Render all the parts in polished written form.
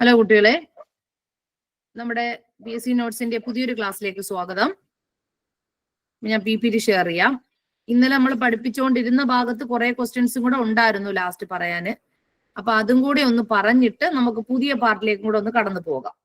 Hello കുട്ടികളെ, നമ്മുടെ BSc നോട്ട്സിന്റെ പുതിയൊരു ക്ലാസ്സിലേക്ക് സ്വാഗതം. ഞാൻ PPT ഷെയർ ചെയ്യാം. ഇന്നലെ നമ്മൾ പഠിപ്പിച്ചുകൊണ്ടിരുന്ന ഭാഗത്ത് കുറെ ക്വസ്റ്റ്യൻസും കൂടെ ഉണ്ടായിരുന്നു ലാസ്റ്റ് പറയാന്. അപ്പൊ അതും കൂടി ഒന്ന് പറഞ്ഞിട്ട് നമുക്ക് പുതിയ പാർട്ടിലേക്കും കൂടെ ഒന്ന് കടന്നു പോകാം.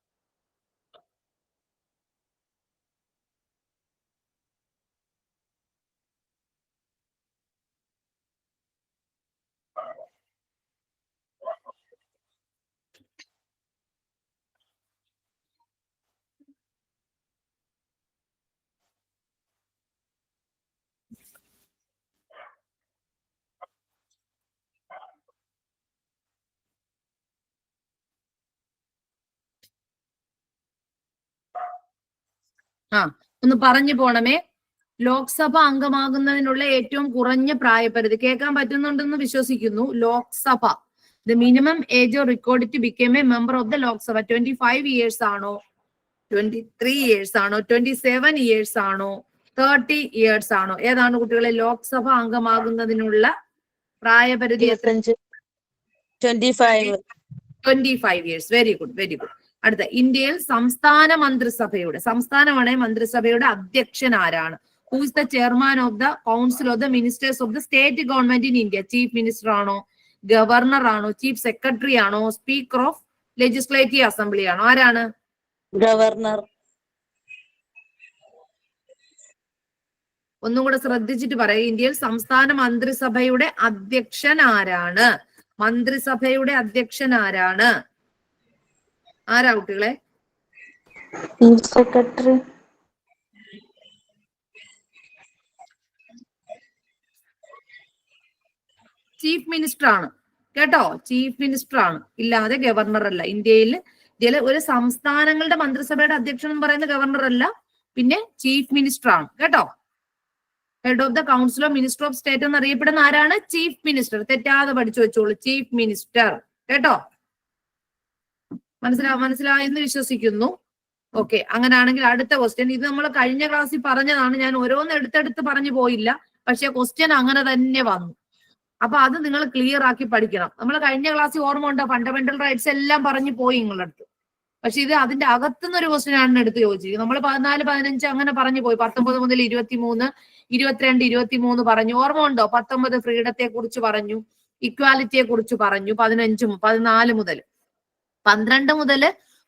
ഒന്ന് പറഞ്ഞു പോണമേ. ലോക്സഭ അംഗമാകുന്നതിനുള്ള ഏറ്റവും കുറഞ്ഞ പ്രായപരിധി കേൾക്കാൻ പറ്റുന്നുണ്ടെന്ന് വിശ്വസിക്കുന്നു. Lok Sabha, the minimum age record to become a member of the Lok Sabha 25 years ആണോ, 23 years ആണോ, 27 years ആണോ, 30 years ആണോ? ഏതാണ് കുട്ടികളെ ലോക്സഭ അംഗമാകുന്നതിനുള്ള പ്രായപരിധി? 25 years. Very good, very good. അടുത്ത, ഇന്ത്യയിൽ സംസ്ഥാന മന്ത്രിസഭയുടെ, സംസ്ഥാനമാണ് മന്ത്രിസഭയുടെ അധ്യക്ഷൻ ആരാണ്? Who is the chairman of the council of the ministers of the state government in India? Chief minister ആണോ, ഗവർണർ ആണോ, ചീഫ് സെക്രട്ടറി ആണോ, സ്പീക്കർ ഓഫ് ലെജിസ്ലേറ്റീവ് അസംബ്ലി ആണോ? ആരാണ്? ഗവർണർ. ഒന്നും കൂടെ ശ്രദ്ധിച്ചിട്ട് പറയാം. ഇന്ത്യയിൽ സംസ്ഥാന മന്ത്രിസഭയുടെ അധ്യക്ഷൻ ആരാണ്? മന്ത്രിസഭയുടെ അധ്യക്ഷൻ ആരാണ്? ആരാ കുട്ടികളെ? Chief secretary. ചീഫ് മിനിസ്റ്റർ ആണ് കേട്ടോ, ചീഫ് മിനിസ്റ്റർ ആണ്, ഇല്ലാതെ ഗവർണർ അല്ല. ഇന്ത്യയിൽ ഒരു സംസ്ഥാനങ്ങളുടെ മന്ത്രിസഭയുടെ അധ്യക്ഷൻ എന്ന് പറയുന്ന ഗവർണർ അല്ല, പിന്നെ ചീഫ് മിനിസ്റ്റർ ആണ് കേട്ടോ. Head of the council of minister of state എന്നറിയപ്പെടുന്ന ആരാണ്? Chief minister. തെറ്റാതെ പഠിച്ചു വെച്ചോളൂ, ചീഫ് മിനിസ്റ്റർ കേട്ടോ. മനസ്സിലായെന്ന് വിശ്വസിക്കുന്നു. ഓക്കെ, അങ്ങനെയാണെങ്കിൽ അടുത്ത ക്വസ്റ്റ്യൻ. ഇത് നമ്മൾ കഴിഞ്ഞ ക്ലാസ്സിൽ പറഞ്ഞതാണ്, ഞാൻ ഓരോന്ന് എടുത്തെടുത്ത് പറഞ്ഞു പോയില്ല, പക്ഷെ ക്വസ്റ്റ്യൻ അങ്ങനെ തന്നെ വന്നു. അപ്പൊ അത് നിങ്ങൾ ക്ലിയർ ആക്കി പഠിക്കണം. നമ്മൾ കഴിഞ്ഞ ക്ലാസ്സിൽ ഓർമ്മ ഉണ്ടോ? ഫണ്ടമെന്റൽ റൈറ്റ്സ് എല്ലാം പറഞ്ഞു പോയി നിങ്ങളുടെ അടുത്ത്. പക്ഷെ ഇത് അതിന്റെ അകത്തുനിന്ന് ഒരു ക്വസ്റ്റ്യൻ ആണ് എടുത്ത് ചോദിച്ചിരിക്കുന്നത്. നമ്മൾ 14, 15 അങ്ങനെ പറഞ്ഞു പോയി. 19 മുതൽ 23, 22, 23 പറഞ്ഞു. ഓർമ്മ ഉണ്ടോ? 19 ഫ്രീഡത്തെ കുറിച്ച് പറഞ്ഞു, ഇക്വാലിറ്റിയെ കുറിച്ച് പറഞ്ഞു. 15, 14 മുതൽ 12 മുതൽ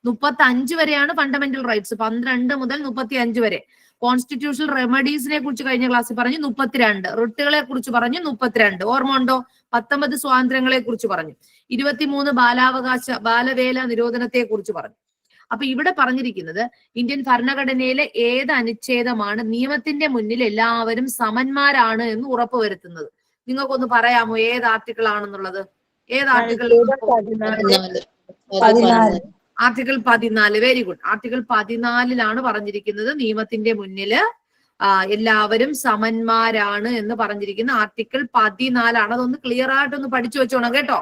35 വരെയാണ് ഫണ്ടമെന്റൽ റൈറ്റ്സ്. 12 മുതൽ 35 വരെ. കോൺസ്റ്റിറ്റ്യൂഷണൽ റെമഡീസിനെ കുറിച്ച് കഴിഞ്ഞ ക്ലാസ്സിൽ പറഞ്ഞു 32. റിട്ടുകളെ കുറിച്ച് പറഞ്ഞു 32. ഓർമ്മ ഉണ്ടോ? 19 സ്വാതന്ത്ര്യങ്ങളെ കുറിച്ച് പറഞ്ഞു. 23 ബാലവേല നിരോധനത്തെ കുറിച്ച് പറഞ്ഞു. അപ്പൊ ഇവിടെ പറഞ്ഞിരിക്കുന്നത് ഇന്ത്യൻ ഭരണഘടനയിലെ ഏത് അനുച്ഛേദമാണ് നിയമത്തിന്റെ മുന്നിൽ എല്ലാവരും സമന്മാരാണ് എന്ന് ഉറപ്പുവരുത്തുന്നത്? നിങ്ങൾക്കൊന്ന് പറയാമോ ഏത് ആർട്ടിക്കിൾ ആണെന്നുള്ളത്? ഏത് article? Article 14. Very good. Article 14 പറഞ്ഞിരിക്കുന്നത് നിയമത്തിന്റെ മുന്നില് എല്ലാവരും സമന്മാരാണ് എന്ന് പറഞ്ഞിരിക്കുന്ന ആർട്ടിക്കിൾ 14. അതൊന്ന് ക്ലിയർ ആയിട്ടൊന്ന് പഠിച്ചു വെച്ചോണം കേട്ടോ.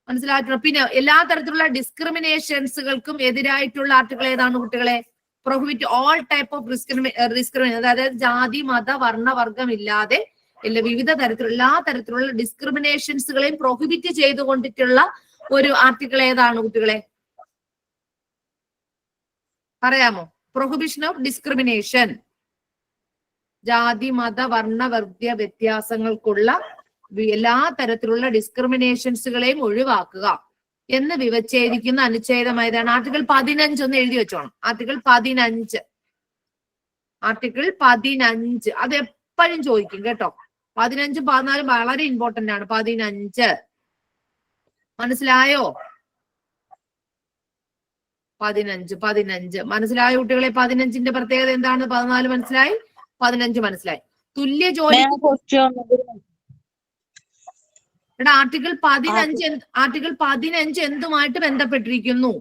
മനസ്സിലായിട്ടുണ്ടോ? പിന്നെ എല്ലാ തരത്തിലുള്ള ഡിസ്ക്രിമിനേഷൻസുകൾക്കും എതിരായിട്ടുള്ള ആർട്ടിക്കിൾ ഏതാണ് കുട്ടികളെ? Prohibit all type of discrimination, അതായത് ജാതി, മത, വർണ്ണ, വർഗം ഇല്ലാതെ വിവിധ തരത്തിലുള്ള എല്ലാ തരത്തിലുള്ള ഡിസ്ക്രിമിനേഷൻസുകളെയും പ്രൊഹിബിറ്റ് ചെയ്തുകൊണ്ടിട്ടുള്ള ഒരു ആർട്ടിക്കിൾ ഏതാണ് കുട്ടികളെ? പറയാമോ? പ്രൊഹിബിഷൻ ഓഫ് ഡിസ്ക്രിമിനേഷൻ, ജാതി, മത, വർണ്ണ, വർഗീയ വ്യത്യാസങ്ങൾക്കുള്ള എല്ലാ തരത്തിലുള്ള ഡിസ്ക്രിമിനേഷൻസുകളെയും ഒഴിവാക്കുക എന്ന് വിവച്ഛേദിക്കുന്ന അനുച്ഛേദമായതാണ് ആർട്ടിക്കിൾ 15. ഒന്ന് എഴുതി വെച്ചോണം. ആർട്ടിക്കിൾ 15. ആർട്ടിക്കിൾ 15 അത് എപ്പോഴും ചോദിക്കും കേട്ടോ. 15, 14 വളരെ ഇമ്പോർട്ടന്റ് ആണ്. 15 മനസ്സിലായോ? 15 മനസ്സിലായോ കുട്ടികളെ? 15ന്റെ പ്രത്യേകത എന്താണ്? 14 മനസ്സിലായി, 15 മനസ്സിലായി. തുല്യ ജോലി. ആർട്ടിക്കിൾ 15 എന്തുമായിട്ട് ബന്ധപ്പെട്ടിരിക്കുന്നു?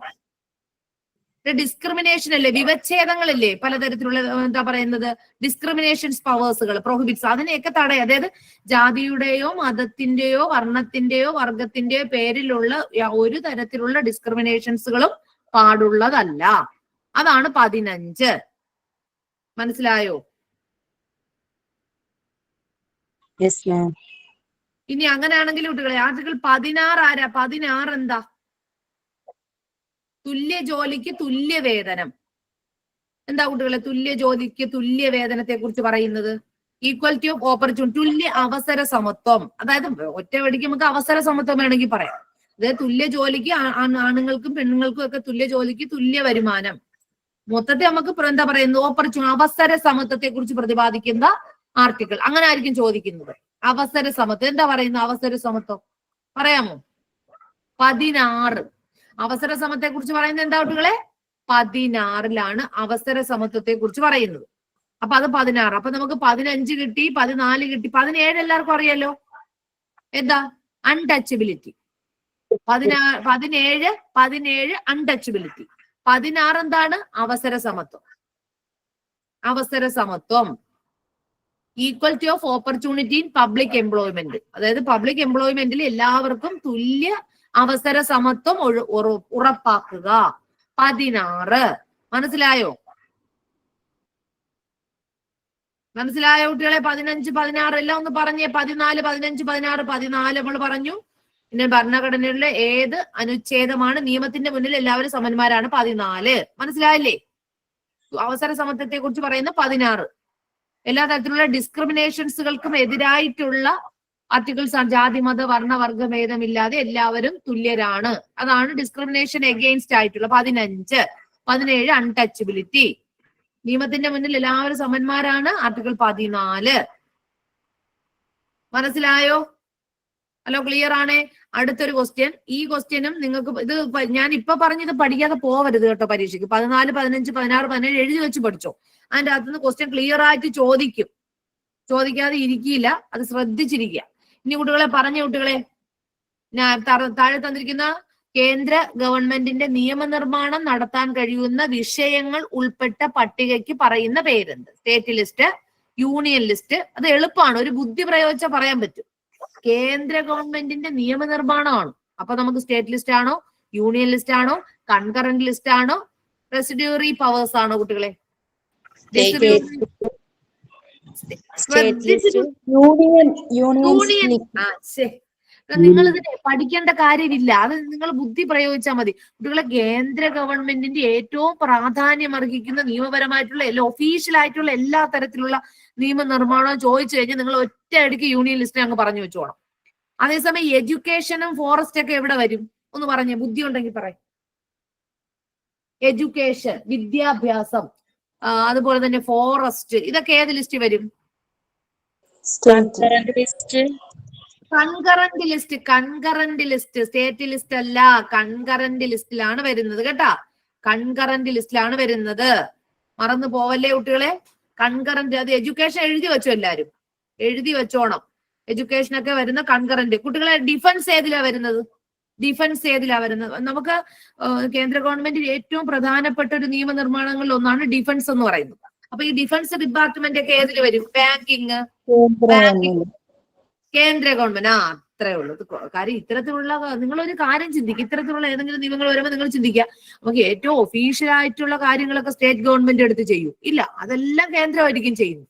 ഡിസ്ക്രിമിനേഷൻ അല്ലേ, വിവച്ഛേദങ്ങളല്ലേ, പലതരത്തിലുള്ള എന്താ പറയുന്നത്, ഡിസ്ക്രിമിനേഷൻസ് പവേഴ്സുകൾ, പ്രൊഹിബിറ്റ്സ്, അതിനെയൊക്കെ തടയും. അതായത് ജാതിയുടെയോ മതത്തിന്റെയോ വർണ്ണത്തിന്റെയോ വർഗത്തിന്റെയോ പേരിലുള്ള ഒരു തരത്തിലുള്ള ഡിസ്ക്രിമിനേഷൻസുകളും പാടുള്ളതല്ല. അതാണ് 15. മനസ്സിലായോ? ഇനി അങ്ങനെയാണെങ്കിൽ കുട്ടികളെ ആർട്ടിക്കിൾ 16 ആരാ? 16 എന്താ? തുല്യ ജോലിക്ക് തുല്യ വേതനം. എന്താ കുട്ടികളെ തുല്യ ജോലിക്ക് തുല്യ വേതനത്തെ കുറിച്ച് പറയുന്നത്? ഈക്വാലിറ്റി ഓഫ് ഓപ്പർച്യൂണിറ്റി, തുല്യ അവസര സമത്വം. അതായത് ഒറ്റ വെടിക്ക് നമുക്ക് അവസര സമത്വം വേണമെങ്കിൽ പറയാം. അതായത് തുല്യ ജോലിക്ക് ആണുങ്ങൾക്കും പെണ്ണുങ്ങൾക്കും ഒക്കെ തുല്യ ജോലിക്ക് തുല്യ വരുമാനം. മൊത്തത്തിൽ നമുക്ക് എന്താ പറയുന്നത്? ഓപ്പർച്യൂണിറ്റി, അവസര സമത്വത്തെ കുറിച്ച് പ്രതിപാദിക്കുന്ന ആർട്ടിക്കിൾ. അങ്ങനെ ആയിരിക്കും ചോദിക്കുന്നത്. അവസര സമത്വം എന്താ പറയുന്നത്? അവസര സമത്വം പറയാമോ? 16. അവസര സമത്വത്തെ കുറിച്ച് പറയുന്നത് എന്താ കുട്ടികളെ? 16ലാണ് അവസര സമത്വത്തെ കുറിച്ച് പറയുന്നത്. അപ്പൊ അത് 16. അപ്പൊ നമുക്ക് 15 കിട്ടി, 14 കിട്ടി, 17 എല്ലാവർക്കും അറിയാലോ. എന്താ? അൺടച്ചബിലിറ്റി. 17 അൺടച്ചബിലിറ്റി. 16 എന്താണ്? അവസര സമത്വം. അവസര സമത്വം. Equality of opportunity in public employment. അതായത് പബ്ലിക് എംപ്ലോയ്മെന്റിൽ എല്ലാവർക്കും തുല്യ അവസര സമത്വം ഉറപ്പാക്കുക. 16. മനസ്സിലായോ? മനസ്സിലായോ കുട്ടികളെ? 15, 16 എല്ലാം ഒന്ന് പറഞ്ഞേ. 14, 15, 16, 14 നമ്മൾ പറഞ്ഞു. പിന്നെ ഭരണഘടനയുടെ ഏത് അനുച്ഛേദമാണ് നിയമത്തിന്റെ മുന്നിൽ എല്ലാവരും സമന്മാരാണ്? 14. മനസ്സിലായില്ലേ? അവസര സമത്വത്തെ കുറിച്ച് പറയുന്ന 16. എല്ലാ തരത്തിലുള്ള ഡിസ്ക്രിമിനേഷൻസുകൾക്കും എതിരായിട്ടുള്ള ആർട്ടിക്കിൾസ് ആണ്. ജാതി മത വർണ്ണ വർഗ ഭേദമില്ലാതെ എല്ലാവരും തുല്യരാണ്. അതാണ് ഡിസ്ക്രിമിനേഷൻ എഗെയിൻസ്റ്റ് ആയിട്ടുള്ള 15. 17 അൺടച്ചബിലിറ്റി. നിയമത്തിന്റെ മുന്നിൽ എല്ലാവരും സമന്മാരാണ്. ആർട്ടിക്കിൾ 14. മനസ്സിലായോ? ഹലോ, ക്ലിയർ ആണേ? അടുത്തൊരു ക്വസ്റ്റ്യൻ. ഈ ക്വസ്റ്റ്യനും നിങ്ങൾക്ക് ഇത് ഞാൻ ഇപ്പൊ പറഞ്ഞത് പഠിക്കാതെ പോവരുത് കേട്ടോ പരീക്ഷയ്ക്ക്. 14, 15, 16, 17 എഴുതി വെച്ച് പഠിച്ചോ. അതിന്റെ അകത്തുനിന്ന് ക്വസ്റ്റ്യൻ ക്ലിയർ ആയിട്ട് ചോദിക്കും. ചോദിക്കാതെ ഇരിക്കില്ല. അത് ശ്രദ്ധിച്ചിരിക്കുക. ഇനി കുട്ടികളെ പറഞ്ഞ കുട്ടികളെ, ഞാൻ താഴെ തന്നിരിക്കുന്ന കേന്ദ്ര ഗവൺമെന്റിന്റെ നിയമനിർമ്മാണം നടത്താൻ കഴിയുന്ന വിഷയങ്ങൾ ഉൾപ്പെട്ട പട്ടികയ്ക്ക് പറയുന്ന പേരെന്ത്? State list, union list. അത് എളുപ്പമാണ്. ഒരു ബുദ്ധി പ്രയോഗിച്ചാൽ പറയാൻ പറ്റും. കേന്ദ്ര ഗവൺമെന്റിന്റെ നിയമനിർമ്മാണമാണ്. അപ്പൊ നമുക്ക് സ്റ്റേറ്റ് ലിസ്റ്റ് ആണോ, യൂണിയൻ ലിസ്റ്റ് ആണോ, കൺകറന്റ് ലിസ്റ്റ് ആണോ, റെസിഡ്യൂറി പവേഴ്സ് ആണോ കുട്ടികളെ? നിങ്ങൾ ഇതിനെ പഠിക്കേണ്ട കാര്യമില്ല. അത് നിങ്ങൾ ബുദ്ധി പ്രയോഗിച്ചാൽ മതി കുട്ടികളെ. കേന്ദ്ര ഗവൺമെന്റിന്റെ ഏറ്റവും പ്രാധാന്യം അർഹിക്കുന്ന നിയമപരമായിട്ടുള്ള എല്ലാ ഒഫീഷ്യൽ ആയിട്ടുള്ള എല്ലാ തരത്തിലുള്ള നിയമനിർമ്മാണവും ചോദിച്ചു കഴിഞ്ഞാൽ നിങ്ങൾ ഒറ്റയടിക്ക് യൂണിയൻ ലിസ്റ്റ് അങ്ങ് പറഞ്ഞു വെച്ചോണം. അതേസമയം എഡ്യൂക്കേഷനും ഫോറസ്റ്റ് ഒക്കെ എവിടെ വരും? ഒന്ന് പറഞ്ഞേ, ബുദ്ധി ഉണ്ടെങ്കിൽ പറയും. എഡ്യൂക്കേഷൻ, വിദ്യാഭ്യാസം, അതുപോലെ തന്നെ ഫോറസ്റ്റ്, ഇതൊക്കെ ഏത് ലിസ്റ്റ് വരും? Concurrent list. Concurrent list, state list അല്ല. കൺകറന്റ് ലിസ്റ്റിലാണ് വരുന്നത് കേട്ടാ. കൺകറന്റ് ലിസ്റ്റിലാണ് വരുന്നത്. മറന്നു പോവല്ലേ കുട്ടികളെ? കൺകറന്റ്. അത് എഡ്യൂക്കേഷൻ എഴുതി വെച്ചോ, എല്ലാരും എഴുതി വെച്ചോണം. എഡ്യൂക്കേഷൻ ഒക്കെ വരുന്ന കൺകറന്റ്. കുട്ടികളെ ഡിഫൻസ് ഏതിലാ വരുന്നത്? ഡിഫൻസ് ഏതിലാ വരുന്നത്? നമുക്ക് കേന്ദ്ര ഗവൺമെന്റ് ഏറ്റവും പ്രധാനപ്പെട്ട ഒരു നിയമനിർമ്മാണങ്ങളിൽ ഒന്നാണ് ഡിഫൻസ് എന്ന് പറയുന്നത്. അപ്പൊ ഈ ഡിഫൻസ് ഡിപ്പാർട്ട്മെന്റ് ഒക്കെ ഏതിൽ വരും? ബാങ്കിങ്, കേന്ദ്ര ഗവൺമെന്റ്. അത്രേ ഉള്ളൂ കാര്യം. ഇത്തരത്തിലുള്ള നിങ്ങളൊരു കാര്യം ചിന്തിക്കുക. ഇത്തരത്തിലുള്ള ഏതെങ്കിലും നിയമങ്ങൾ വരുമ്പോൾ നിങ്ങൾ ചിന്തിക്കുക, നമുക്ക് ഏറ്റവും ഒഫീഷ്യൽ ആയിട്ടുള്ള കാര്യങ്ങളൊക്കെ സ്റ്റേറ്റ് ഗവൺമെന്റ് എടുത്ത് ചെയ്യും? ഇല്ല, അതെല്ലാം കേന്ദ്രമായിരിക്കും ചെയ്യുന്നു.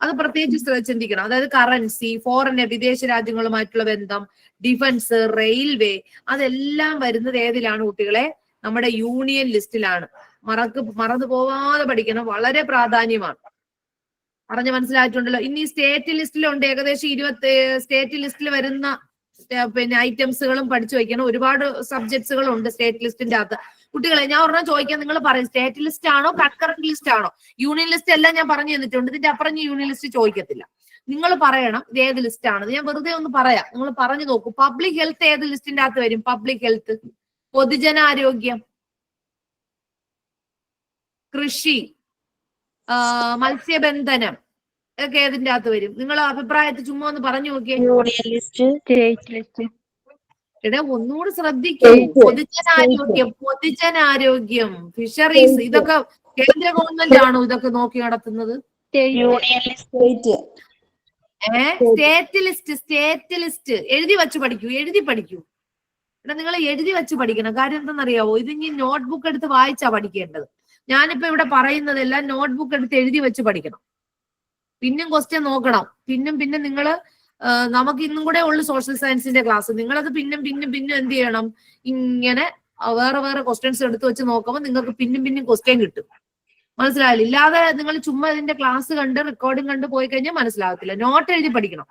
അത് പ്രത്യേകിച്ച് ചിന്തിക്കണം. അതായത് കറൻസി, ഫോറിൻ വിദേശ രാജ്യങ്ങളുമായിട്ടുള്ള ബന്ധം, ഡിഫൻസ്, റെയിൽവേ, അതെല്ലാം വരുന്നത് ഏതിലാണ് കുട്ടികളെ? നമ്മുടെ യൂണിയൻ ലിസ്റ്റിലാണ്. മറന്നു പോവാതെ പഠിക്കണം. വളരെ പ്രാധാന്യമാണ്. പറഞ്ഞ് മനസ്സിലായിട്ടുണ്ടല്ലോ. ഇനി സ്റ്റേറ്റ് ലിസ്റ്റിലുണ്ട് ഏകദേശം 20 സ്റ്റേറ്റ് ലിസ്റ്റിൽ വരുന്ന പിന്നെ ഐറ്റംസുകളും പഠിച്ചു വയ്ക്കണം. ഒരുപാട് സബ്ജക്ട്സുകളുണ്ട് സ്റ്റേറ്റ് ലിസ്റ്റിന്റെ അകത്ത്. കുട്ടികളെ ഞാൻ ഒരെണ്ണം ചോദിക്കാൻ, നിങ്ങൾ പറയും സ്റ്റേറ്റ് ലിസ്റ്റ് ആണോ കൺകറന്റ് ലിസ്റ്റ് ആണോ? യൂണിയൻ ലിസ്റ്റ് എല്ലാം ഞാൻ പറഞ്ഞു തന്നിട്ടുണ്ട്. ഇതിന്റെ അപ്പുറം യൂണിയൻ ലിസ്റ്റ് ചോദിക്കത്തില്ല. നിങ്ങൾ പറയണം ഇത് ഏത് ലിസ്റ്റ് ആണ്. ഞാൻ വെറുതെ ഒന്ന് പറയാം, നിങ്ങൾ പറഞ്ഞു നോക്കൂ. പബ്ലിക് ഹെൽത്ത് ഏത് ലിസ്റ്റിന്റെ അകത്ത് വരും? Public health. പൊതുജനാരോഗ്യം, കൃഷി, മത്സ്യബന്ധനം, ഇതൊക്കെ ഏതിന്റെ അകത്ത് വരും? നിങ്ങൾ അഭിപ്രായത്തിൽ ചുമ്മാ ഒന്ന് പറഞ്ഞു നോക്കിയേ. Union list, state list. ഇവിടെ ഒന്നുകൂടി ശ്രദ്ധിക്കൂ. പൊതുജനാരോഗ്യം, ഫിഷറീസ്, ഇതൊക്കെ കേന്ദ്ര ഗവൺമെന്റ് ആണോ ഇതൊക്കെ നോക്കി നടത്തുന്നത്? സ്റ്റേറ്റ് ലിസ്റ്റ് എഴുതി വെച്ച് പഠിക്കൂ. എഴുതി പഠിക്കൂ. ഇവിടെ നിങ്ങൾ എഴുതി വെച്ച് പഠിക്കണം. കാര്യം എന്തെന്നറിയാവോ? ഇത് ഇനി നോട്ട്ബുക്ക് എടുത്ത് വായിച്ചാ പഠിക്കേണ്ടത്. ഞാനിപ്പോ ഇവിടെ പറയുന്നതെല്ലാം നോട്ട്ബുക്ക് എടുത്ത് എഴുതി വെച്ച് പഠിക്കണം. പിന്നും ക്വസ്റ്റ്യൻ നോക്കണം. പിന്നെ നിങ്ങൾ നമുക്ക് ഇന്നും കൂടെ ഉള്ളു സോഷ്യൽ സയൻസിന്റെ ക്ലാസ്. നിങ്ങളത് പിന്നും എന്ത് ചെയ്യണം? ഇങ്ങനെ വേറെ വേറെ ക്വസ്റ്റ്യൻസ് എടുത്ത് വെച്ച് നോക്കുമ്പോൾ നിങ്ങൾക്ക് പിന്നും ക്വസ്റ്റ്യൻ കിട്ടും. മനസ്സിലായില്ല? ഇല്ലാതെ നിങ്ങൾ ചുമ്മാ ഇതിന്റെ ക്ലാസ് കണ്ട് റെക്കോർഡിംഗ് കണ്ട് പോയി കഴിഞ്ഞാൽ മനസ്സിലാവത്തില്ല. നോട്ട് എഴുതി പഠിക്കണം.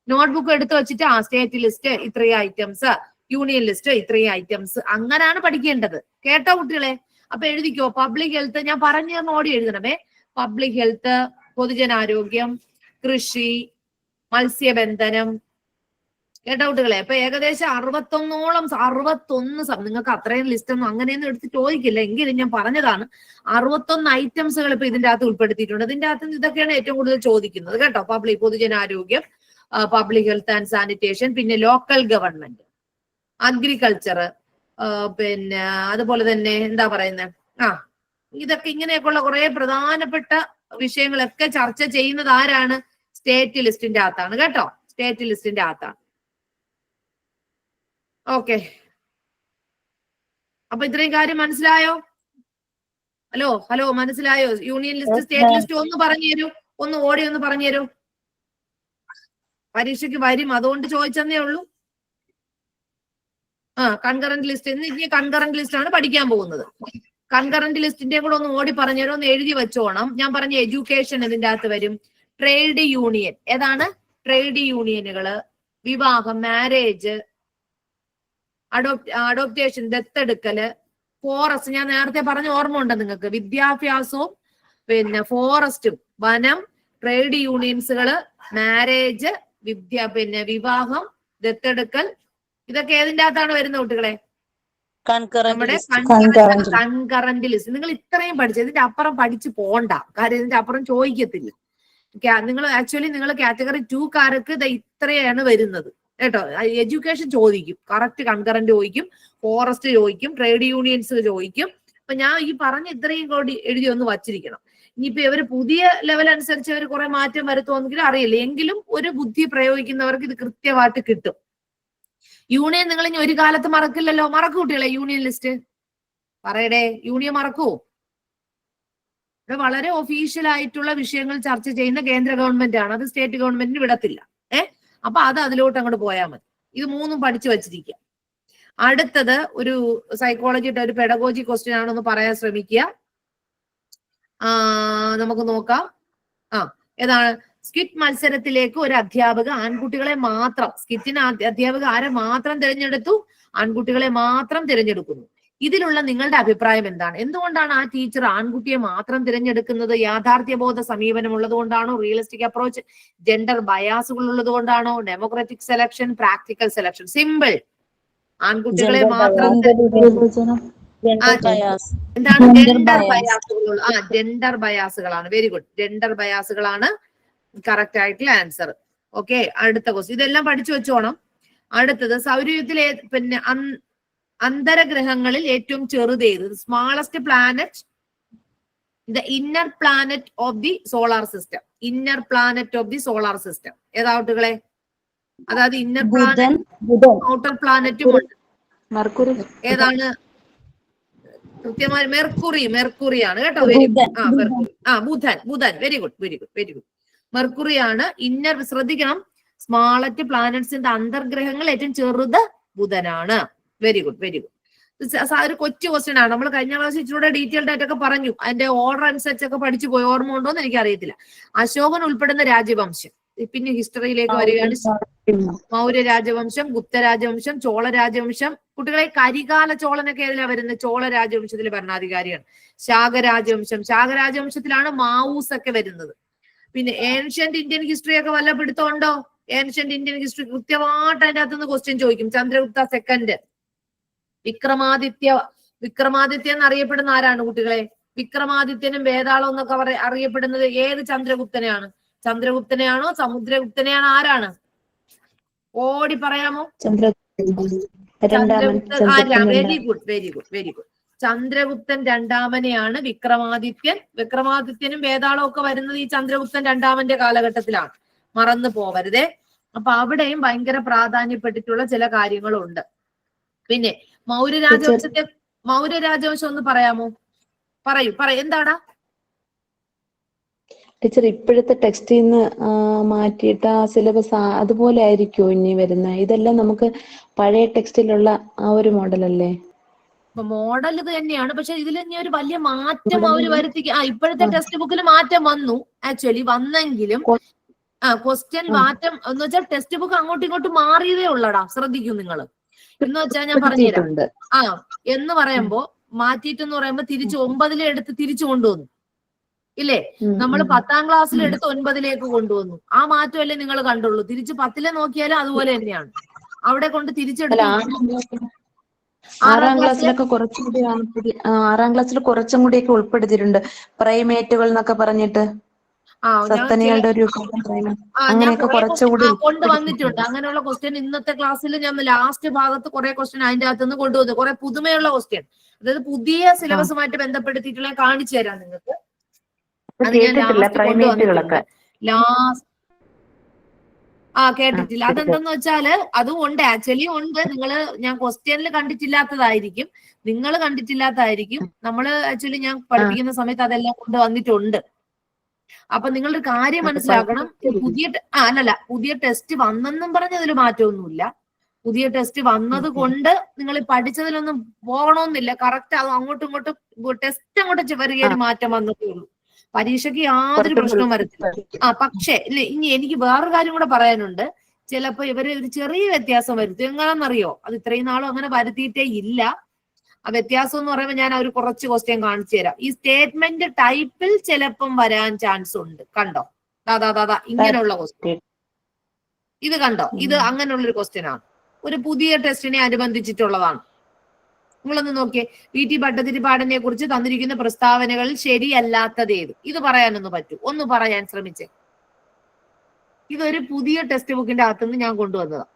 നോട്ട്ബുക്ക് എടുത്ത് വെച്ചിട്ട് സ്റ്റേറ്റ് ലിസ്റ്റ് ഇത്രയും ഐറ്റംസ്, യൂണിയൻ ലിസ്റ്റ് ഇത്രയും ഐറ്റംസ്, അങ്ങനെയാണ് പഠിക്കേണ്ടത്. കേട്ടോ കുട്ടികളെ? അപ്പൊ എഴുതിക്കോ. പബ്ലിക് ഹെൽത്ത് ഞാൻ പറഞ്ഞു തരുന്ന ഓടി എഴുതണമേ. പബ്ലിക് ഹെൽത്ത്, പൊതുജനാരോഗ്യം, കൃഷി, മത്സ്യബന്ധനം. കേട്ടോ കുട്ടികളെ? അപ്പൊ ഏകദേശം 61 നിങ്ങൾക്ക് അത്രയും ലിസ്റ്റ് ഒന്നും അങ്ങനെയൊന്നും എടുത്ത് ചോദിക്കില്ല, എങ്കിലും ഞാൻ പറഞ്ഞതാണ്. 61 ഐറ്റംസുകൾ ഇപ്പൊ ഇതിന്റെ അകത്ത് ഉൾപ്പെടുത്തിയിട്ടുണ്ട്. ഇതിന്റെ അകത്ത് ഇതൊക്കെയാണ് ഏറ്റവും കൂടുതൽ ചോദിക്കുന്നത് കേട്ടോ. പൊതുജനാരോഗ്യം, പബ്ലിക് ഹെൽത്ത് ആൻഡ് സാനിറ്റേഷൻ, പിന്നെ ലോക്കൽ ഗവൺമെന്റ്, അഗ്രികൾച്ചർ, പിന്നെ അതുപോലെ തന്നെ എന്താ പറയുന്നത്, ഇതൊക്കെ ഇങ്ങനെയൊക്കെയുള്ള കുറെ പ്രധാനപ്പെട്ട വിഷയങ്ങളൊക്കെ ചർച്ച ചെയ്യുന്നത് ആരാണ്? സ്റ്റേറ്റ് ലിസ്റ്റിന്റെ അകത്താണ് കേട്ടോ. സ്റ്റേറ്റ് ലിസ്റ്റിന്റെ അകത്താണ്. ഓക്കെ, അപ്പൊ ഇത്രയും കാര്യം മനസ്സിലായോ? ഹലോ മനസ്സിലായോ? യൂണിയൻ ലിസ്റ്റ്, സ്റ്റേറ്റ് ലിസ്റ്റ് ഒന്ന് പറഞ്ഞു തരൂ, ഒന്ന് ഓടി ഒന്ന് പറഞ്ഞു തരൂ. പരീക്ഷയ്ക്ക് വരും, അതുകൊണ്ട് ചോദിച്ചെന്നേ ഉള്ളൂ. കൺകറന്റ് ലിസ്റ്റ്, ഇനി കൺകറന്റ് ലിസ്റ്റ് ആണ് പഠിക്കാൻ പോകുന്നത്. കൺകറന്റ് ലിസ്റ്റിന്റെ കൂടെ ഒന്ന് ഓടി പറഞ്ഞുതരും, ഒന്ന് എഴുതി വെച്ചോണം. ഞാൻ പറഞ്ഞ എഡ്യൂക്കേഷൻ ഇതിന്റെ അകത്ത് വരും. ട്രേഡ് യൂണിയൻ, ഏതാണ്? ട്രേഡ് യൂണിയനുകള്, വിവാഹം, മാരേജ്, അഡോപ്റ്റേഷൻ, ദത്തെടുക്കല്, ഫോറസ്റ്റ്, ഞാൻ നേരത്തെ പറഞ്ഞ ഓർമ്മ ഉണ്ടോ നിങ്ങൾക്ക്? വിദ്യാഭ്യാസവും പിന്നെ ഫോറസ്റ്റും, വനം, ട്രേഡ് യൂണിയൻസുകള്, മാരേജ്, വിവാഹം, ദത്തെടുക്കൽ, ഇതൊക്കെ ഏതിന്റെ അകത്താണ് വരുന്നത് കുട്ടികളെ? നമ്മുടെ കൺകറന്റ് ലിസ്റ്റ്. നിങ്ങൾ ഇത്രയും പഠിച്ചു, ഇതിന്റെ അപ്പുറം പഠിച്ചു പോണ്ട, കാര്യം ഇതിന്റെ അപ്പുറം ചോദിക്കത്തില്ല. നിങ്ങൾ ആക്ച്വലി നിങ്ങൾ കാറ്റഗറി 2കാർക്ക് ഇത്രയാണ് വരുന്നത് കേട്ടോ. എഡ്യൂക്കേഷൻ ചോദിക്കും, കറക്റ്റ് കൺകറന്റ് ചോദിക്കും, ഫോറസ്റ്റ് ചോദിക്കും, ട്രേഡ് യൂണിയൻസ് ചോദിക്കും. അപ്പൊ ഞാൻ ഈ പറഞ്ഞ ഇത്രയും കൂടി എഴുതി ഒന്ന് വച്ചിരിക്കണം. ഇനിയിപ്പോ ഇവര് പുതിയ ലെവൽ അനുസരിച്ച് അവർ കുറെ മാറ്റം വരുത്തുമെങ്കിലും അറിയില്ല, എങ്കിലും ഒരു ബുദ്ധി പ്രയോഗിക്കുന്നവർക്ക് ഇത് കൃത്യമായിട്ട് കിട്ടും. യൂണിയൻ നിങ്ങൾ ഇനി ഒരു കാലത്ത് മറക്കില്ലല്ലോ. മറക്കൂ കുട്ടികളെ യൂണിയൻ ലിസ്റ്റ്? പറയടേ, യൂണിയൻ മറക്കൂ? ഇവിടെ വളരെ ഒഫീഷ്യൽ ആയിട്ടുള്ള വിഷയങ്ങൾ ചർച്ച ചെയ്യുന്ന കേന്ദ്ര ഗവൺമെന്റ് ആണ്, അത് സ്റ്റേറ്റ് ഗവൺമെന്റിന് വിടത്തില്ല. അപ്പൊ അത് അതിലോട്ട് അങ്ങോട്ട് പോയാൽ മതി. ഇത് മൂന്നും പഠിച്ചു വച്ചിരിക്കുക. അടുത്തത് ഒരു സൈക്കോളജിയുടെ ഒരു പെഡഗോജി ക്വസ്റ്റ്യൻ ആണെന്ന് പറയാൻ ശ്രമിക്കുക. നമുക്ക് നോക്കാം. ഏതാണ്? സ്കിറ്റ് മത്സരത്തിലേക്ക് ഒരു അധ്യാപക ആൺകുട്ടികളെ മാത്രം, സ്കിറ്റിന് അധ്യാപക ആരെ മാത്രം തിരഞ്ഞെടുത്തു? ആൺകുട്ടികളെ മാത്രം തിരഞ്ഞെടുക്കുന്നു. ഇതിലുള്ള നിങ്ങളുടെ അഭിപ്രായം എന്താണ്? എന്തുകൊണ്ടാണ് ആ ടീച്ചർ ആൺകുട്ടിയെ മാത്രം തിരഞ്ഞെടുക്കുന്നത്? യാഥാർത്ഥ്യബോധ സമീപനം ഉള്ളത് കൊണ്ടാണോ? റിയലിസ്റ്റിക് അപ്രോച്ച്, ജെൻഡർ ബയാസുകൾ ഉള്ളത് കൊണ്ടാണോ? Democratic selection, practical selection? Simple. ആൺകുട്ടികളെ മാത്രം എന്താണ്? ജെൻഡർ ബയാസുകൾ. ജെൻഡർ ബയാസുകളാണ്. വെരി ഗുഡ്, ജെൻഡർ ബയാസുകളാണ് കറക്റ്റ് ആയിട്ടുള്ള ആൻസർ. ഓക്കെ, അടുത്ത ക്വസ്റ്റ്യൻ. ഇതെല്ലാം പഠിച്ചു വെച്ചോണം. അടുത്തത് സൗരയൂഥത്തിലെ പിന്നെ അന്തരഗ്രഹങ്ങളിൽ ഏറ്റവും ചെറുതേത്? Smallest planet, the inner planet of the solar system. Inner planet of the solar system ഏതാ കുട്ടികളെ? അതായത് ഇന്നർ പ്ലാനറ്റ്, ഔട്ടർ പ്ലാനറ്റും ഉണ്ട്. ഏതാണ്? കൃത്യമായി മെർക്കുറിയാണ് കേട്ടോ. ബുധൻ. Very good. മെർക്കുറിയാണ് ഇന്നർ. ശ്രദ്ധിക്കണം, സ്മാളറ്റ് പ്ലാനറ്റ്സിന്റെ അന്തർഗ്രഹങ്ങൾ ഏറ്റവും ചെറുത് ബുധനാണ്. Very good. ഒരു കൊച്ചു ക്വസ്റ്റ്യൻ ആണ്. നമ്മൾ കഴിഞ്ഞ ക്ലാസ് ഇച്ചിലൂടെ ഡീറ്റെയിൽഡ് ആയിട്ടൊക്കെ പറഞ്ഞു. അതിന്റെ ഓർഡർ അനുസരിച്ചൊക്കെ പഠിച്ചു പോയി. ഓർമ്മ ഉണ്ടോ എന്ന് എനിക്ക് അറിയത്തില്ല. അശോകൻ ഉൾപ്പെടുന്ന രാജവംശം, പിന്നെ ഹിസ്റ്ററിയിലേക്ക് വരികയാണ്. മൗര്യ രാജവംശം, ഗുപ്ത രാജവംശം, ചോള രാജവംശം. കുട്ടികളെ കരികാല ചോളനൊക്കെ ഏതിലാ വരുന്നത്? ചോള രാജവംശത്തിലെ ഭരണാധികാരിയാണ്. ശാകരാജവംശത്തിലാണ് മാവൂസ് ഒക്കെ വരുന്നത്. പിന്നെ ഏൻഷ്യന്റ് ഇന്ത്യൻ ഹിസ്റ്ററി ഒക്കെ വല്ല പിടുത്തമുണ്ടോ? ഏൻഷ്യന്റ് ഇന്ത്യൻ ഹിസ്റ്ററി കൃത്യമായിട്ട് അതിന്റെ അകത്തുനിന്ന് ക്വസ്റ്റ്യൻ ചോദിക്കും. ചന്ദ്രഗുപ്ത സെക്കൻഡ്, വിക്രമാദിത്യ എന്നറിയപ്പെടുന്ന ആരാണ് കുട്ടികളെ? വിക്രമാദിത്യനും വേതാളം എന്നൊക്കെ അറിയപ്പെടുന്നത് ഏത് ചന്ദ്രഗുപ്തനെയാണ്? ചന്ദ്രഗുപ്തനെയാണോ സമുദ്രഗുപ്തനെയാണോ? ആരാണ്? ഓടി പറയാമോ? Very good. ചന്ദ്രഗുപ്തൻ രണ്ടാമനെയാണ് വിക്രമാദിത്യനും വേതാളവും ഒക്കെ വരുന്നത് ഈ ചന്ദ്രഗുപ്തൻ രണ്ടാമന്റെ കാലഘട്ടത്തിലാണ്. മറന്നു പോവരുതേ. അപ്പൊ അവിടെയും ഭയങ്കര പ്രാധാന്യപ്പെട്ടിട്ടുള്ള ചില കാര്യങ്ങളുണ്ട്. പിന്നെ മൗര്യരാജവംശം ഒന്ന് പറയാമോ? പറയൂ. എന്താടാ ടീച്ചർ? ഇപ്പോഴത്തെ ടെക്സ്റ്റിൽ നിന്ന് മാറ്റിയിട്ട് ആ സിലബസ് അതുപോലെ ആയിരിക്കുമോ ഇനി വരുന്നത്? ഇതെല്ലാം നമുക്ക് പഴയ ടെക്സ്റ്റിലുള്ള ആ ഒരു മോഡൽ അല്ലേ? ഇപ്പൊ മോഡൽ ഇത് തന്നെയാണ്, പക്ഷെ ഇതിൽ ഇനി ഒരു വലിയ മാറ്റം അവര് വരുത്തിക്കുക. ഇപ്പോഴത്തെ ടെക്സ്റ്റ് ബുക്കിൽ മാറ്റം വന്നു, ആക്ച്വലി വന്നെങ്കിലും ക്വസ്റ്റ്യൻ മാറ്റം എന്ന് വെച്ചാൽ ടെക്സ്റ്റ് ബുക്ക് അങ്ങോട്ടും ഇങ്ങോട്ടും മാറിയതേ ഉള്ളടാ, ശ്രദ്ധിക്കും നിങ്ങൾ. എന്ന് വെച്ചാൽ ഞാൻ പറഞ്ഞുതരാം. എന്ന് പറയുമ്പോ മാറ്റിയിട്ടെന്ന് പറയുമ്പോ തിരിച്ച് 9 എടുത്ത് തിരിച്ചു കൊണ്ടുവന്നു ഇല്ലേ? നമ്മൾ 10ാം ക്ലാസ്സിൽ എടുത്ത് 9 കൊണ്ടുവന്നു. ആ മാറ്റമല്ലേ നിങ്ങൾ കണ്ടുള്ളൂ. തിരിച്ച് 10 നോക്കിയാലും അതുപോലെ തന്നെയാണ്. അവിടെ കൊണ്ട് തിരിച്ചെടുത്തു. 6ാം ക്ലാസ്സിലൊക്കെ കുറച്ചുകൂടി 6ാം ക്ലാസ്സിൽ കുറച്ചും കൂടിയൊക്കെ ഉൾപ്പെടുത്തിയിട്ടുണ്ട്, പ്രൈമേറ്റുകൾ എന്നൊക്കെ പറഞ്ഞിട്ട്. അങ്ങനെയൊക്കെ കുറച്ചുകൂടി കൊണ്ടുവന്നിട്ടുണ്ട്. അങ്ങനെയുള്ള ക്വസ്റ്റ്യൻ ഇന്നത്തെ ക്ലാസ്സിൽ ഞാൻ ലാസ്റ്റ് ഭാഗത്ത് കുറെ ക്വസ്റ്റ്യൻ അതിന്റെ അകത്ത് നിന്ന് കൊണ്ടുവന്നു, കുറെ പുതുമയുള്ള ക്വസ്റ്റ്യൻ, അതായത് പുതിയ സിലബസുമായിട്ട് ബന്ധപ്പെടുത്തിയിട്ടുള്ള കാണിച്ചു തരാം നിങ്ങൾക്ക്. അത് ഞാൻ ലാസ്റ്റ് കൊണ്ടുവന്നിട്ടുണ്ട്. കേട്ടിട്ടില്ല. അതെന്തെന്ന് വെച്ചാല് അതും ഉണ്ട്, ആക്ച്വലി ഉണ്ട്. ഞാൻ ക്വസ്റ്റ്യനിൽ കണ്ടിട്ടില്ലാത്തതായിരിക്കും, നിങ്ങൾ കണ്ടിട്ടില്ലാത്തതായിരിക്കും. നമ്മള് ആക്ച്വലി ഞാൻ പഠിപ്പിക്കുന്ന സമയത്ത് അതെല്ലാം കൊണ്ടുവന്നിട്ടുണ്ട്. അപ്പൊ നിങ്ങളൊരു കാര്യം മനസ്സിലാക്കണം, പുതിയ ടെസ്റ്റ് വന്നെന്നും പറഞ്ഞ് അതിൽ മാറ്റമൊന്നുമില്ല. പുതിയ ടെസ്റ്റ് വന്നത് കൊണ്ട് നിങ്ങൾ പഠിച്ചതിലൊന്നും പോകണമെന്നില്ല. കറക്റ്റ് അത് അങ്ങോട്ടും ഇങ്ങോട്ടും ടെസ്റ്റ് അങ്ങോട്ട് ചെറിയൊരു മാറ്റം വന്നതേ ഉള്ളൂ. പരീക്ഷയ്ക്ക് യാതൊരു പ്രശ്നവും വരത്തില്ല. പക്ഷേ ഇനി എനിക്ക് വേറൊരു കാര്യം കൂടെ പറയാനുണ്ട്. ചിലപ്പോ ഇവര് ഒരു ചെറിയ വ്യത്യാസം വരുത്തും. എങ്ങനെയാണെന്നറിയോ? അത് ഇത്രയും നാളും അങ്ങനെ വരുത്തിയിട്ടേ ഇല്ല. ആ വ്യത്യാസം എന്ന് പറയുമ്പോൾ ഞാൻ ഒരു കുറച്ച് ക്വസ്റ്റ്യൻ കാണിച്ചു തരാം. ഈ സ്റ്റേറ്റ്മെന്റ് ടൈപ്പിൽ ചിലപ്പം വരാൻ ചാൻസ് ഉണ്ട്. കണ്ടോ? ഇങ്ങനെയുള്ള ക്വസ്റ്റ്യൻ ഇത് കണ്ടോ? ഇത് അങ്ങനെയുള്ളൊരു ക്വസ്റ്റ്യൻ ആണ്, ഒരു പുതിയ ടെസ്റ്റിനെ അനുബന്ധിച്ചിട്ടുള്ളതാണ്. നിങ്ങളൊന്ന് നോക്കിയേ. VT ഭട്ടതിരിപ്പാടിനെ കുറിച്ച് തന്നിരിക്കുന്ന പ്രസ്താവനകളിൽ ശരിയല്ലാത്തത് ഏത്? ഇത് പറയാനൊന്ന് പറ്റൂ? ഒന്ന് പറയാൻ ശ്രമിച്ചേ. ഇതൊരു പുതിയ ടെക്സ്റ്റ് ബുക്കിന്റെ അകത്തുനിന്ന് ഞാൻ കൊണ്ടുവന്നതാണ്.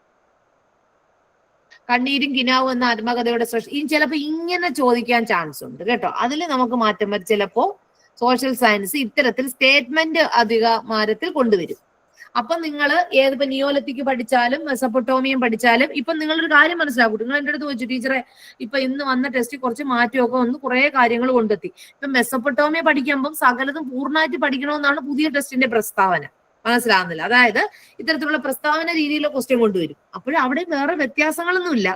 കണ്ണീരും കിനാവും എന്ന ആത്മകഥയുടെ ചിലപ്പോ ഇങ്ങനെ ചോദിക്കാൻ ചാൻസ് ഉണ്ട് കേട്ടോ. അതിൽ നമുക്ക് മാറ്റം വരും. ചിലപ്പോ സോഷ്യൽ സയൻസ് ഇത്തരത്തിൽ സ്റ്റേറ്റ്മെന്റ് അധികമാരത്തിൽ കൊണ്ടുവരും. അപ്പൊ നിങ്ങൾ ഏതിപ്പോ നിയോലത്തിക്ക് പഠിച്ചാലും മെസപ്പൊട്ടോമിയം പഠിച്ചാലും ഇപ്പൊ നിങ്ങളൊരു കാര്യം മനസ്സിലാക്കും. നിങ്ങൾ എന്റെ അടുത്ത് ചോദിച്ചു, ടീച്ചറെ ഇപ്പൊ ഇന്ന് വന്ന ടെസ്റ്റ് കുറച്ച് മാറ്റമൊക്കെ വന്ന് കുറെ കാര്യങ്ങൾ കൊണ്ടെത്തി. ഇപ്പൊ മെസപ്പൊട്ടോമിയ പഠിക്കുമ്പോൾ സകലതും പൂർണ്ണമായിട്ട് പഠിക്കണമെന്നാണ് പുതിയ ടെസ്റ്റിന്റെ പ്രസ്താവന. മനസ്സിലാവുന്നില്ല? അതായത് ഇത്തരത്തിലുള്ള പ്രസ്താവന രീതിയിലുള്ള ക്വസ്റ്റ്യൻ കൊണ്ടുവരും. അപ്പോഴും അവിടെ വേറെ വ്യത്യാസങ്ങളൊന്നുമില്ല.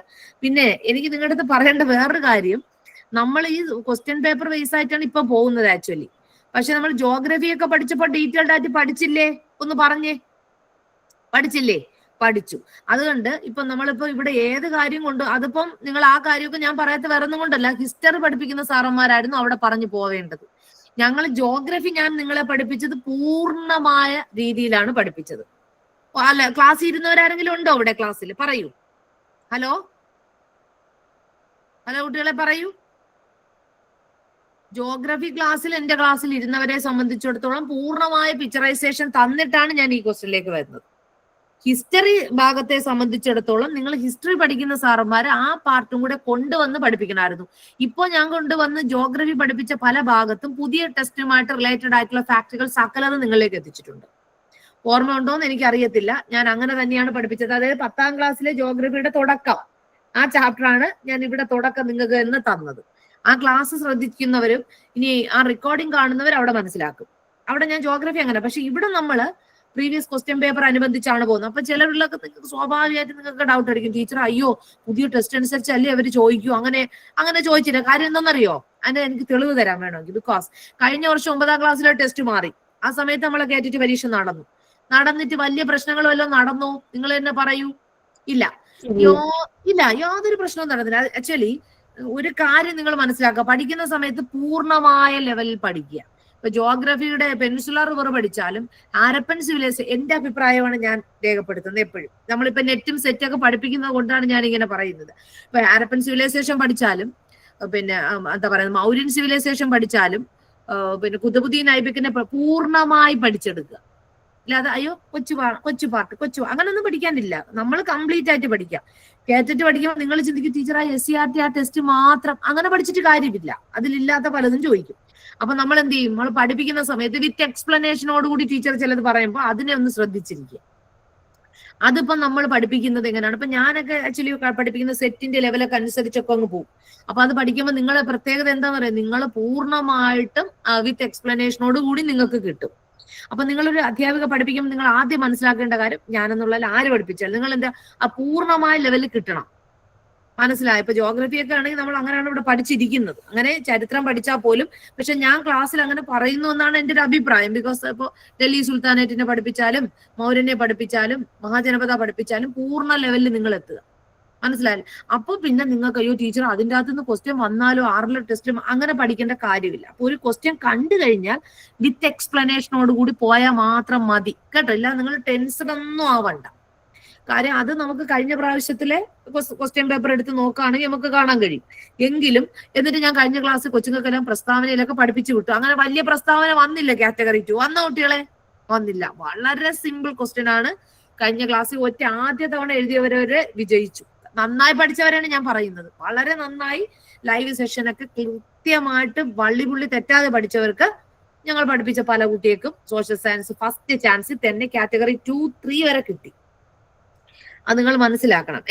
പിന്നെ എനിക്ക് നിങ്ങളുടെ അടുത്ത് പറയേണ്ട വേറൊരു കാര്യം, നമ്മൾ ഈ ക്വസ്റ്റ്യൻ പേപ്പർ ബേസ് ആയിട്ടാണ് ഇപ്പൊ പോകുന്നത് ആക്ച്വലി. പക്ഷെ നമ്മൾ ജോഗ്രഫി ഒക്കെ പഠിച്ചപ്പോൾ ഡീറ്റെയിൽഡ് ആയിട്ട് പഠിച്ചില്ലേ? ഒന്ന് പറഞ്ഞേ. പഠിച്ചില്ലേ? പഠിച്ചു. അതുകൊണ്ട് ഇപ്പൊ നമ്മളിപ്പോ ഇവിടെ ഏത് കാര്യം കൊണ്ട് അതിപ്പം നിങ്ങൾ ആ കാര്യമൊക്കെ ഞാൻ പറയാത്ത വേറെ ഒന്നും കൊണ്ടല്ല, ഹിസ്റ്ററി പഠിപ്പിക്കുന്ന സാറന്മാരായിരുന്നു അവിടെ പറഞ്ഞു പോവേണ്ടത്. ഞങ്ങൾ ജോഗ്രഫി ഞാൻ നിങ്ങളെ പഠിപ്പിച്ചത് പൂർണ്ണമായ രീതിയിലാണ് പഠിപ്പിച്ചത്. അല്ല, ക്ലാസ്സിൽ ഇരുന്നവരാരെങ്കിലും ഉണ്ടോ ഇവിടെ ക്ലാസ്സിൽ? പറയൂ. ഹലോ കുട്ടികളെ പറയൂ. ജോഗ്രഫി ക്ലാസ്സിൽ എന്റെ ക്ലാസ്സിൽ ഇരുന്നവരെ സംബന്ധിച്ചിടത്തോളം പൂർണ്ണമായ പിക്ചറൈസേഷൻ തന്നിട്ടാണ് ഞാൻ ഈ ക്വസ്റ്റ്യനിലേക്ക് വരുന്നത്. ഹിസ്റ്ററി ഭാഗത്തെ സംബന്ധിച്ചിടത്തോളം നിങ്ങൾ ഹിസ്റ്ററി പഠിക്കുന്ന സാറന്മാര് ആ പാർട്ടും കൂടെ കൊണ്ടുവന്ന് പഠിപ്പിക്കണമായിരുന്നു. ഇപ്പൊ ഞാൻ കൊണ്ടുവന്ന് ജോഗ്രഫി പഠിപ്പിച്ച പല ഭാഗത്തും പുതിയ ടെസ്റ്റുമായിട്ട് റിലേറ്റഡ് ആയിട്ടുള്ള ഫാക്ടുകൾ സകലത് നിങ്ങളിലേക്ക് എത്തിച്ചിട്ടുണ്ട്. ഓർമ്മ ഉണ്ടോന്ന് എനിക്ക് അറിയത്തില്ല. ഞാൻ അങ്ങനെ തന്നെയാണ് പഠിപ്പിച്ചത്. അതായത് 10ാം ക്ലാസ്സിലെ ജോഗ്രഫിയുടെ തുടക്കം, ആ ചാപ്റ്ററാണ് ഞാൻ ഇവിടെ തുടക്കം നിങ്ങൾക്ക് എന്ന് തന്നത്. ആ ക്ലാസ് ശ്രദ്ധിക്കുന്നവരും ഇനി ആ റെക്കോർഡിംഗ് കാണുന്നവർ അവിടെ മനസ്സിലാക്കും. അവിടെ ഞാൻ ജോഗ്രഫി അങ്ങനെ. പക്ഷെ ഇവിടെ നമ്മള് പ്രീവിയസ് ക്വസ്റ്റ്യൻ പേപ്പർ അനുബന്ധിച്ചാണ് പോകുന്നത്. അപ്പൊ ചിലരിലൊക്കെ നിങ്ങൾക്ക് സ്വാഭാവികമായിട്ട് നിങ്ങൾക്ക് ഡൗട്ട് അടിക്കും, ടീച്ചർ അയ്യോ പുതിയ ടെസ്റ്റ് അനുസരിച്ചല്ലേ അവർ ചോദിക്കൂ. അങ്ങനെ ചോദിച്ചില്ല. കാര്യം എന്താണെന്നറിയോ? അതിന്റെ എനിക്ക് തെളിവ് തരാൻ വേണമെങ്കിൽ. ബിക്കോസ് കഴിഞ്ഞ വർഷം 9ാം ക്ലാസ്സിലെ ടെസ്റ്റ് മാറി. ആ സമയത്ത് നമ്മളെ കേട്ടിട്ട് പരീക്ഷ നടന്നിട്ട് വലിയ പ്രശ്നങ്ങൾ വല്ലതും നടന്നോ? നിങ്ങൾ തന്നെ പറയൂ. ഇല്ല, യാതൊരു പ്രശ്നവും നടന്നില്ല. ആക്ച്വലി ഒരു കാര്യം നിങ്ങൾ മനസ്സിലാക്കുക, പഠിക്കുന്ന സമയത്ത് പൂർണ്ണമായ ലെവലിൽ പഠിക്കുക. ഇപ്പൊ ജോഗ്രഫിയുടെ പെനിൻസുലാർ റിവർ പഠിച്ചാലും ഹാരപ്പൻ സിവിലൈസേഷൻ, എന്റെ അഭിപ്രായമാണ് ഞാൻ രേഖപ്പെടുത്തുന്നത് എപ്പോഴും. നമ്മളിപ്പോ നെറ്റും സെറ്റൊക്കെ പഠിപ്പിക്കുന്നത് കൊണ്ടാണ് ഞാൻ ഇങ്ങനെ പറയുന്നത്. ഇപ്പൊ ഹാരപ്പൻ സിവിലൈസേഷൻ പഠിച്ചാലും പിന്നെ എന്താ പറയുന്നത് മൗര്യൻ സിവിലൈസേഷൻ പഠിച്ചാലും പിന്നെ കുതുബുദ്ദീൻ ഐബക്കിനെ പൂർണ്ണമായി പഠിച്ചെടുക്കുക. അല്ലാതെ അയ്യോ കൊച്ചു പാർട്ട് അങ്ങനൊന്നും പഠിക്കാനില്ല. നമ്മൾ കംപ്ലീറ്റ് ആയിട്ട് പഠിക്കാം. കേറ്റിട്ട് പഠിക്കുമ്പോൾ നിങ്ങൾ ചിന്തിക്കും ടീച്ചർ ആ SCRT ആ ടെസ്റ്റ് മാത്രം അങ്ങനെ പഠിച്ചിട്ട് കാര്യമില്ല. അതിലില്ലാത്ത പലതും ചോദിക്കും. അപ്പൊ നമ്മൾ എന്ത് ചെയ്യും? നമ്മൾ പഠിപ്പിക്കുന്ന സമയത്ത് വിത്ത് എക്സ്പ്ലനേഷനോടുകൂടി ടീച്ചർ ചിലത് പറയുമ്പോൾ അതിനെ ഒന്ന് ശ്രദ്ധിച്ചിരിക്കുക. അതിപ്പോ നമ്മൾ പഠിപ്പിക്കുന്നത് എങ്ങനെയാണ്? ഇപ്പൊ ഞാനൊക്കെ ആക്ച്വലി പഠിപ്പിക്കുന്ന സെറ്റിന്റെ ലെവലൊക്കെ അനുസരിച്ചൊക്കെ അങ്ങ് പോകും. അപ്പൊ അത് പഠിക്കുമ്പോൾ നിങ്ങളെ പ്രത്യേകത എന്താന്ന് പറയുക, നിങ്ങൾ പൂർണ്ണമായിട്ടും വിത്ത് എക്സ്പ്ലനേഷനോട് കൂടി നിങ്ങൾക്ക് കിട്ടും. അപ്പൊ നിങ്ങളൊരു അധ്യാപിക പഠിപ്പിക്കുമ്പോൾ നിങ്ങൾ ആദ്യം മനസ്സിലാക്കേണ്ട കാര്യം, ഞാനെന്നുള്ളതിൽ ആര് പഠിപ്പിച്ചാൽ നിങ്ങൾ എന്താ ആ പൂർണ്ണമായ ലെവലിൽ കിട്ടണം. മനസ്സിലായി. ഇപ്പൊ ജോഗ്രഫി ഒക്കെ ആണെങ്കിൽ നമ്മൾ അങ്ങനെയാണ് ഇവിടെ പഠിച്ചിരിക്കുന്നത്, അങ്ങനെ ചരിത്രം പഠിച്ചാൽ പോലും. പക്ഷെ ഞാൻ ക്ലാസ്സിൽ അങ്ങനെ പറയുന്നു എന്നാണ് എന്റെ ഒരു അഭിപ്രായം. ബിക്കോസ് ഇപ്പൊ ഡൽഹി സുൽത്താനേറ്റിനെ പഠിപ്പിച്ചാലും മൗര്യനെ പഠിപ്പിച്ചാലും മഹാജനപദ പഠിപ്പിച്ചാലും പൂർണ്ണ ലെവലിൽ നിങ്ങൾ എത്തുക. മനസ്സിലായില്ലേ? അപ്പൊ പിന്നെ നിങ്ങൾക്ക് അയ്യോ ടീച്ചർ അതിൻ്റെ അകത്ത് നിന്ന് ക്വസ്റ്റ്യൻ വന്നാലോ 6 ടെസ്റ്റും അങ്ങനെ പഠിക്കേണ്ട കാര്യമില്ല. അപ്പൊ ഒരു ക്വസ്റ്റ്യൻ കണ്ടു കഴിഞ്ഞാൽ വിത്ത് എക്സ്പ്ലനേഷനോട് കൂടി പോയാൽ മാത്രം മതി കേട്ടോ. ഇല്ല നിങ്ങൾ ടെൻഷൻ ഒന്നും ആവണ്ട. കാര്യം അത് നമുക്ക് കഴിഞ്ഞ പ്രാവശ്യത്തിലെ ക്വസ്റ്റ്യൻ പേപ്പർ എടുത്ത് നോക്കുകയാണെങ്കിൽ നമുക്ക് കാണാൻ കഴിയും. എങ്കിലും എന്നിട്ട് ഞാൻ കഴിഞ്ഞ ക്ലാസ് കൊച്ചുങ്ങൾക്കെല്ലാം പ്രസ്താവനയിലൊക്കെ പഠിപ്പിച്ചു വിട്ടു. അങ്ങനെ വലിയ പ്രസ്താവന വന്നില്ല. കാറ്റഗറി 2 വന്ന കുട്ടികളെ വന്നില്ല. വളരെ സിമ്പിൾ ക്വസ്റ്റ്യൻ ആണ്. കഴിഞ്ഞ ക്ലാസ്സിൽ ആദ്യ തവണ എഴുതിയവരെ വിജയിച്ചു. നന്നായി പഠിച്ചവരാണ് ഞാൻ പറയുന്നത്. വളരെ നന്നായി ലൈവ് സെഷനൊക്കെ കൃത്യമായിട്ട് വള്ളിപുള്ളി തെറ്റാതെ പഠിച്ചവർക്ക് ഞങ്ങൾ പഠിപ്പിച്ച പല കുട്ടികൾക്കും സോഷ്യൽ സയൻസ് ഫസ്റ്റ് ചാൻസിൽ തന്നെ കാറ്റഗറി 2, 3 വരെ കിട്ടി. അത് നിങ്ങൾ മനസ്സിലാക്കണം.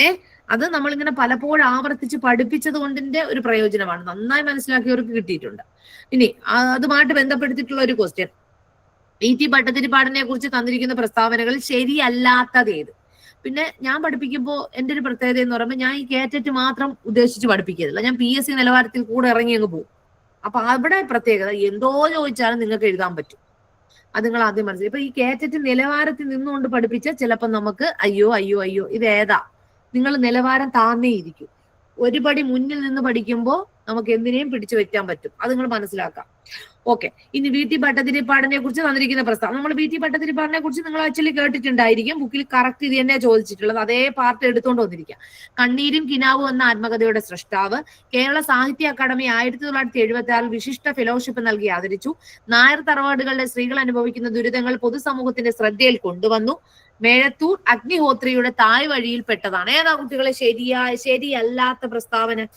അത് നമ്മളിങ്ങനെ പലപ്പോഴും ആവർത്തിച്ച് പഠിപ്പിച്ചത് കൊണ്ടിന്റെ ഒരു പ്രയോജനമാണ്. നന്നായി മനസ്സിലാക്കിയവർക്ക് കിട്ടിയിട്ടുണ്ട്. ഇനി അതുമായിട്ട് ബന്ധപ്പെടുത്തിയിട്ടുള്ള ഒരു ക്വസ്റ്റ്യൻ, ET ഭട്ടതിരിപ്പാടിനെ കുറിച്ച് തന്നിരിക്കുന്ന പ്രസ്താവനകൾ ശരിയല്ലാത്തത് ഏത്? പിന്നെ ഞാൻ പഠിപ്പിക്കുമ്പോൾ എന്റെ ഒരു പ്രത്യേകത എന്ന് പറയുമ്പോൾ ഞാൻ ഈ കേറ്ററ്റ് മാത്രം ഉദ്ദേശിച്ച് പഠിപ്പിക്കുന്നില്ല. ഞാൻ PSC നിലവാരത്തിൽ കൂടെ ഇറങ്ങി അങ്ങ് പോകും. അപ്പൊ അവിടെ പ്രത്യേകത എന്തോ ചോദിച്ചാലും നിങ്ങൾക്ക് എഴുതാൻ പറ്റും. അത് നിങ്ങൾ ആദ്യം മനസ്സിലായി. ഇപ്പൊ ഈ കേറ്ററ്റ് നിലവാരത്തിൽ നിന്നുകൊണ്ട് പഠിപ്പിച്ചാൽ ചിലപ്പോൾ നമുക്ക് അയ്യോ ഇത് ഏതാ, നിങ്ങൾ നിലവാരം താന്നേയിരിക്കും. ഒരുപടി മുന്നിൽ നിന്ന് പഠിക്കുമ്പോൾ നമുക്ക് എന്തിനേയും പിടിച്ചു വെക്കാൻ പറ്റും. അത് നിങ്ങൾ മനസ്സിലാക്കാം. ഓക്കെ. ഇനി VT ഭട്ടതിരിപ്പാടിനെ കുറിച്ച് തന്നിരിക്കുന്ന പ്രസ്താവന. നമ്മൾ VT ഭട്ടതിരിപ്പാടിനെ കുറിച്ച് നിങ്ങൾ ആക്ച്വലി കേട്ടിട്ടുണ്ടായിരിക്കും. ബുക്കിൽ കറക്റ്റ് ഇത് തന്നെയാണ് ചോദിച്ചിട്ടുള്ളത്. അതേ പാർട്ട് എടുത്തുകൊണ്ട് വന്നിരിക്കുക. കണ്ണീരും കിനാവും എന്ന ആത്മകഥയുടെ സൃഷ്ടാവ്. കേരള സാഹിത്യ അക്കാദമി 1976 വിശിഷ്ട ഫെലോഷിപ്പ് നൽകി ആദരിച്ചു. നായർ തറവാടുകളുടെ സ്ത്രീകൾ അനുഭവിക്കുന്ന ദുരിതങ്ങൾ പൊതുസമൂഹത്തിന്റെ ശ്രദ്ധയിൽ കൊണ്ടുവന്നു. മേഴത്തൂർ അഗ്നിഹോത്രിയുടെ തായ് വഴിയിൽ പെട്ടതാണ്. ഏതാ കുട്ടികളെ ശരിയല്ലാത്ത പ്രസ്താവന?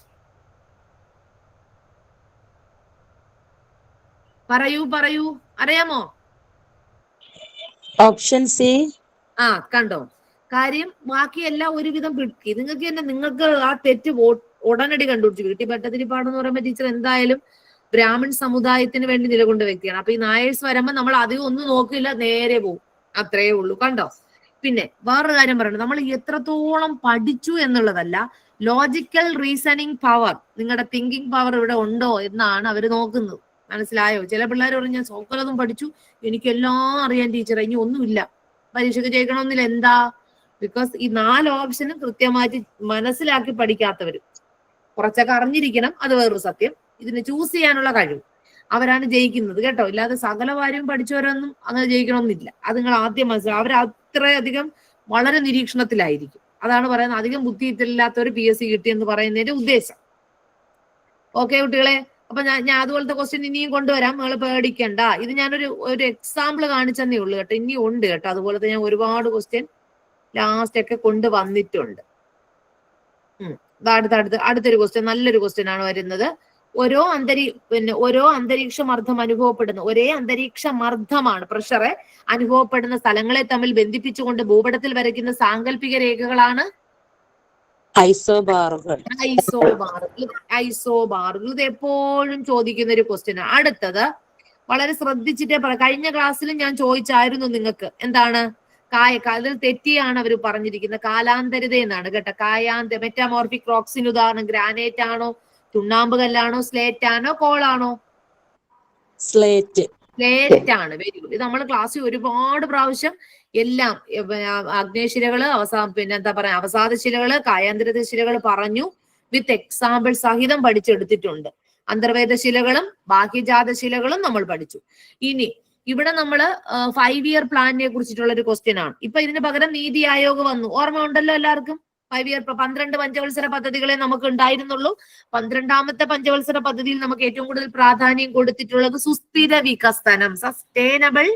പറയൂ അറിയാമോ? Option C. കണ്ടോ? കാര്യം ബാക്കിയെല്ലാം ഒരുവിധം പിടിക്കി. നിങ്ങൾക്ക് ആ തെറ്റ് ഉടനടി കണ്ടുപിടിച്ചു. VT ഭട്ടതിരിപ്പാടെന്ന് പറയുമ്പോൾ ടീച്ചർ എന്തായാലും ബ്രാഹ്മൺ സമുദായത്തിന് വേണ്ടി നിലകൊണ്ട വ്യക്തിയാണ്. അപ്പൊ ഈ നായേഴ്സ് വരുമ്പോൾ നമ്മൾ അധികം ഒന്നും നോക്കില്ല, നേരെ പോകും. അത്രയേ ഉള്ളൂ. കണ്ടോ? പിന്നെ വേറൊരു കാര്യം പറയണം, നമ്മൾ എത്രത്തോളം പഠിച്ചു എന്നുള്ളതല്ല, ലോജിക്കൽ റീസണിങ് പവർ, നിങ്ങളുടെ തിങ്കിങ് പവർ ഇവിടെ ഉണ്ടോ എന്നാണ് അവർ നോക്കുന്നത്. മനസ്സിലായോ? ചില പിള്ളേർ പറഞ്ഞു ഞാൻ സോക്കലതും പഠിച്ചു, എനിക്കെല്ലാം അറിയാൻ ടീച്ചർ, ഇനി ഒന്നുമില്ല, പരീക്ഷയ്ക്ക് ജയിക്കണമെന്നില്ല. എന്താ? ബിക്കോസ് ഈ 4 ഓപ്ഷനും കൃത്യമായിട്ട് മനസ്സിലാക്കി പഠിക്കാത്തവര്. കുറച്ചൊക്കെ അറിഞ്ഞിരിക്കണം, അത് വേറൊരു സത്യം. ഇതിന് ചൂസ് ചെയ്യാനുള്ള കഴിവ് അവരാണ് ജയിക്കുന്നത് കേട്ടോ. ഇല്ലാതെ സകലവാരും പഠിച്ചവരൊന്നും അങ്ങനെ ജയിക്കണമെന്നില്ല. അത് നിങ്ങൾ ആദ്യം മനസ്സിലാവും. അവർ അത്രയധികം വളരെ നിരീക്ഷണത്തിലായിരിക്കും. അതാണ് പറയുന്നത് അധികം ബുദ്ധിയില്ലാത്തവർ PSC കിട്ടിയെന്ന് പറയുന്നതിന്റെ ഉദ്ദേശം. ഓക്കെ കുട്ടികളെ? അപ്പൊ ഞാൻ അതുപോലത്തെ ക്വസ്റ്റ്യൻ ഇനിയും കൊണ്ടുവരാം, നിങ്ങൾ പേടിക്കണ്ട. ഇത് ഞാനൊരു എക്സാമ്പിൾ കാണിച്ചെന്നേ ഉള്ളൂ കേട്ടോ. ഇനിയും ഉണ്ട് കേട്ടോ. അതുപോലത്തെ ഞാൻ ഒരുപാട് ക്വസ്റ്റ്യൻ ലാസ്റ്റ് ഒക്കെ കൊണ്ടുവന്നിട്ടുണ്ട്. അടുത്തൊരു ക്വസ്റ്റ്യൻ, നല്ലൊരു ക്വസ്റ്റ്യൻ ആണ് വരുന്നത്. ഓരോ അന്തരീക്ഷ മർദ്ദം അനുഭവപ്പെടുന്ന, ഒരേ അന്തരീക്ഷ മർദ്ദമാണ് പ്രഷറെ അനുഭവപ്പെടുന്ന സ്ഥലങ്ങളെ തമ്മിൽ ബന്ധിപ്പിച്ചുകൊണ്ട് ഭൂപടത്തിൽ വരയ്ക്കുന്ന സാങ്കല്പിക രേഖകളാണ് ഐസോബാറുകൾ. ഇത് എപ്പോഴും ചോദിക്കുന്ന ഒരു ക്വസ്റ്റ്യൻ. അടുത്തത് വളരെ ശ്രദ്ധിച്ചിട്ടേ പറയാം. കഴിഞ്ഞ ക്ലാസ്സിലും ഞാൻ ചോദിച്ചായിരുന്നു നിങ്ങൾക്ക്. എന്താണ്? അതിൽ തെറ്റിയാണ് അവർ പറഞ്ഞിരിക്കുന്നത്. കാലാന്തരിത എന്നാണ് കേട്ടോ. മെറ്റാമോർഫിക് റോക്സിന് ഉദാഹരണം ഗ്രാനൈറ്റ് ആണോ, ചുണ്ണാമ്പ് കല്ലാണോ, സ്ലേറ്റ് ആണോ, കോളാണോ? സ്ലേറ്റ് ആണ്. Very good. ഇത് നമ്മൾ ക്ലാസ്സിൽ ഒരുപാട് പ്രാവശ്യം എല്ലാം അഗ്നേയശിലകള് അവസാദ ശിലകള്, കായാന്തരിത ശിലകൾ പറഞ്ഞു വിത്ത് എക്സാമ്പിൾ സഹിതം പഠിച്ചെടുത്തിട്ടുണ്ട്. അന്തർവേദ ശിലകളും ബാഹ്യജാത ശിലകളും നമ്മൾ പഠിച്ചു. ഇനി ഇവിടെ നമ്മൾ 5 ഇയർ പ്ലാനിനെ കുറിച്ചിട്ടുള്ള ഒരു ക്വസ്റ്റ്യൻ ആണ്. ഇപ്പൊ ഇതിന് പകരം നീതി ആയോഗ് വന്നു. ഓർമ്മ ഉണ്ടല്ലോ എല്ലാവർക്കും? 5 ഇയർ 12 പഞ്ചവത്സര പദ്ധതികളെ നമുക്ക് ഉണ്ടായിരുന്നുള്ളൂ. 12ാമത്തെ പഞ്ചവത്സര പദ്ധതിയിൽ നമുക്ക് ഏറ്റവും കൂടുതൽ പ്രാധാന്യം കൊടുത്തിട്ടുള്ളത് സുസ്ഥിര വികസനം, സസ്റ്റൈനബിൾ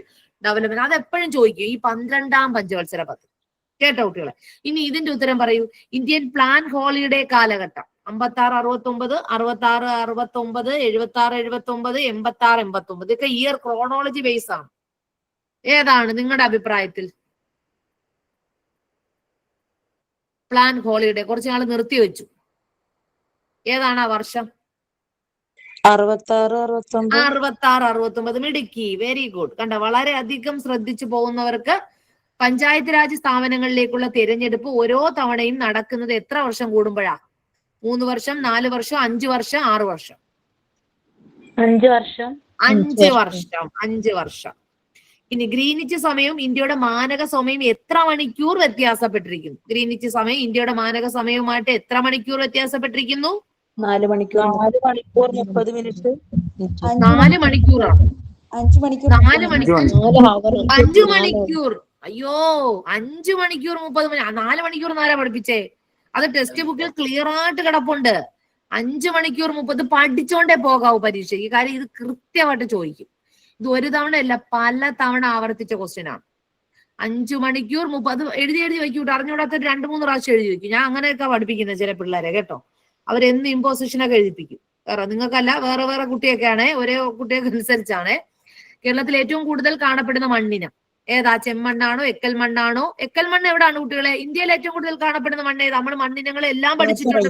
ഡെവലപ്മെന്റ്. അത് എപ്പോഴും ചോദിക്കും ഈ 12ാം പഞ്ചവത്സര പദ്ധതി. കേട്ടോ കുട്ടികളെ? ഇനി ഇതിന്റെ ഉത്തരം പറയൂ. ഇന്ത്യൻ പ്ലാൻ ഹോളിഡേ കാലഘട്ടം 56-69, 66-69, 76-79, 86-89. ഇതൊക്കെ ഇയർ ക്രോണോളജി ബേസ് ആണ്. ഏതാണ് നിങ്ങളുടെ അഭിപ്രായത്തിൽ? പ്ലാൻ ഹോളിഡേ കുറച്ച് നാൾ നിർത്തിവെച്ചു. ഏതാണ് ആ വർഷം? 66-69. മിടുക്കി. Very good. കണ്ട, വളരെ അധികം ശ്രദ്ധിച്ചു പോകുന്നവർക്ക് പഞ്ചായത്ത് രാജ് സ്ഥാപനങ്ങളിലേക്കുള്ള തിരഞ്ഞെടുപ്പ് ഓരോ തവണയും നടക്കുന്നത് എത്ര വർഷം കൂടുമ്പോഴാ? 3 വർഷം, 4 വർഷം, 5 വർഷം, 6 വർഷം? 5 വർഷം. 5 വർഷം. 5 വർഷം. ഇനി ഗ്രീനിച്ച് സമയവും ഇന്ത്യയുടെ മാനക സമയവും എത്ര മണിക്കൂർ വ്യത്യാസപ്പെട്ടിരിക്കുന്നു? ഗ്രീനിച്ച് സമയം ഇന്ത്യയുടെ മാനക സമയവുമായിട്ട് എത്ര മണിക്കൂർ വ്യത്യാസപ്പെട്ടിരിക്കുന്നു? 4 മണിക്കൂർ 4 മണിക്കൂർ 30 മിനിറ്റ്. 4 മണിക്കൂറാണ്. 5 മണിക്കൂർ 4 മണിക്കൂർ 5 4 മണിക്കൂർ. അയ്യോ, 5 മണിക്കൂർ 30 മിനിറ്റ്. 4 മണിക്കൂർ ആരാ പഠിപ്പിച്ചേ? അത് ടെക്സ്റ്റ് ബുക്കിൽ ക്ലിയർ ആയിട്ട് കിടപ്പുണ്ട്. 5 മണിക്കൂർ 30 പഠിച്ചോണ്ടേ പോകാവൂ പരീക്ഷയ്ക്ക്. കാര്യം ഇത് കൃത്യമായിട്ട് ചോദിക്കും. ഇത് ഒരു തവണ അല്ല, പല തവണ ആവർത്തിച്ച ക്വസ്റ്റ്യൻ ആണ്. 5 മണിക്കൂർ 30 എഴുതി വയ്ക്കൂട്ടോ. അറിഞ്ഞൂടാത്ത 2-3 പ്രാവശ്യം എഴുതി വയ്ക്കും. ഞാൻ അങ്ങനെയൊക്കെ പഠിപ്പിക്കുന്നത് ചില പിള്ളേരെ കേട്ടോ. അവരെന്ന് ഇമ്പോസിഷനൊക്കെ എഴുതിപ്പിക്കും. വേറെ നിങ്ങൾക്കല്ല, വേറെ വേറെ കുട്ടിയൊക്കെയാണേ, ഒരേ കുട്ടിയൊക്കെ അനുസരിച്ചാണേ. കേരളത്തിൽ ഏറ്റവും കൂടുതൽ കാണപ്പെടുന്ന മണ്ണിന് ഏതാ? ചെമ്മണ്ണാണോ എക്കൽ മണ്ണാണോ? എക്കൽ മണ്ണ് എവിടാണ് കുട്ടികളെ? ഇന്ത്യയിൽ ഏറ്റവും കൂടുതൽ കാണപ്പെടുന്ന മണ്ണ് ഏതാ? നമ്മൾ മണ്ണിനങ്ങൾ എല്ലാം പഠിച്ചിട്ടുണ്ട്.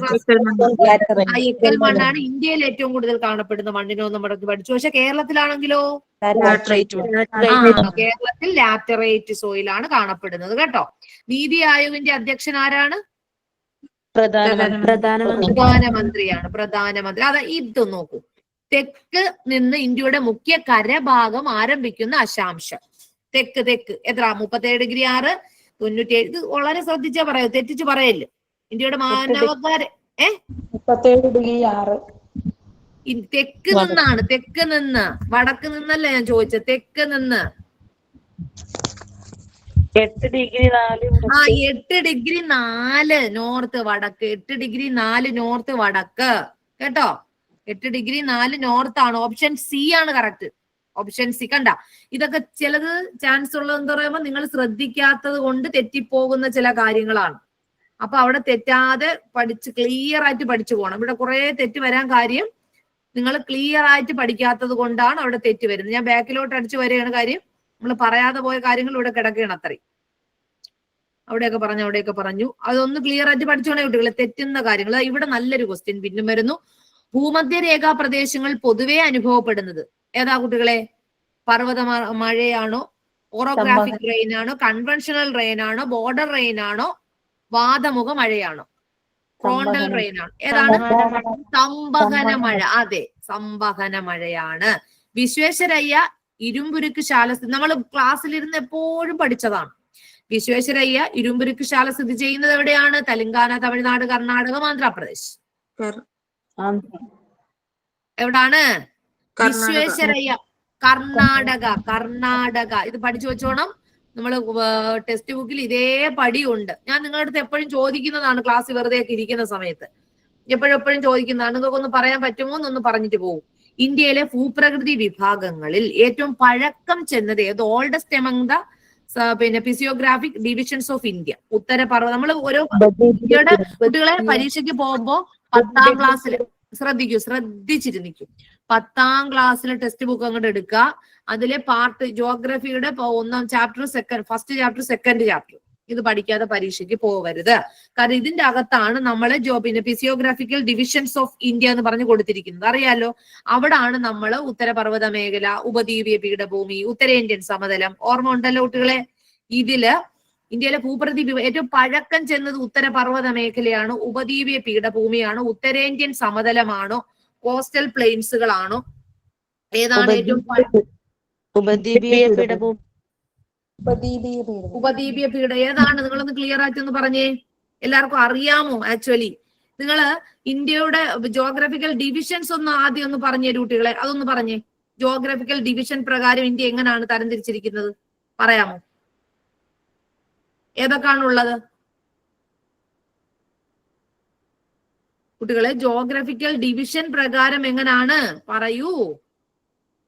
ആ എക്കൽ മണ്ണാണ് ഇന്ത്യയിൽ ഏറ്റവും കൂടുതൽ കാണപ്പെടുന്ന മണ്ണിനോ നമ്മൾ പഠിച്ചു. പക്ഷെ കേരളത്തിലാണെങ്കിലോ കേരളത്തിൽ ലാറ്ററൈറ്റ് സോയിലാണ് കാണപ്പെടുന്നത് കേട്ടോ. നീതി ആയോഗിന്റെ അധ്യക്ഷൻ ആരാണ്? പ്രധാനമന്ത്രിയാണ്. പ്രധാനമന്ത്രി. അതാ ഇത് നോക്കൂ. തെക്ക് നിന്ന് ഇന്ത്യയുടെ മുഖ്യ കരഭാഗം ആരംഭിക്കുന്ന അക്ഷാംശം. തെക്ക് എത്ര? 37°6 97. ഇത് വളരെ ശ്രദ്ധിച്ചാ പറയൂ, തെറ്റിച്ച് പറയല്ലേ. ഇന്ത്യയുടെ മാനവകാര 37°6 തെക്ക് നിന്നാണ്. തെക്ക് നിന്ന്, വടക്ക് നിന്നല്ല ഞാൻ ചോദിച്ചത്. തെക്ക് നിന്ന് 8°4 8°4 നോർത്ത് വടക്ക്. 8°4 നോർത്ത് വടക്ക് കേട്ടോ. 8°4 നോർത്ത് ആണ്. ഓപ്ഷൻ സി ആണ് കറക്റ്റ്. Option C. കണ്ട, ഇതൊക്കെ ചിലത് ചാൻസ് ഉള്ളത് എന്താ പറയുമ്പോ നിങ്ങൾ ശ്രദ്ധിക്കാത്തത് കൊണ്ട് തെറ്റിപ്പോകുന്ന ചില കാര്യങ്ങളാണ്. അപ്പൊ അവിടെ തെറ്റാതെ ക്ലിയർ ആയിട്ട് പഠിച്ചു പോകണം. ഇവിടെ കുറെ തെറ്റ് വരാൻ കാര്യം നിങ്ങൾ ക്ലിയർ ആയിട്ട് പഠിക്കാത്തത് കൊണ്ടാണ് അവിടെ തെറ്റ് വരുന്നത്. ഞാൻ ബാക്കിലോട്ട് അടിച്ചു വരികയാണ്. കാര്യം നമ്മൾ പറയാതെ പോയ കാര്യങ്ങൾ ഇവിടെ കിടക്കുകയാണ്. അത്രയും അവിടെയൊക്കെ പറഞ്ഞു. അതൊന്ന് ക്ലിയർ ആയിട്ട് പഠിച്ചോണേ കുട്ടികളെ. തെറ്റുന്ന കാര്യങ്ങൾ ഇവിടെ നല്ലൊരു ക്വസ്റ്റ്യൻ പിന്നും വരുന്നു. ഭൂമധ്യരേഖാ പ്രദേശങ്ങൾ പൊതുവെ അനുഭവപ്പെടുന്നത് ഏതാ കുട്ടികളെ? പർവ്വത മഴയാണോ? ഓറോഗ്രാഫിക് റെയിൻ ആണോ? കൺവെൻഷണൽ റെയിൻ ആണോ? ബോർഡർ റെയിൻ ആണോ? വാതമുഖ മഴയാണോ? ഫ്രോണ്ടൽ റെയിൻ ആണ്. ഏതാണ്? സംവഹന മഴ. അതെ, സംവഹന മഴയാണ്. വിശ്വേശ്വരയ്യ ഇരുമ്പുരുക്ക് ശാല, നമ്മൾ ക്ലാസ്സിലിരുന്ന് എപ്പോഴും പഠിച്ചതാണ്. വിശ്വേശ്വരയ്യ ഇരുമ്പുരുക്ക് ശാല സ്ഥിതി ചെയ്യുന്നത് എവിടെയാണ്? തെലങ്കാന, തമിഴ്നാട്, കർണാടകം, ആന്ധ്രാപ്രദേശ്. എവിടാണ്? വിശ്വേശ്വരയ്യ. കർണാടക. ഇത് പഠിച്ചു വെച്ചോണം. നമ്മൾ ടെക്സ്റ്റ് ബുക്കിൽ ഇതേ പടിയുണ്ട്. ഞാൻ നിങ്ങളുടെ അടുത്ത് എപ്പോഴും ചോദിക്കുന്നതാണ്, ക്ലാസ് വെറുതെ ഒക്കെ ഇരിക്കുന്ന സമയത്ത് എപ്പോഴും ചോദിക്കുന്നതാണ്. നിങ്ങൾക്കൊന്ന് പറയാൻ പറ്റുമോ എന്നൊന്ന് പറഞ്ഞിട്ട് പോകും. ഇന്ത്യയിലെ ഭൂപ്രകൃതി വിഭാഗങ്ങളിൽ ഏറ്റവും പഴക്കം ചെന്നത് ഏത്? Oldest among the physiographic divisions of India. ഉത്തരപർവ്വതം. നമ്മൾ ഓരോ ഇന്ത്യയുടെ കുട്ടികളെ പരീക്ഷയ്ക്ക് പോകുമ്പോ 10ാം ക്ലാസ്സിൽ ശ്രദ്ധിച്ചിരുന്നിക്കും. 10ാം ക്ലാസ്സിലെ ടെക്സ്റ്റ് ബുക്ക് അങ്ങോട്ട് എടുക്കുക. അതിലെ പാർട്ട് ജിയോഗ്രഫിയുടെ 1ാം chapter, first chapter, second chapter ഇത് പഠിക്കാതെ പരീക്ഷയ്ക്ക് പോകരുത്. കാരണം ഇതിന്റെ അകത്താണ് നമ്മള് ഫിസിയോഗ്രാഫിക്കൽ ഡിവിഷൻസ് ഓഫ് ഇന്ത്യ എന്ന് പറഞ്ഞു കൊടുത്തിരിക്കുന്നത്. അറിയാലോ, അവിടാണ് നമ്മൾ ഉത്തരപർവ്വത മേഖല, ഉപദ്വീപീയ പീഠഭൂമി, ഉത്തരേന്ത്യൻ സമതലം. ഓർമ്മ ഉണ്ടല്ലോ കുട്ടികളെ? ഇതില് ഇന്ത്യയിലെ ഭൂപ്രകൃതി ഏറ്റവും പഴക്കം ചെന്നത് ഉത്തരപർവ്വത മേഖലയാണ്, ഉപദ്വീപീയ പീഠഭൂമിയാണ്, ഉത്തരേന്ത്യൻ സമതലമാണോ, കോസ്റ്റൽ പ്ലെയിൻസുകളാണോ? ഏതാണ് ഏറ്റവും ഉപദ്വീപീയ പീഠഭൂമി? ഉപദ്വീപീയ പീഠ ഏതാണ്? നിങ്ങളൊന്ന് ക്ലിയർ ആയിട്ട് ഒന്ന് പറഞ്ഞേ. എല്ലാവർക്കും അറിയാമോ? ആക്ച്വലി നിങ്ങള് ഇന്ത്യയുടെ ജോഗ്രഫിക്കൽ ഡിവിഷൻസ് ഒന്ന് ആദ്യം ഒന്ന് പറഞ്ഞു തരൂ കുട്ടികളെ. അതൊന്ന് പറഞ്ഞേ. ജോഗ്രഫിക്കൽ ഡിവിഷൻ പ്രകാരം ഇന്ത്യ എങ്ങനെയാണ് തരംതിരിച്ചിരിക്കുന്നത് പറയാമോ? ഏതൊക്കെയാണുള്ളത് കുട്ടികളെ? ജോഗ്രഫിക്കൽ ഡിവിഷൻ പ്രകാരം എങ്ങനെയാണ് പറയൂ.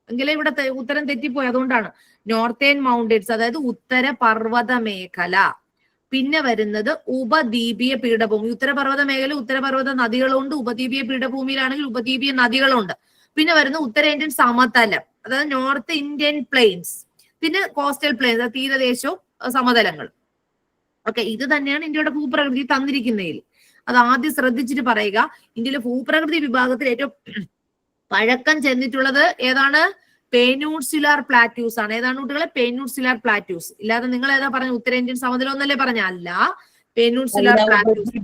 എങ്കിലേ ഇവിടെ ഉത്തരം തെറ്റിപ്പോയി. അതുകൊണ്ടാണ് നോർത്തേൺ മൗണ്ടൻസ്, അതായത് ഉത്തര പർവ്വത മേഖല. പിന്നെ വരുന്നത് ഉപദ്വീപീയ പീഠഭൂമി. ഉത്തരപർവ്വത മേഖല ഉത്തരപർവ്വത നദികളുണ്ട്. ഉപദ്വീപീയ പീഠഭൂമിയിലാണെങ്കിൽ ഉപദ്വീപീയ നദികളുണ്ട്. പിന്നെ വരുന്ന ഉത്തരേന്ത്യൻ സമതലം, അതായത് നോർത്ത് ഇന്ത്യൻ പ്ലെയിൻസ്. പിന്നെ കോസ്റ്റൽ പ്ലെയിൻസ്, തീരദേശവും സമതലങ്ങൾ. ഓക്കെ, ഇത് തന്നെയാണ് ഇന്ത്യയുടെ ഭൂപ്രകൃതി തന്നിരിക്കുന്നതിൽ. അത് ആദ്യം ശ്രദ്ധിച്ചിട്ട് പറയുക. ഇന്ത്യയിലെ ഭൂപ്രകൃതി വിഭാഗത്തിൽ ഏറ്റവും പഴക്കം ചെന്നിട്ടുള്ളത് ഏതാണ്? പെനിൻസുലാർ പ്ലാറ്റ്യൂസ് ആണ്. ഏതാണ് കുട്ടികളെ? Peninsular plateaus. ഇല്ലാതെ നിങ്ങൾ ഏതാ പറഞ്ഞ? ഉത്തരേന്ത്യൻ സമതലം എന്നല്ലേ പറഞ്ഞ? അല്ല, പെനിൻസുലർ പ്ലാറ്റ്യൂസ്.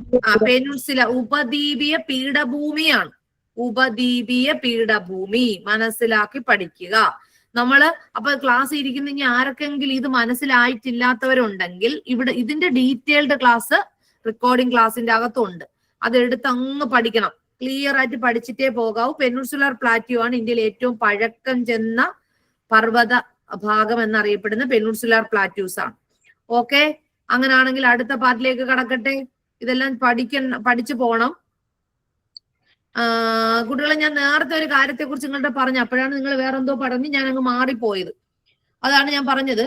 പെനിൻസുല ഉപദ്വീപീയ പീഠഭൂമിയാണ്. ഉപദ്വീപീയ പീഠഭൂമി മനസ്സിലാക്കി പഠിക്കുക. അപ്പൊ ക്ലാസ് ഇരിക്കുന്നെങ്കിൽ ആരൊക്കെങ്കിലും ഇത് മനസ്സിലായിട്ടില്ലാത്തവരുണ്ടെങ്കിൽ ഇവിടെ ഇതിന്റെ ഡീറ്റെയിൽഡ് ക്ലാസ് റെക്കോർഡിംഗ് ക്ലാസ്സിന്റെ അകത്തുണ്ട്. അതെടുത്ത് അങ്ങ് പഠിക്കണം. ക്ലിയർ ആയിട്ട് പഠിച്ചിട്ടേ പോകാവൂ. പെനിൻസുലർ പ്ലാറ്റ്യൂ ആണ് ഇന്ത്യയിൽ ഏറ്റവും പഴക്കം ചെന്ന പർവ്വത ഭാഗം എന്നറിയപ്പെടുന്ന പെനിൻസുലർ പ്ലാറ്റ്യൂസ് ആണ്. ഓക്കെ, അങ്ങനെയാണെങ്കിൽ അടുത്ത പാർട്ടിലേക്ക് കടക്കട്ടെ. ഇതെല്ലാം പഠിച്ചു പോണം. കുട്ടികളെ, ഞാൻ നേരത്തെ ഒരു കാര്യത്തെ കുറിച്ച് നിങ്ങളുടെ പറഞ്ഞു, അപ്പോഴാണ് നിങ്ങൾ വേറെന്തോ പറഞ്ഞ് ഞാൻ അങ്ങ് മാറിപ്പോയത്. അതാണ് ഞാൻ പറഞ്ഞത്.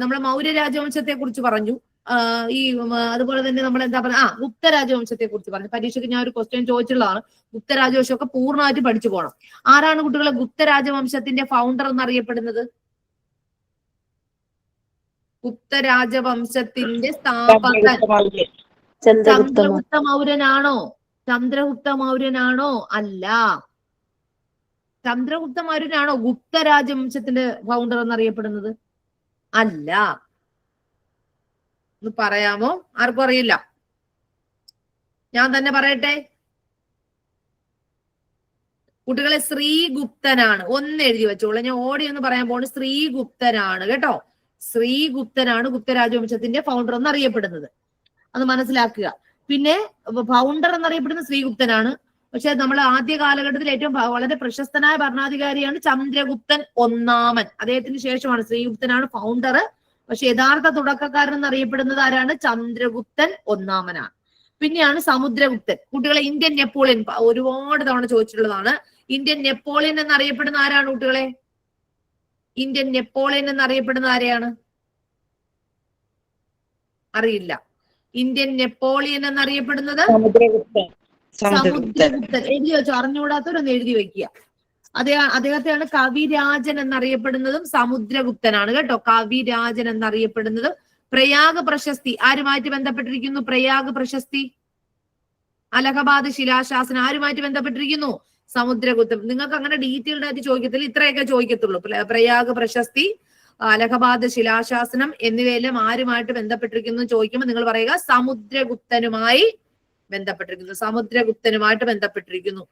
നമ്മളെ മൗര്യ രാജവംശത്തെ കുറിച്ച് പറഞ്ഞു. അതുപോലെ തന്നെ നമ്മൾ എന്താ പറയുക, ഗുപ്ത രാജവംശത്തെ കുറിച്ച് പറഞ്ഞു. പരീക്ഷയ്ക്ക് ഞാൻ ഒരു ക്വസ്റ്റ്യൻ ചോദിച്ചുള്ളതാണ്. ഗുപ്ത രാജവംശമൊക്കെ പൂർണ്ണമായിട്ട് പഠിച്ചു പോകണം. ആരാണ് കുട്ടികളെ ഗുപ്ത രാജവംശത്തിന്റെ ഫൗണ്ടർ എന്നറിയപ്പെടുന്നത്? ഗുപ്ത രാജവംശത്തിന്റെ സ്ഥാപകൻ ചന്ദ്രഗുപ്ത മൗര്യനാണോ? ചന്ദ്രഗുപ്ത മൗര്യനാണോ? അല്ല. ചന്ദ്രഗുപ്ത മൗര്യനാണോ ഗുപ്ത രാജവംശത്തിന്റെ ഫൗണ്ടർ എന്നറിയപ്പെടുന്നത്? അല്ല. ഒന്ന് പറയാമോ? ആർക്കും അറിയില്ല. ഞാൻ തന്നെ പറയട്ടെ. കുട്ടികളെ, ശ്രീഗുപ്തനാണ്. ഒന്ന് എഴുതി വെച്ചോളൂ. ഞാൻ ഓടി എന്ന് പറയാൻ പോകുന്നത് ശ്രീഗുപ്തനാണ് കേട്ടോ. ശ്രീഗുപ്തനാണ് ഗുപ്ത രാജവംശത്തിന്റെ ഫൗണ്ടർ എന്നറിയപ്പെടുന്നത്. അത് മനസ്സിലാക്കുക. പിന്നെ ഫൗണ്ടർ എന്നറിയപ്പെടുന്ന ശ്രീഗുപ്തനാണ്. പക്ഷെ നമ്മൾ ആദ്യ കാലഘട്ടത്തിൽ ഏറ്റവും വളരെ പ്രശസ്തനായ ഭരണാധികാരിയാണ് ചന്ദ്രഗുപ്തൻ ഒന്നാമൻ. അദ്ദേഹത്തിന് ശേഷമാണ് ശ്രീഗുപ്തനാണ് ഫൗണ്ടർ. പക്ഷെ യഥാർത്ഥ തുടക്കക്കാരൻ എന്നറിയപ്പെടുന്നത് ആരാണ്? ചന്ദ്രഗുപ്തൻ ഒന്നാമനാണ്. പിന്നെയാണ് സമുദ്രഗുപ്തൻ. കുട്ടികളെ, ഇന്ത്യൻ നെപ്പോളിയൻ ഒരുപാട് തവണ ചോദിച്ചിട്ടുള്ളതാണ്. ഇന്ത്യൻ നെപ്പോളിയൻ എന്നറിയപ്പെടുന്ന ആരാണ് കുട്ടികളെ? ഇന്ത്യൻ നെപ്പോളിയൻ എന്നറിയപ്പെടുന്ന ആരെയാണ്? അറിയില്ല. ഇന്ത്യൻ നെപ്പോളിയൻ എന്നറിയപ്പെടുന്നത് സമുദ്രഗുപ്തൻ. എഴുതി വെച്ചോ. അറിഞ്ഞുകൂടാത്തവരൊന്ന് എഴുതി വെക്കുക. അദ്ദേഹത്തെയാണ് കവിരാജൻ എന്നറിയപ്പെടുന്നതും സമുദ്രഗുപ്തനാണ് കേട്ടോ. കവിരാജൻ എന്നറിയപ്പെടുന്നതും. പ്രയാഗ് പ്രശസ്തി ആരുമായിട്ട് ബന്ധപ്പെട്ടിരിക്കുന്നു? പ്രയാഗ് പ്രശസ്തി, അലഹബാദ് ശിലാശാസനം ആരുമായിട്ട് ബന്ധപ്പെട്ടിരിക്കുന്നു? സമുദ്രഗുപ്തൻ. നിങ്ങൾക്ക് അങ്ങനെ ഡീറ്റെയിൽഡ് ആയിട്ട് ചോദിക്കത്തില്ല, ഇത്രയൊക്കെ ചോദിക്കത്തുള്ളൂ. പ്രയാഗ് പ്രശസ്തി, അലഹബാദ് ശിലാശാസനം എന്നിവയെല്ലാം ആരുമായിട്ട് ബന്ധപ്പെട്ടിരിക്കുന്നു ചോദിക്കുമ്പോൾ നിങ്ങൾ പറയുക സമുദ്രഗുപ്തനുമായി ബന്ധപ്പെട്ടിരിക്കുന്നു. സമുദ്രഗുപ്തനുമായിട്ട് ബന്ധപ്പെട്ടിരിക്കുന്നു.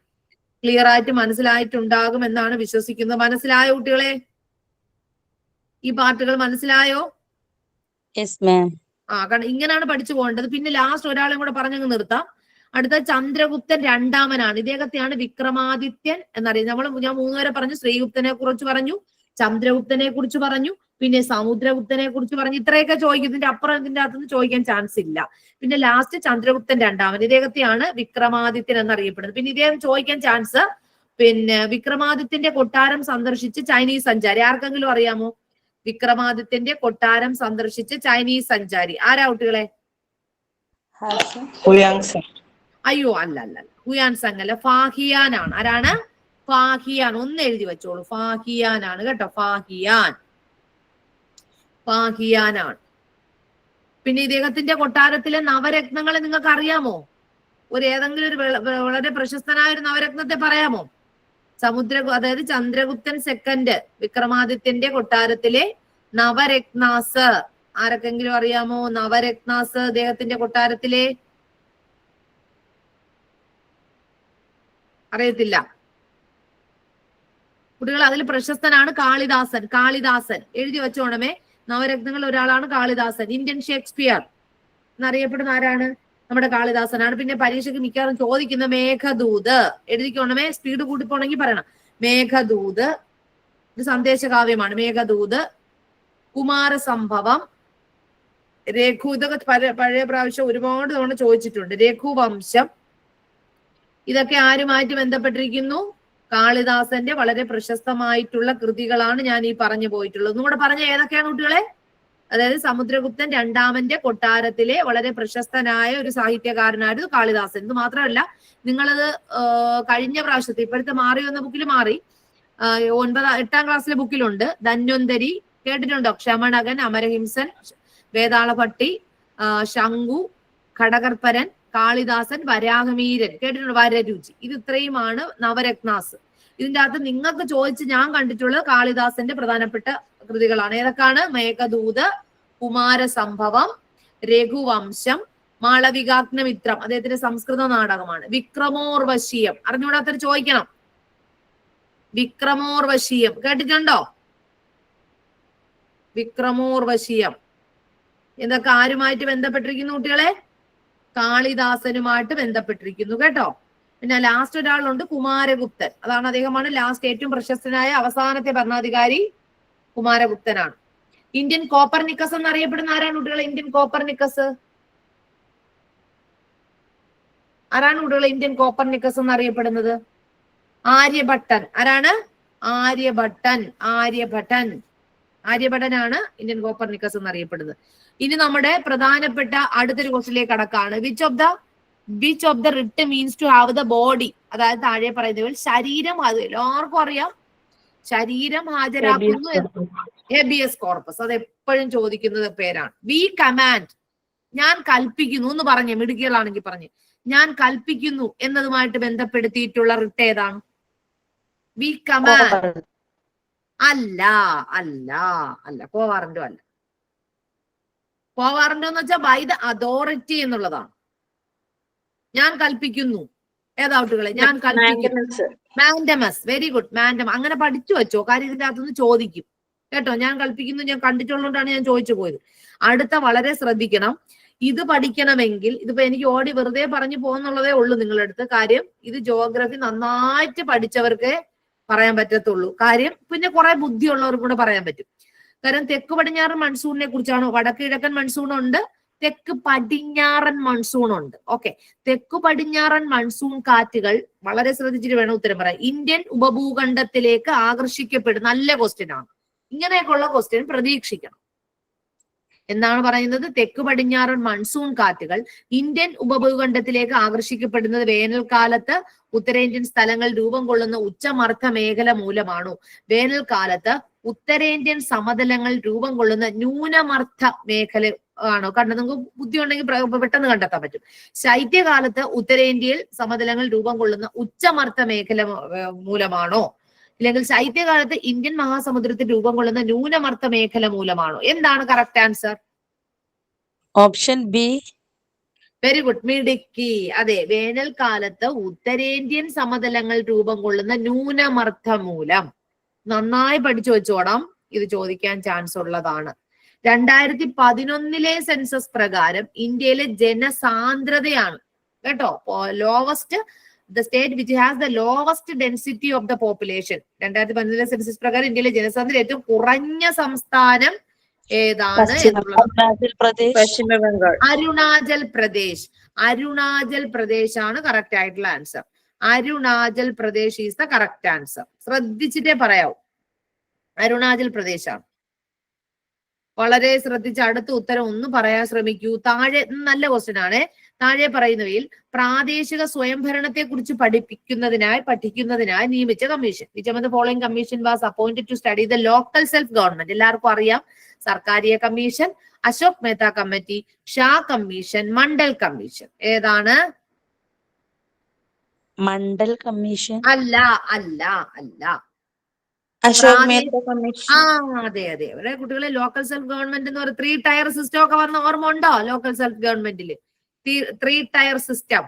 ക്ലിയർ ആയിട്ട് മനസ്സിലായിട്ടുണ്ടാകും എന്നാണ് വിശ്വസിക്കുന്നത്. മനസ്സിലായോ കുട്ടികളെ? ഈ പാർട്ടുകൾ മനസ്സിലായോ? കാരണം ഇങ്ങനെയാണ് പഠിച്ചു പോകേണ്ടത്. പിന്നെ ലാസ്റ്റ് ഒരാളെയും കൂടെ പറഞ്ഞങ്ങ് നിർത്താം. അടുത്ത ചന്ദ്രഗുപ്തൻ രണ്ടാമനാണ്. ഇദ്ദേഹത്തെയാണ് വിക്രമാദിത്യൻ എന്നറിയുന്നത്. ഞാൻ 3 വരെ പറഞ്ഞു. ശ്രീഗുപ്തനെ കുറിച്ച് പറഞ്ഞു, ചന്ദ്രഗുപ്തനെ കുറിച്ച് പറഞ്ഞു, പിന്നെ സമുദ്രഗുപ്തനെ കുറിച്ച് പറഞ്ഞു. ഇത്രയൊക്കെ ചോദിക്കും. ഇതിന്റെ അപ്പുറം ഇതിന്റെ അകത്തുനിന്ന് ചോദിക്കാൻ ചാൻസ് ഇല്ല. പിന്നെ ലാസ്റ്റ് ചന്ദ്രഗുപ്തൻ രണ്ടാമൻ, ഇദ്ദേഹത്തെയാണ് വിക്രമാദിത്യൻ എന്നറിയപ്പെടുന്നത്. പിന്നെ ഇദ്ദേഹം ചോദിക്കാൻ ചാൻസ് പിന്നെ വിക്രമാദിത്യന്റെ കൊട്ടാരം സന്ദർശിച്ച് ചൈനീസ് സഞ്ചാരി. ആർക്കെങ്കിലും അറിയാമോ? വിക്രമാദിത്യന്റെ കൊട്ടാരം സന്ദർശിച്ച് ചൈനീസ് സഞ്ചാരി ആരാ കുട്ടികളെ? അയ്യോ, അല്ല. ഹുയാൻസാങ് അല്ല, ഫാഹിയാനാണ്. ആരാണ്? ഫാഹിയാൻ. ഒന്ന് എഴുതി വെച്ചോളൂ. ഫാഹിയാനാണ് കേട്ടോ. ഫാഹിയാനാണ്. പിന്നെ ഇദ്ദേഹത്തിന്റെ കൊട്ടാരത്തിലെ നവരത്നങ്ങളെ നിങ്ങൾക്ക് അറിയാമോ? ഏതെങ്കിലും ഒരു വളരെ പ്രശസ്തനായ ഒരു നവരത്നത്തെ പറയാമോ? അതായത് ചന്ദ്രഗുപ്തൻ സെക്കൻഡ് വിക്രമാദിത്യന്റെ കൊട്ടാരത്തിലെ നവരത്നാസ് ആരൊക്കെങ്കിലും അറിയാമോ? നവരത്നാസ് അദ്ദേഹത്തിന്റെ കൊട്ടാരത്തിലെ അറിയത്തില്ല കുട്ടികൾ. അതിൽ പ്രശസ്തനാണ് കാളിദാസൻ. എഴുതി വെച്ചോണമേ. നവരത്നങ്ങൾ ഒരാളാണ് കാളിദാസൻ. ഇന്ത്യൻ ഷേക്സ്പിയർ എന്നറിയപ്പെടുന്ന ആരാണ്? നമ്മുടെ കാളിദാസനാണ്. പിന്നെ പരീക്ഷയ്ക്ക് മിക്കവാറും ചോദിക്കുന്ന മേഘദൂത്. എഴുതിക്കോണമേ. സ്പീഡ് കൂട്ടി പോണെങ്കിൽ പറയണം. മേഘദൂത് ഒരു സന്ദേശകാവ്യമാണ്. മേഘദൂത്, കുമാരസംഭവം, രഘു. ഇതൊക്കെ പഴയ പ്രാവശ്യം ഒരുപാട് തവണ ചോദിച്ചിട്ടുണ്ട്. രഘുവംശം. ഇതൊക്കെ ആരുമായിട്ട് ബന്ധപ്പെട്ടിരിക്കുന്നു? കാളിദാസന്റെ വളരെ പ്രശസ്തമായിട്ടുള്ള കൃതികളാണ് ഞാൻ ഈ പറഞ്ഞു പോയിട്ടുള്ളത്. ഒന്നുകൂടെ പറഞ്ഞ ഏതൊക്കെയാണ് കുട്ടികളെ? അതായത് സമുദ്രഗുപ്തൻ രണ്ടാമന്റെ കൊട്ടാരത്തിലെ വളരെ പ്രശസ്തനായ ഒരു സാഹിത്യകാരനായിരുന്നു കാളിദാസൻ. ഇത് മാത്രമല്ല, നിങ്ങളത് കഴിഞ്ഞ പ്രാവശ്യത്തെ ഇപ്പോഴത്തെ മാറി വന്ന ബുക്കിൽ മാറി 8ാം ക്ലാസ്സിലെ ബുക്കിലുണ്ട്. ധന്വന്തരി കേട്ടിട്ടുണ്ടോ? ക്ഷമണകൻ, അമരഹിംസൻ, വേതാളഭട്ടി, ശംഖു, ഘടകർപ്പരൻ, കാളിദാസൻ, വരാഹമീരൻ കേട്ടിട്ടുണ്ട്. വരരുചി. ഇത് ഇത്രയുമാണ് നവരത്നാസ്. ഇതിന്റെ അകത്ത് നിങ്ങൾക്ക് ചോദിച്ച് ഞാൻ കണ്ടിട്ടുള്ളത് കാളിദാസന്റെ പ്രധാനപ്പെട്ട കൃതികളാണ്. ഏതൊക്കെയാണ്? മേഘദൂത്, കുമാരസംഭവം, രഘുവംശം, മാളവികാഗ്നമിത്രം അദ്ദേഹത്തിന്റെ സംസ്കൃത നാടകമാണ്. വിക്രമോർവശീയം അറിഞ്ഞുകൂടാത്തൊരു ചോദിക്കണം. വിക്രമോർവശീയം കേട്ടിട്ടുണ്ടോ? വിക്രമോർവശീയം ഇതൊക്കെ ആരുമായിട്ട് ബന്ധപ്പെട്ടിരിക്കുന്നു കുട്ടികളെ? കാളിദാസനുമായിട്ട് ബന്ധപ്പെട്ടിരിക്കുന്നു കേട്ടോ. പിന്നെ ലാസ്റ്റ് ഒരാളുണ്ട്, കുമാരഗുപ്തൻ. അതാണ് അദ്ദേഹമാണ് ലാസ്റ്റ് ഏറ്റവും പ്രശസ്തനായ അവസാനത്തെ ഭരണാധികാരി കുമാരഗുപ്തനാണ്. ഇന്ത്യൻ കോപ്പർനിക്കസ് എന്നറിയപ്പെടുന്ന ആരാണ് കുട്ടികളെ? ഇന്ത്യൻ കോപ്പർനിക്കസ് ആരാണ് കുട്ടികളെ? ഇന്ത്യൻ കോപ്പർനിക്കസ് എന്നറിയപ്പെടുന്നത് ആര്യഭട്ടൻ. ആരാണ്? ആര്യഭട്ടൻ. ആര്യഭട്ടനാണ് ഇന്ത്യൻ കോപ്പർനിക്കസ് എന്നറിയപ്പെടുന്നത്. ഇനി നമ്മുടെ പ്രധാനപ്പെട്ട അടുത്തൊരു ക്വസ്റ്റിലേക്ക് കടക്കാണ്. Which of the writ means to have the body? അതായത് താഴെ പറയുന്നവർ ശരീരം, അത് എല്ലാവർക്കും അറിയാം, ശരീരം ഹാജരാക്കുന്നു. Habeas corpus. അത് എപ്പോഴും ചോദിക്കുന്നത് പേരാണ്. വി കമാൻഡ്, ഞാൻ കൽപ്പിക്കുന്നു എന്ന് പറഞ്ഞ മിടുക്കികളാണെങ്കിൽ പറഞ്ഞ് ഞാൻ കൽപ്പിക്കുന്നു എന്നതുമായിട്ട് ബന്ധപ്പെടുത്തിയിട്ടുള്ള റിട്ട് ഏതാണ്? V command. അല്ല അല്ല അല്ല, കോവാറന്റോ അല്ല. കോവാറന്റോ എന്ന് വെച്ചാൽ ബൈ ദ അതോറിറ്റി എന്നുള്ളതാണ്. ഞാൻ കൽപ്പിക്കുന്നു. ഏതാ കുട്ടികളെ? ഞാൻ കൽപ്പിക്കുന്നു. മാൻഡമസ്. Very good. മാൻഡം. അങ്ങനെ പഠിച്ചു വെച്ചോ, കാര്യം ഇതിന്റെ അകത്തുനിന്ന് ചോദിക്കും കേട്ടോ. ഞാൻ കൽപ്പിക്കുന്നു ഞാൻ കണ്ടിട്ടുള്ളതുകൊണ്ടാണ് ഞാൻ ചോദിച്ചു പോയത്. അടുത്ത വളരെ ശ്രദ്ധിക്കണം. ഇത് പഠിക്കണമെങ്കിൽ, ഇതിപ്പോ എനിക്ക് ഓടി വെറുതെ പറഞ്ഞു പോകുന്നുള്ളതേ ഉള്ളൂ നിങ്ങളുടെ അടുത്ത്. കാര്യം ഇത് ജോഗ്രഫി നന്നായിട്ട് പഠിച്ചവർക്ക് പറയാൻ പറ്റത്തുള്ളൂ. കാര്യം പിന്നെ കുറെ ബുദ്ധിയുള്ളവർക്ക് കൂടെ പറയാൻ പറ്റും. കാരണം തെക്ക് പടിഞ്ഞാറൻ മൺസൂണിനെ കുറിച്ചാണ്. വടക്ക് കിഴക്കൻ മൺസൂൺ ഉണ്ട്, തെക്ക് പടിഞ്ഞാറൻ മൺസൂൺ ഉണ്ട്. ഓക്കെ, തെക്ക് പടിഞ്ഞാറൻ മൺസൂൺ കാറ്റുകൾ വളരെ ശ്രദ്ധിച്ചിട്ട് വേണം ഉത്തരം പറയാൻ. ഇന്ത്യൻ ഉപഭൂഖണ്ഡത്തിലേക്ക് ആകർഷിക്കപ്പെടും. നല്ല ക്വസ്റ്റ്യൻ ആണ്. ഇങ്ങനെയൊക്കെയുള്ള ക്വസ്റ്റ്യൻ പ്രതീക്ഷിക്കണം. എന്താണ് പറയുന്നത്? തെക്ക് പടിഞ്ഞാറൻ മൺസൂൺ കാറ്റുകൾ ഇന്ത്യൻ ഉപഭൂഖണ്ഡത്തിലേക്ക് ആകർഷിക്കപ്പെടുന്നത് വേനൽക്കാലത്ത് ഉത്തരേന്ത്യൻ സ്ഥലങ്ങൾ രൂപം കൊള്ളുന്ന ഉച്ചമർദ്ദ മേഖല മൂലമാണോ? വേനൽക്കാലത്ത് ഉത്തരേന്ത്യൻ സമതലങ്ങൾ രൂപം കൊള്ളുന്ന ന്യൂനമർദ്ദ മേഖല ആണോ? കണ്ടത് നിങ്ങൾക്ക് ബുദ്ധി ഉണ്ടെങ്കിൽ പെട്ടെന്ന് കണ്ടെത്താൻ പറ്റും. ശൈത്യകാലത്ത് ഉത്തരേന്ത്യയിൽ സമതലങ്ങൾ രൂപം കൊള്ളുന്ന ഉച്ചമർദ്ദ മേഖല മൂലമാണോ? ഇല്ലെങ്കിൽ ശൈത്യകാലത്ത് ഇന്ത്യൻ മഹാസമുദ്രത്തിൽ രൂപം കൊള്ളുന്ന ന്യൂനമർദ്ദ മേഖല മൂലമാണോ? എന്താണ് correct answer? Option B. Very good, മിടുക്കി. അതെ, വേനൽക്കാലത്ത് ഉത്തരേന്ത്യൻ സമതലങ്ങൾ രൂപം കൊള്ളുന്ന ന്യൂനമർദ്ദം മൂലം. നന്നായി പഠിച്ചു വെച്ചോണം, ഇത് ചോദിക്കാൻ ചാൻസ് ഉള്ളതാണ്. 2011 സെൻസസ് പ്രകാരം ഇന്ത്യയിലെ ജനസാന്ദ്രതയാണ് കേട്ടോ lowest, the state which has the lowest density of the population. 2011 census പ്രകാരം ഇന്ത്യയിലെ ജനസാന്ദ്രത ഏറ്റവും കുറഞ്ഞ സംസ്ഥാനം ഏതാണ്? പശ്ചിമ ബംഗാൾ. അരുണാചൽ പ്രദേശ്. അരുണാചൽ പ്രദേശ് ആണ് കറക്റ്റ് ആയിട്ടുള്ള answer. Arunachal Pradesh is the correct answer. ശ്രദ്ധിച്ചിട്ടേ പറയാവൂ. അരുണാചൽ പ്രദേശാണ്. വളരെ ശ്രദ്ധിച്ച് അടുത്ത ഉത്തരം ഒന്ന് പറയാൻ ശ്രമിക്കൂ. താഴെ നല്ല ക്വസ്റ്റ്യൻ ആണ്. താഴെ പറയുന്നവയിൽ പ്രാദേശിക സ്വയംഭരണത്തെ കുറിച്ച് പഠിക്കുന്നതിനായി നിയമിച്ച commission. Which of the following commission was appointed to study the local self government? എല്ലാവർക്കും അറിയാം. Sarkaria commission, Ashok Mehta committee, Shah commission, Mandal commission. ഏതാണ്? മണ്ഡൽ കമ്മീഷൻ. അല്ല അല്ല അല്ല, അശോക് മേത്ത കമ്മീഷൻ. അതെ അതെ. ഇവിടെ കുട്ടികളെ ലോക്കൽ സെൽഫ് ഗവൺമെന്റ് എന്ന് പറയുന്നത് 3 ടയർ സിസ്റ്റം ഒക്കെ വന്ന ഓർമ്മ ഉണ്ടോ? ലോക്കൽ സെൽഫ് ഗവൺമെന്റിൽ 3 ടയർ സിസ്റ്റം.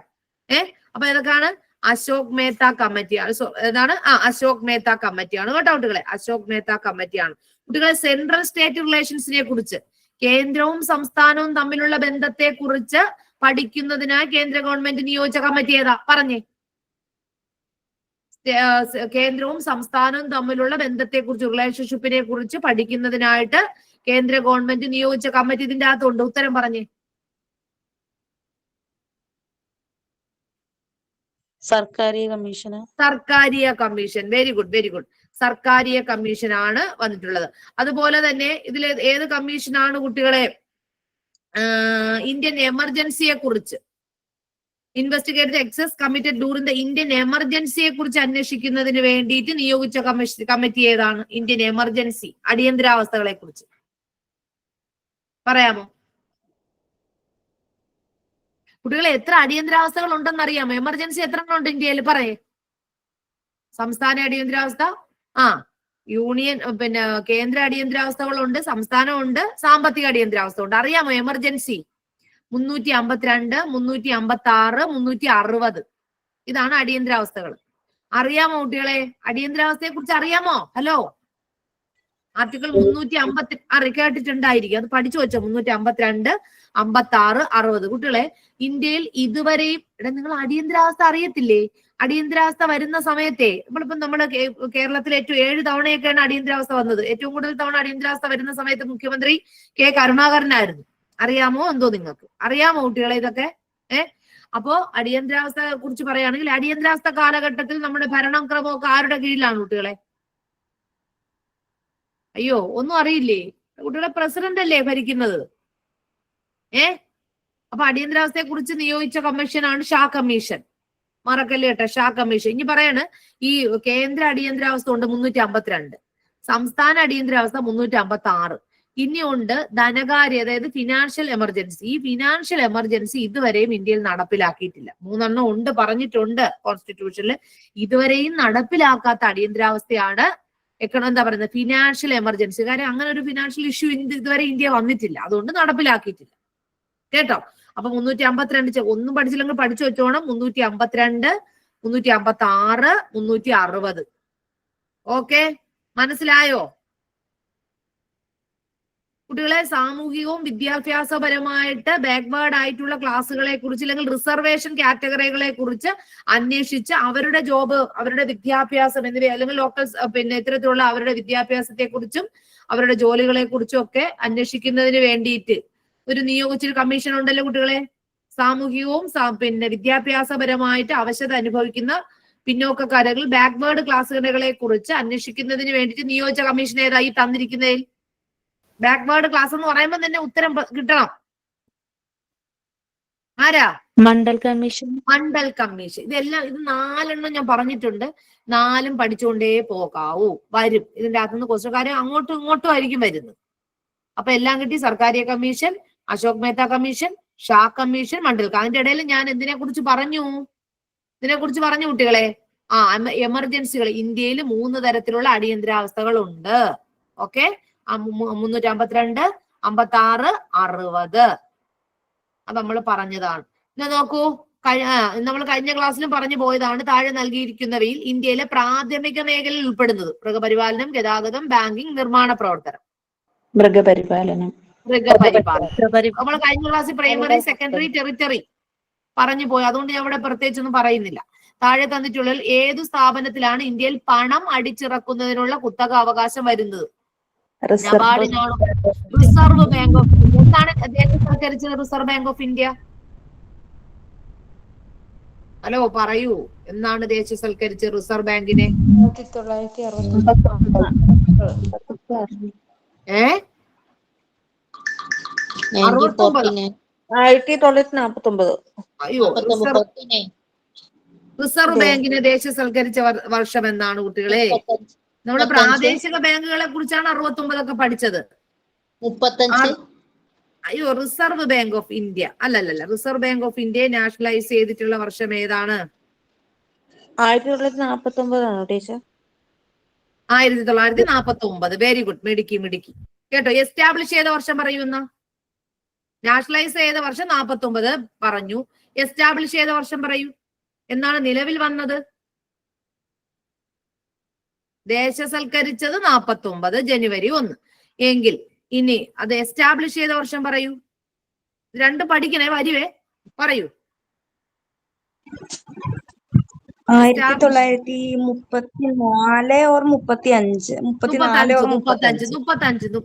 അപ്പൊ ഏതൊക്കെയാണ്? അശോക് മേത്ത കമ്മിറ്റിയാണ്. ഏതാണ്? അശോക് മേത്ത കമ്മിറ്റിയാണ് കേട്ടോ കുട്ടികളെ. അശോക് മേത്ത കമ്മിറ്റിയാണ്. കുട്ടികളെ സെൻട്രൽ സ്റ്റേറ്റ് റിലേഷൻസിനെ കുറിച്ച്, കേന്ദ്രവും സംസ്ഥാനവും തമ്മിലുള്ള ബന്ധത്തെ കുറിച്ച് പഠിക്കുന്നതിനായി കേന്ദ്ര ഗവൺമെന്റ് നിയോഗിച്ച കമ്മിറ്റി ഏതാ? പറഞ്ഞേ. കേന്ദ്രവും സംസ്ഥാനവും തമ്മിലുള്ള ബന്ധത്തെ കുറിച്ച്, റിലേഷൻഷിപ്പിനെ കുറിച്ച് പഠിക്കുന്നതിനായിട്ട് കേന്ദ്ര ഗവൺമെന്റ് നിയോഗിച്ച കമ്മിറ്റി ഇതിന്റെ അകത്തുണ്ട്. ഉത്തരം പറഞ്ഞേ. Sarkaria commission. Sarkaria commission. Very good very good. Sarkaria commission ആണ് വന്നിട്ടുള്ളത്. അതുപോലെ തന്നെ ഇതിൽ ഏത് കമ്മീഷനാണ് കുട്ടികളെ? ഇന്ത്യൻ എമർജൻസിയെ കുറിച്ച് investigate excess committed during the Indian എമർജൻസിയെ കുറിച്ച് അന്വേഷിക്കുന്നതിന് വേണ്ടിയിട്ട് നിയോഗിച്ച കമ്മിറ്റി ഏതാണ്? ഇന്ത്യൻ എമർജൻസി, അടിയന്തരാവസ്ഥകളെ കുറിച്ച് പറയാമോ? കുട്ടികളെ എത്ര അടിയന്തരാവസ്ഥകൾ ഉണ്ടെന്ന് അറിയാമോ? എമർജൻസി എത്ര ഉണ്ട് ഇന്ത്യയിൽ? പറയേ. സംസ്ഥാന അടിയന്തരാവസ്ഥ, യൂണിയൻ, പിന്നെ കേന്ദ്ര അടിയന്തരാവസ്ഥകളുണ്ട്, സംസ്ഥാനമുണ്ട്, സാമ്പത്തിക അടിയന്തരാവസ്ഥ ഉണ്ട്. അറിയാമോ എമർജൻസി? 352, 356, 360. ഇതാണ് അടിയന്തരാവസ്ഥകൾ. അറിയാമോ കുട്ടികളെ? അടിയന്തരാവസ്ഥയെ കുറിച്ച് അറിയാമോ? ഹലോ, ആർട്ടിക്കിൾ 350 കേട്ടിട്ടുണ്ടായിരിക്കും, അത് പഠിച്ചു വെച്ചോ. 352, 56, 60. കുട്ടികളെ, ഇന്ത്യയിൽ ഇതുവരെയും നിങ്ങൾ അടിയന്തരാവസ്ഥ അറിയത്തില്ലേ? അടിയന്തരാവസ്ഥ വരുന്ന സമയത്തെ നമ്മളിപ്പം നമ്മുടെ കേരളത്തിൽ ഏറ്റവും 7 തവണയൊക്കെയാണ് അടിയന്തരാവസ്ഥ വന്നത്. ഏറ്റവും കൂടുതൽ തവണ അടിയന്തരാവസ്ഥ വരുന്ന സമയത്ത് മുഖ്യമന്ത്രി കെ കരുണാകരനായിരുന്നു. അറിയാമോ എന്തോ? നിങ്ങൾക്ക് അറിയാമോ കുട്ടികളെ ഇതൊക്കെ? അപ്പോ അടിയന്തരാവസ്ഥയെ കുറിച്ച് പറയുകയാണെങ്കിൽ അടിയന്തരാവസ്ഥ കാലഘട്ടത്തിൽ നമ്മുടെ ഭരണം ക്രമമൊക്കെ ആരുടെ കീഴിലാണ് കുട്ടികളെ? അയ്യോ, ഒന്നും അറിയില്ലേ കുട്ടികളെ? പ്രസിഡന്റ് അല്ലേ ഭരിക്കുന്നത്? അപ്പൊ അടിയന്തരാവസ്ഥയെ കുറിച്ച് നിയോഗിച്ച കമ്മീഷനാണ് ഷാ കമ്മീഷൻ. മറക്കല്ലേ കേട്ടോ, ഷാ കമ്മീഷൻ. ഇനി പറയാണ്, ഈ കേന്ദ്ര അടിയന്തരാവസ്ഥ ഉണ്ട് 352, സംസ്ഥാന അടിയന്തരാവസ്ഥ 356. ഇനിയുണ്ട് ധനകാര്യ, അതായത് ഫിനാൻഷ്യൽ എമർജൻസി. ഈ ഫിനാൻഷ്യൽ എമർജൻസി ഇതുവരെയും ഇന്ത്യയിൽ നടപ്പിലാക്കിയിട്ടില്ല. 3 ഉണ്ട്, പറഞ്ഞിട്ടുണ്ട് കോൺസ്റ്റിറ്റ്യൂഷനിൽ. ഇതുവരെയും നടപ്പിലാക്കാത്ത അടിയന്തരാവസ്ഥയാണ് എന്താ പറയുന്നത്, ഫിനാൻഷ്യൽ എമർജൻസി. കാര്യം അങ്ങനെ ഒരു ഫിനാൻഷ്യൽ ഇഷ്യൂ ഇതുവരെ ഇന്ത്യ വന്നിട്ടില്ല, അതുകൊണ്ട് നടപ്പിലാക്കിയിട്ടില്ല. കേട്ടോ? അപ്പൊ 352 ഒന്നും പഠിച്ചില്ലെങ്കിൽ പഠിച്ചു വെച്ചോണം. 352, 356, 360. ഓക്കെ, മനസ്സിലായോ കുട്ടികളെ? സാമൂഹികവും വിദ്യാഭ്യാസപരമായിട്ട് ബാക്ക്വേർഡ് ആയിട്ടുള്ള ക്ലാസ്സുകളെ കുറിച്ച് അല്ലെങ്കിൽ റിസർവേഷൻ കാറ്റഗറികളെ കുറിച്ച് അന്വേഷിച്ച് അവരുടെ ജോബ്, അവരുടെ വിദ്യാഭ്യാസം എന്നിവ, അല്ലെങ്കിൽ ലോക്കൽ ഇത്തരത്തിലുള്ള അവരുടെ വിദ്യാഭ്യാസത്തെ കുറിച്ചും അവരുടെ ജോലികളെ കുറിച്ചും ഒക്കെ അന്വേഷിക്കുന്നതിന് വേണ്ടിയിട്ട് ഒരു നിയോഗിച്ചൊരു കമ്മീഷൻ ഉണ്ടല്ലോ കുട്ടികളെ. സാമൂഹികവും വിദ്യാഭ്യാസപരമായിട്ട് അവശത അനുഭവിക്കുന്ന പിന്നോക്കക്കാരകൾ, ബാക്ക്വേർഡ് ക്ലാസ്സുകളെ കുറിച്ച് അന്വേഷിക്കുന്നതിന് വേണ്ടിയിട്ട് നിയോഗിച്ച കമ്മീഷൻ ഏതായി തന്നിരിക്കുന്നതിൽ? ബാക്ക്വേർഡ് ക്ലാസ് എന്ന് പറയുമ്പോൾ തന്നെ ഉത്തരം കിട്ടണം. ആരാ? മണ്ഡൽ കമ്മീഷൻ. മണ്ഡൽ കമ്മീഷൻ. ഇതെല്ലാം, ഇത് 4 ഞാൻ പറഞ്ഞിട്ടുണ്ട്. 4 പഠിച്ചുകൊണ്ടേ പോകാവൂ. വരും ഇതിന്റെ അകത്തുനിന്ന് ക്വസ്റ്റ്യൻ. കാര്യം അങ്ങോട്ടും ഇങ്ങോട്ടും ആയിരിക്കും വരുന്നത്. അപ്പൊ എല്ലാം കിട്ടി. Sarkaria commission, Ashok Mehta commission, Shah commission, Mandal. അതിന്റെ ഇടയിൽ ഞാൻ എന്തിനെ കുറിച്ച് പറഞ്ഞു? കുട്ടികളെ, എമർജൻസികൾ. ഇന്ത്യയിൽ 3 തരത്തിലുള്ള അടിയന്തരാവസ്ഥകളുണ്ട്. ഓക്കെ, 352, 56, 60. അത് നമ്മൾ പറഞ്ഞതാണ്. ഇന്ന് നോക്കൂ, നമ്മൾ കഴിഞ്ഞ ക്ലാസ്സിലും പറഞ്ഞു പോയതാണ്. താഴെ നൽകിയിരിക്കുന്നവയിൽ ഇന്ത്യയിലെ പ്രാഥമിക മേഖലയിൽ ഉൾപ്പെടുന്നത് മൃഗപരിപാലനം, ഗതാഗതം, ബാങ്കിങ്, നിർമ്മാണ പ്രവർത്തനം. മൃഗപരിപാലനം. നമ്മൾ കഴിഞ്ഞ ക്ലാസ്സിൽ പ്രൈമറി, സെക്കൻഡറി, ടെറിട്ടറി പറഞ്ഞു പോയി. അതുകൊണ്ട് ഞാൻ ഇവിടെ പ്രത്യേകിച്ചൊന്നും പറയുന്നില്ല. താഴെ തന്നിട്ടുള്ള ഏതു സ്ഥാപനത്തിലാണ് ഇന്ത്യയിൽ പണം അടിച്ചിറക്കുന്നതിനുള്ള കുത്തക അവകാശം വരുന്നത്? നബാർഡിനാണോ? Reserve bank of India. എന്താണ് ദേശസൽക്കരിച്ചത് reserve bank of India? Hello, പറയൂ, എന്നാണ് ദേശസൽക്കരിച്ച റിസർവ് ബാങ്കിനെ? 1949. അയ്യോ, റിസർവ് ബാങ്കിനെ ദേശസൽക്കരിച്ച വർഷം എന്നാണ് കുട്ടികളെ? നമ്മുടെ പ്രാദേശിക ബാങ്കുകളെ കുറിച്ചാണ് 69 പഠിച്ചത്. 35. അയ്യോ, റിസർവ് ബാങ്ക് ഓഫ് ഇന്ത്യ അല്ലല്ല. റിസർവ് ബാങ്ക് ഓഫ് ഇന്ത്യയെ നാഷണലൈസ് ചെയ്തിട്ടുള്ള വർഷം ഏതാണ്? 1949 ആണോ ടീച്ചർ? 1949. വെരി ഗുഡ്, മിടുക്കി. കേട്ടോ? എസ്റ്റാബ്ലിഷ് ചെയ്ത വർഷം പറയുന്ന. നാഷണലൈസ് ചെയ്ത വർഷം 49 പറഞ്ഞു. എസ്റ്റാബ്ലിഷ് ചെയ്ത വർഷം പറയൂ. എന്നാണ് നിലവിൽ വന്നത്? ദേശസൽക്കരിച്ചത് 49 ജനുവരി 1. എങ്കിൽ ഇനി അത് എസ്റ്റാബ്ലിഷ് ചെയ്ത വർഷം പറയൂ. 2 പഠിക്കണേ, വരുവേ, പറയൂ. 1934 or 35.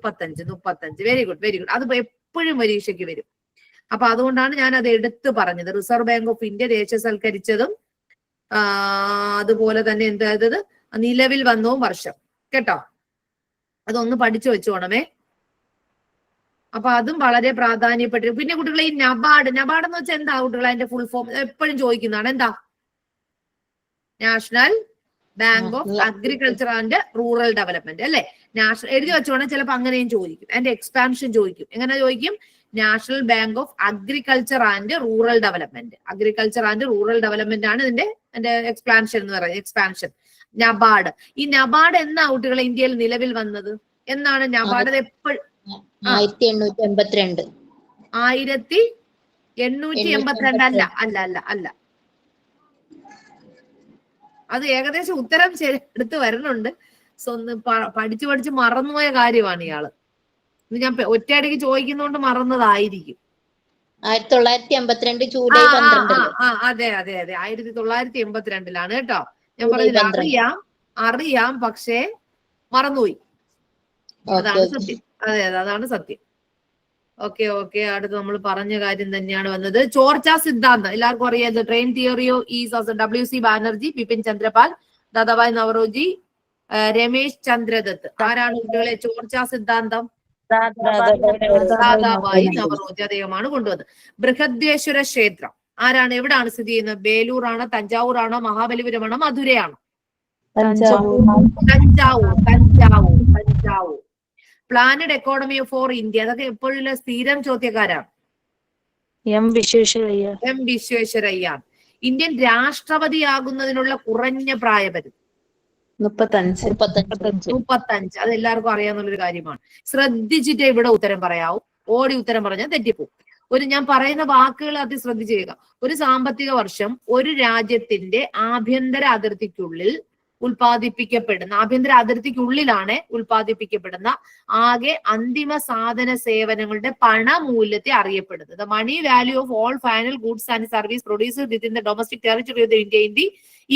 35. Very good. അത് എപ്പോഴും പരീക്ഷയ്ക്ക് വരും. അപ്പൊ അതുകൊണ്ടാണ് ഞാൻ അത് എടുത്തു പറഞ്ഞത്. റിസർവ് ബാങ്ക് ഓഫ് ഇന്ത്യ ദേശസൽക്കരിച്ചതും അതുപോലെ തന്നെ എന്തായത് നിലവിൽ വന്നതും വർഷം. കേട്ടോ? അതൊന്ന് പഠിച്ചു വെച്ചോണമേ. അപ്പൊ അതും വളരെ പ്രാധാന്യപ്പെട്ടു. പിന്നെ കുട്ടികളെ, ഈ നബാർഡ് എന്ന് വെച്ചാൽ എന്താ കുട്ടികളെ? അതിന്റെ ഫുൾ ഫോം എപ്പോഴും ചോദിക്കുന്നതാണ്. എന്താ? National bank of agriculture and rural development അല്ലെ? എഴുതി വെച്ചോണം. ചിലപ്പോൾ അങ്ങനെയും ചോദിക്കും. അതിന്റെ എക്സ്പാൻഷൻ ചോദിക്കും. എങ്ങനെ ചോദിക്കും? National bank of agriculture and rural development. Agriculture and rural development ആണ് ഇതിന്റെ എക്സ്പാൻഷൻ എന്ന് പറയുന്നത്. എക്സ്പാൻഷൻ. നബാർഡ്. ഈ നബാർഡ് എന്നാ കുട്ടികളെ ഇന്ത്യയിൽ നിലവിൽ വന്നത്? എന്നാണ് നബാർഡ്? എപ്പോഴും 1882. 882 അല്ല അല്ല അല്ല അല്ല. അത് ഏകദേശം ഉത്തരം എടുത്ത് വരുന്നുണ്ട്. ഒന്ന് പഠിച്ചു മറന്നുപോയ കാര്യമാണ് ഇയാള്. ഇത് ഞാൻ ഒറ്റയടിക്ക് ചോദിക്കുന്നോണ്ട് മറന്നതായിരിക്കും. 1982 ജൂലൈ 12. അതെ അതെ അതെ 1982 കേട്ടോ. ഞാൻ പറഞ്ഞില്ല, അറിയാം പക്ഷേ മറന്നുപോയി. അതാണ് സത്യം. അതെ അതെ അതാണ് സത്യം. ഓക്കെ. അടുത്ത് നമ്മൾ പറഞ്ഞ കാര്യം തന്നെയാണ് വന്നത്. ചോർച്ച സിദ്ധാന്തം എല്ലാവർക്കും അറിയാം. Train theory is WC Banerjee, Bipin Chandra Pal, Dadabhai Naoroji, Ramesh Chandradath. ആരാണ് കുട്ടികളെ ചോർച്ച സിദ്ധാന്തം? ദാദാഭായ് നവറോജി അദ്ദേഹമാണ് കൊണ്ടുവന്നത്. ബൃഹദ്വേശ്വര ക്ഷേത്രം ആരാണ്, എവിടാണ് സ്ഥിതി ചെയ്യുന്നത്? ബേലൂർ ആണോ, തഞ്ചാവൂർ ആണോ, മഹാബലിപുരമാണോ, മധുരയാണോ? Thanjavur. Planned economy for India, അതൊക്കെ എപ്പോഴുള്ള സ്ഥിരം ചോദ്യക്കാരാണ്. എം വിശ്വേശ്വരയ്യ. ഇന്ത്യൻ രാഷ്ട്രപതിയാകുന്നതിനുള്ള കുറഞ്ഞ പ്രായപരിധി 35. അത് എല്ലാവർക്കും അറിയാവുന്നൊരു കാര്യമാണ്. ശ്രദ്ധിച്ചിട്ട് ഇവിടെ ഉത്തരം പറയാവൂ. ഓടി ഉത്തരം പറഞ്ഞാൽ തെറ്റിപ്പോകും. ഞാൻ പറയുന്ന വാക്കുകൾ അത് ശ്രദ്ധിച്ചു. ഒരു സാമ്പത്തിക വർഷം ഒരു രാജ്യത്തിന്റെ ആഭ്യന്തര അതിർത്തിക്കുള്ളിൽ ആഭ്യന്തര ഉൽപ്പാദിപ്പിക്കപ്പെടുന്ന ആകെ അന്തിമ സാധന സേവനങ്ങളുടെ പണമൂല്യത്തെ അറിയപ്പെടുന്നത്. The money value of all final goods and service produced within the domestic territory of India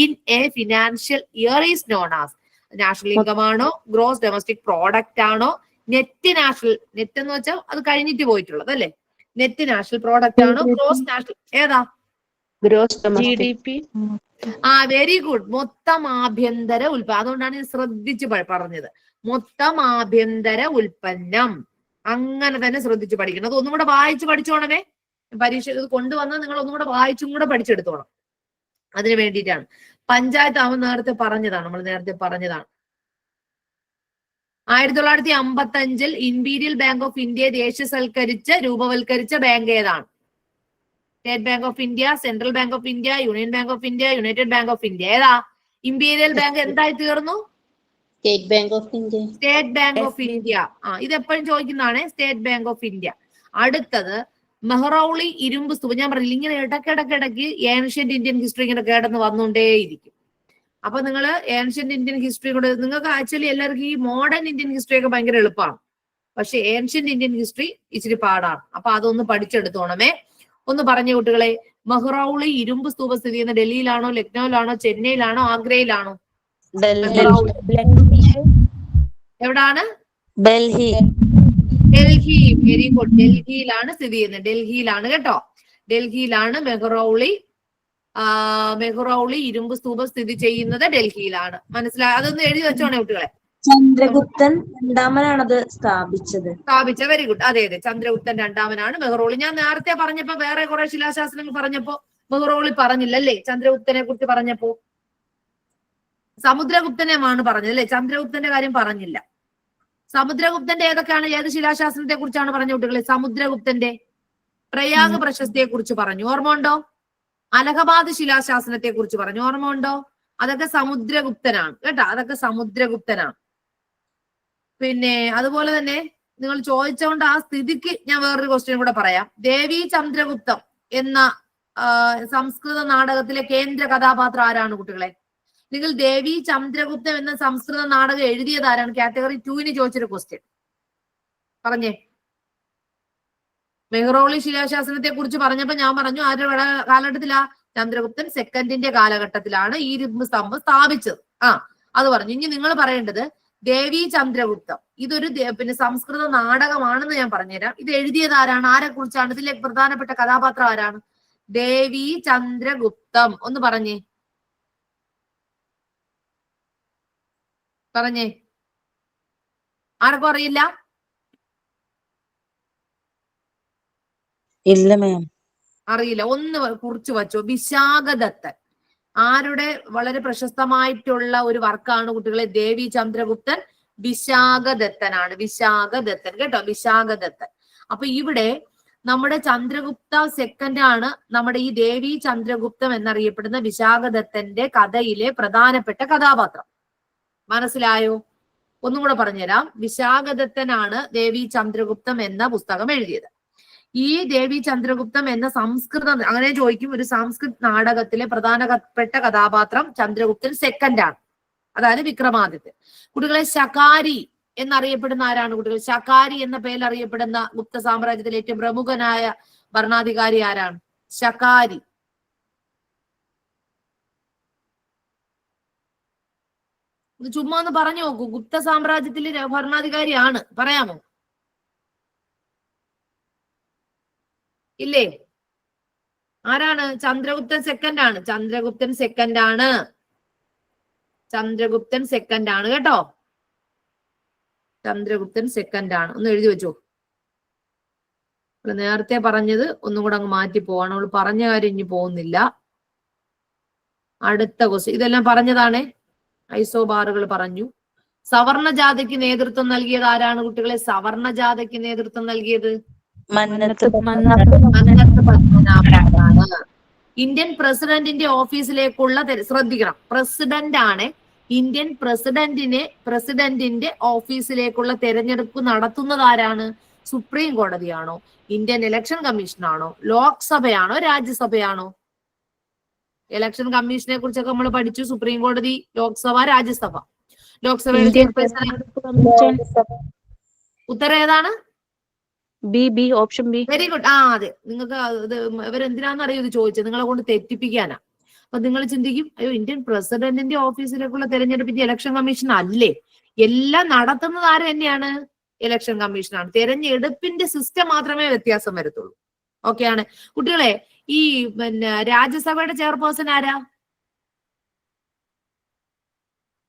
in a financial year is known as. National income ആണോ, ഗ്രോസ് ഡൊമസ്റ്റിക് പ്രോഡക്റ്റ് ആണോ, നെറ്റ് എന്ന് വെച്ചാൽ അത് കഴിഞ്ഞിട്ട് പോയിട്ടുള്ളത് അല്ലെ, നെറ്റ് നാഷണൽ പ്രോഡക്റ്റ് ആണോ, gross national ഏതാ? GDP. Very good. മൊത്തം ആഭ്യന്തര ഉൽപ്പന്നം. അതുകൊണ്ടാണ് ഞാൻ ശ്രദ്ധിച്ച് പറഞ്ഞത്. മൊത്തം ആഭ്യന്തര ഉൽപ്പന്നം. അങ്ങനെ തന്നെ ശ്രദ്ധിച്ച് പഠിക്കണം. അത് ഒന്നും കൂടെ വായിച്ച് പഠിച്ചോണമേ. പരീക്ഷ ഇത് കൊണ്ടുവന്നാൽ നിങ്ങൾ ഒന്നും കൂടെ വായിച്ചും കൂടെ പഠിച്ചെടുത്തോണം. അതിന് വേണ്ടിയിട്ടാണ്. പഞ്ചായത്ത് ആവുമ്പോൾ നേരത്തെ പറഞ്ഞതാണ്. 1955 ഇംപീരിയൽ ബാങ്ക് ഓഫ് ഇന്ത്യയെ രൂപവൽക്കരിച്ച ബാങ്ക് ഏതാണ്? State bank of India, central bank of India, union bank of India, United bank of India. ഏതാ? ഇംപീരിയൽ ബാങ്ക് എന്തായി തീർന്നു? State bank of India. State bank of India. ഇത് എപ്പോഴും ചോദിക്കുന്നതാണ്, സ്റ്റേറ്റ് ബാങ്ക് ഓഫ് ഇന്ത്യ. അടുത്തത് മെഹ്റൗളി ഇരുമ്പ് സ്തൂപം. ഞാൻ പറഞ്ഞില്ല, ഇങ്ങനെ ഇടയ്ക്കിടയ്ക്ക് ഏൻഷ്യന്റ് ഇന്ത്യൻ ഹിസ്റ്ററി ഇങ്ങനെ കേടന്ന് വന്നുകൊണ്ടേയിരിക്കും. അപ്പൊ നിങ്ങൾ ഏൻഷ്യന്റ് ഇന്ത്യൻ ഹിസ്റ്ററി കൂടെ നിങ്ങൾക്ക് ആക്ച്വലി എല്ലാവർക്കും ഈ മോഡേൺ ഇന്ത്യൻ ഹിസ്റ്ററി ഒക്കെ ഭയങ്കര എളുപ്പമാണ്. പക്ഷെ ഏൻഷ്യന്റ് ഇന്ത്യൻ ഹിസ്റ്ററി ഇച്ചിരി പാടാണ്. അപ്പൊ അതൊന്ന് പഠിച്ചെടുത്തോണമേ. ഒന്ന് പറഞ്ഞ കുട്ടികളെ, മെഹ്റൗളി ഇരുമ്പ് സ്തൂപം സ്ഥിതി ചെയ്യുന്ന ഡൽഹിയിലാണോ, ലക്നൌവിലാണോ, ചെന്നൈയിലാണോ, ആഗ്രയിലാണോ? എവിടാണ്? ഡൽഹി. Very good. ഡൽഹിയിലാണ് സ്ഥിതി ചെയ്യുന്നത്. ഡൽഹിയിലാണ് കേട്ടോ. ഡൽഹിയിലാണ് മെഹ്റൗളി ഇരുമ്പ് സ്തൂപം സ്ഥിതി ചെയ്യുന്നത്. ഡൽഹിയിലാണ്. മനസ്സിലായി? അതൊന്ന് എഴുതി വെച്ചോണേ കുട്ടികളെ. ചന്ദ്രഗുപ്തൻ രണ്ടാമനാണത് സ്ഥാപിച്ചത്. Very good. അതെ ചന്ദ്രഗുപ്തൻ രണ്ടാമനാണ് മെഹ്റൗളി. ഞാൻ നേരത്തെ പറഞ്ഞപ്പോ വേറെ കുറെ ശിലാശാസനങ്ങൾ പറഞ്ഞപ്പോ മെഹ്റൗളി പറഞ്ഞില്ല അല്ലേ? ചന്ദ്രഗുപ്തനെ കുറിച്ച് പറഞ്ഞപ്പോ സമുദ്രഗുപ്തനെയാണ് പറഞ്ഞത് അല്ലെ? ചന്ദ്രഗുപ്തന്റെ കാര്യം പറഞ്ഞില്ല. സമുദ്രഗുപ്തന്റെ ഏത് ശിലാശാസനത്തെ കുറിച്ചാണ് പറഞ്ഞ കുട്ടികളെ? സമുദ്രഗുപ്തന്റെ പ്രയാഗ് പ്രശസ്തിയെ കുറിച്ച് പറഞ്ഞു. ഓർമ്മ ഉണ്ടോ? അലഹബാദ് ശിലാശാസനത്തെ കുറിച്ച് പറഞ്ഞു. ഓർമ്മ ഉണ്ടോ? അതൊക്കെ സമുദ്രഗുപ്തനാണ് കേട്ടോ. അതൊക്കെ സമുദ്രഗുപ്തനാണ്. പിന്നെ അതുപോലെ തന്നെ നിങ്ങൾ ചോദിച്ചുകൊണ്ട് ആ സ്ഥിതിക്ക് ഞാൻ വേറൊരു ക്വസ്റ്റ്യൻ കൂടെ പറയാം. ദേവി ചന്ദ്രഗുപ്തം എന്ന സംസ്കൃത നാടകത്തിലെ കേന്ദ്ര കഥാപാത്രം ആരാണ് കുട്ടികളെ? നിങ്ങൾ ദേവി ചന്ദ്രഗുപ്തം എന്ന സംസ്കൃത നാടകം എഴുതിയത് ആരാണ്? കാറ്റഗറി 2 ചോദിച്ചൊരു ക്വസ്റ്റ്യൻ പറഞ്ഞേ. മെഹ്റൗളി ശിലാശാസനത്തെ കുറിച്ച് പറഞ്ഞപ്പോ ഞാൻ പറഞ്ഞു ആരുടെ കാലഘട്ടത്തിലാ? ചന്ദ്രഗുപ്തൻ സെക്കൻഡിന്റെ കാലഘട്ടത്തിലാണ് ഈ ഇരുമ്പ് സ്തംഭം സ്ഥാപിച്ചത്. അത് പറഞ്ഞു. ഇനി നിങ്ങൾ പറയേണ്ടത് ദേവി ചന്ദ്രഗുപ്തം ഇതൊരു സംസ്കൃത നാടകമാണെന്ന് ഞാൻ പറഞ്ഞുതരാം. ഇത് എഴുതിയത് ആരാണ്? ആരെ കുറിച്ചാണ്? ഇതിലെ പ്രധാനപ്പെട്ട കഥാപാത്രം ആരാണ്? ദേവി ചന്ദ്രഗുപ്തം. ഒന്ന് പറഞ്ഞേ. ആർക്കും അറിയില്ല? ഇല്ല മാം, അറിയില്ല. ഒന്ന് കുറിച്ച് വച്ചോ. വിശാഖദത്തൻ. ആരുടെ വളരെ പ്രശസ്തമായിട്ടുള്ള ഒരു വർക്കാണ് കുട്ടികളെ? ദേവി ചന്ദ്രഗുപ്തൻ. വിശാഖദത്തനാണ്. വിശാഖദത്തൻ കേട്ടോ. വിശാഖദത്തൻ. അപ്പൊ ഇവിടെ നമ്മുടെ ചന്ദ്രഗുപ്ത സെക്കൻഡ് ആണ് നമ്മുടെ ഈ ദേവി ചന്ദ്രഗുപ്തം എന്നറിയപ്പെടുന്ന വിശാഖദത്തന്റെ കഥയിലെ പ്രധാനപ്പെട്ട കഥാപാത്രം. മനസ്സിലായോ? ഒന്നും കൂടെ പറഞ്ഞുതരാം. വിശാഖദത്തനാണ് ദേവി ചന്ദ്രഗുപ്തം എന്ന പുസ്തകം എഴുതിയത്. ഈ ദേവി ചന്ദ്രഗുപ്തം എന്ന സംസ്കൃത, അങ്ങനെ ചോദിക്കും, ഒരു സംസ്കൃത് നാടകത്തിലെ പ്രധാനപ്പെട്ട കഥാപാത്രം ചന്ദ്രഗുപ്തൻ സെക്കൻഡ് ആണ്, അതായത് വിക്രമാദിത്യൻ. കുട്ടികളെ ശകാരി എന്നറിയപ്പെടുന്ന ആരാണ് കുട്ടികൾ? ശകാരി എന്ന പേരിൽ അറിയപ്പെടുന്ന ഗുപ്ത സാമ്രാജ്യത്തിലെ ഏറ്റവും പ്രമുഖനായ ഭരണാധികാരി ആരാണ്? ശകാരി. ചുമ്മാ ഒന്ന് പറഞ്ഞു നോക്കൂ, ഗുപ്ത സാമ്രാജ്യത്തിലെ ഭരണാധികാരിയാണ്, പറയാമോ? ഇല്ലേ? ആരാണ്? ചന്ദ്രഗുപ്തൻ സെക്കൻഡ് ആണ്. ചന്ദ്രഗുപ്തൻ സെക്കൻഡ് ആണ്. ചന്ദ്രഗുപ്തൻ സെക്കൻഡ് ആണ് കേട്ടോ. ചന്ദ്രഗുപ്തൻ സെക്കൻഡ് ആണ്. ഒന്ന് എഴുതി വെച്ചോ. നേരത്തെ പറഞ്ഞത് ഒന്നും കൂടെ അങ്ങ് മാറ്റി പോവാണ്. അവൾ പറഞ്ഞ കാര്യം ഇനി പോകുന്നില്ല. അടുത്ത ക്വസ്റ്റ്യൻ, ഇതെല്ലാം പറഞ്ഞതാണേ, ഐസോബാറുകൾ പറഞ്ഞു. സവർണ ജാഥയ്ക്ക് നേതൃത്വം നൽകിയത് ആരാണ് കുട്ടികളെ? സവർണ ജാഥയ്ക്ക് നേതൃത്വം നൽകിയത് മന്നത്ത് പത്മനാഭനാണ്. ഇന്ത്യൻ പ്രസിഡന്റിന്റെ ഓഫീസിലേക്കുള്ള ശ്രദ്ധിക്കണം, പ്രസിഡന്റ് ആണ്. ഇന്ത്യൻ പ്രസിഡന്റിന്റെ ഓഫീസിലേക്കുള്ള തെരഞ്ഞെടുപ്പ് നടത്തുന്നത് ആരാണ്? സുപ്രീം കോടതിയാണോ? ഇന്ത്യൻ ഇലക്ഷൻ കമ്മീഷനാണോ? ലോക്സഭയാണോ? രാജ്യസഭയാണോ? ഇലക്ഷൻ കമ്മീഷനെ കുറിച്ചൊക്കെ നമ്മൾ പഠിച്ചു. സുപ്രീം കോടതി, ലോക്സഭ, രാജ്യസഭ. ലോക്സഭയുടെ ചെയർപേഴ്സൺ ഉത്തരം ഏതാണ്? B, option B. Very good. ആ അതെ, നിങ്ങൾക്ക് ഇത് ഇവരെന്തിനാന്ന് അറിയോ ഇത് ചോദിച്ചത്? നിങ്ങളെ കൊണ്ട് തെറ്റിപ്പിക്കാനാ. അപ്പൊ നിങ്ങൾ ചിന്തിക്കും, അയ്യോ ഇന്ത്യൻ പ്രസിഡന്റിന്റെ ഓഫീസിലേക്കുള്ള തെരഞ്ഞെടുപ്പിന്റെ ഇലക്ഷൻ കമ്മീഷൻ അല്ലേ? എല്ലാം നടത്തുന്നത് ആര് തന്നെയാണ്? ഇലക്ഷൻ കമ്മീഷനാണ്. തെരഞ്ഞെടുപ്പിന്റെ സിസ്റ്റം മാത്രമേ വ്യത്യാസം വരത്തുള്ളൂ. ഓക്കെയാണ് കുട്ടികളെ. ഈ രാജ്യസഭയുടെ ചെയർപേഴ്സൺ ആരാ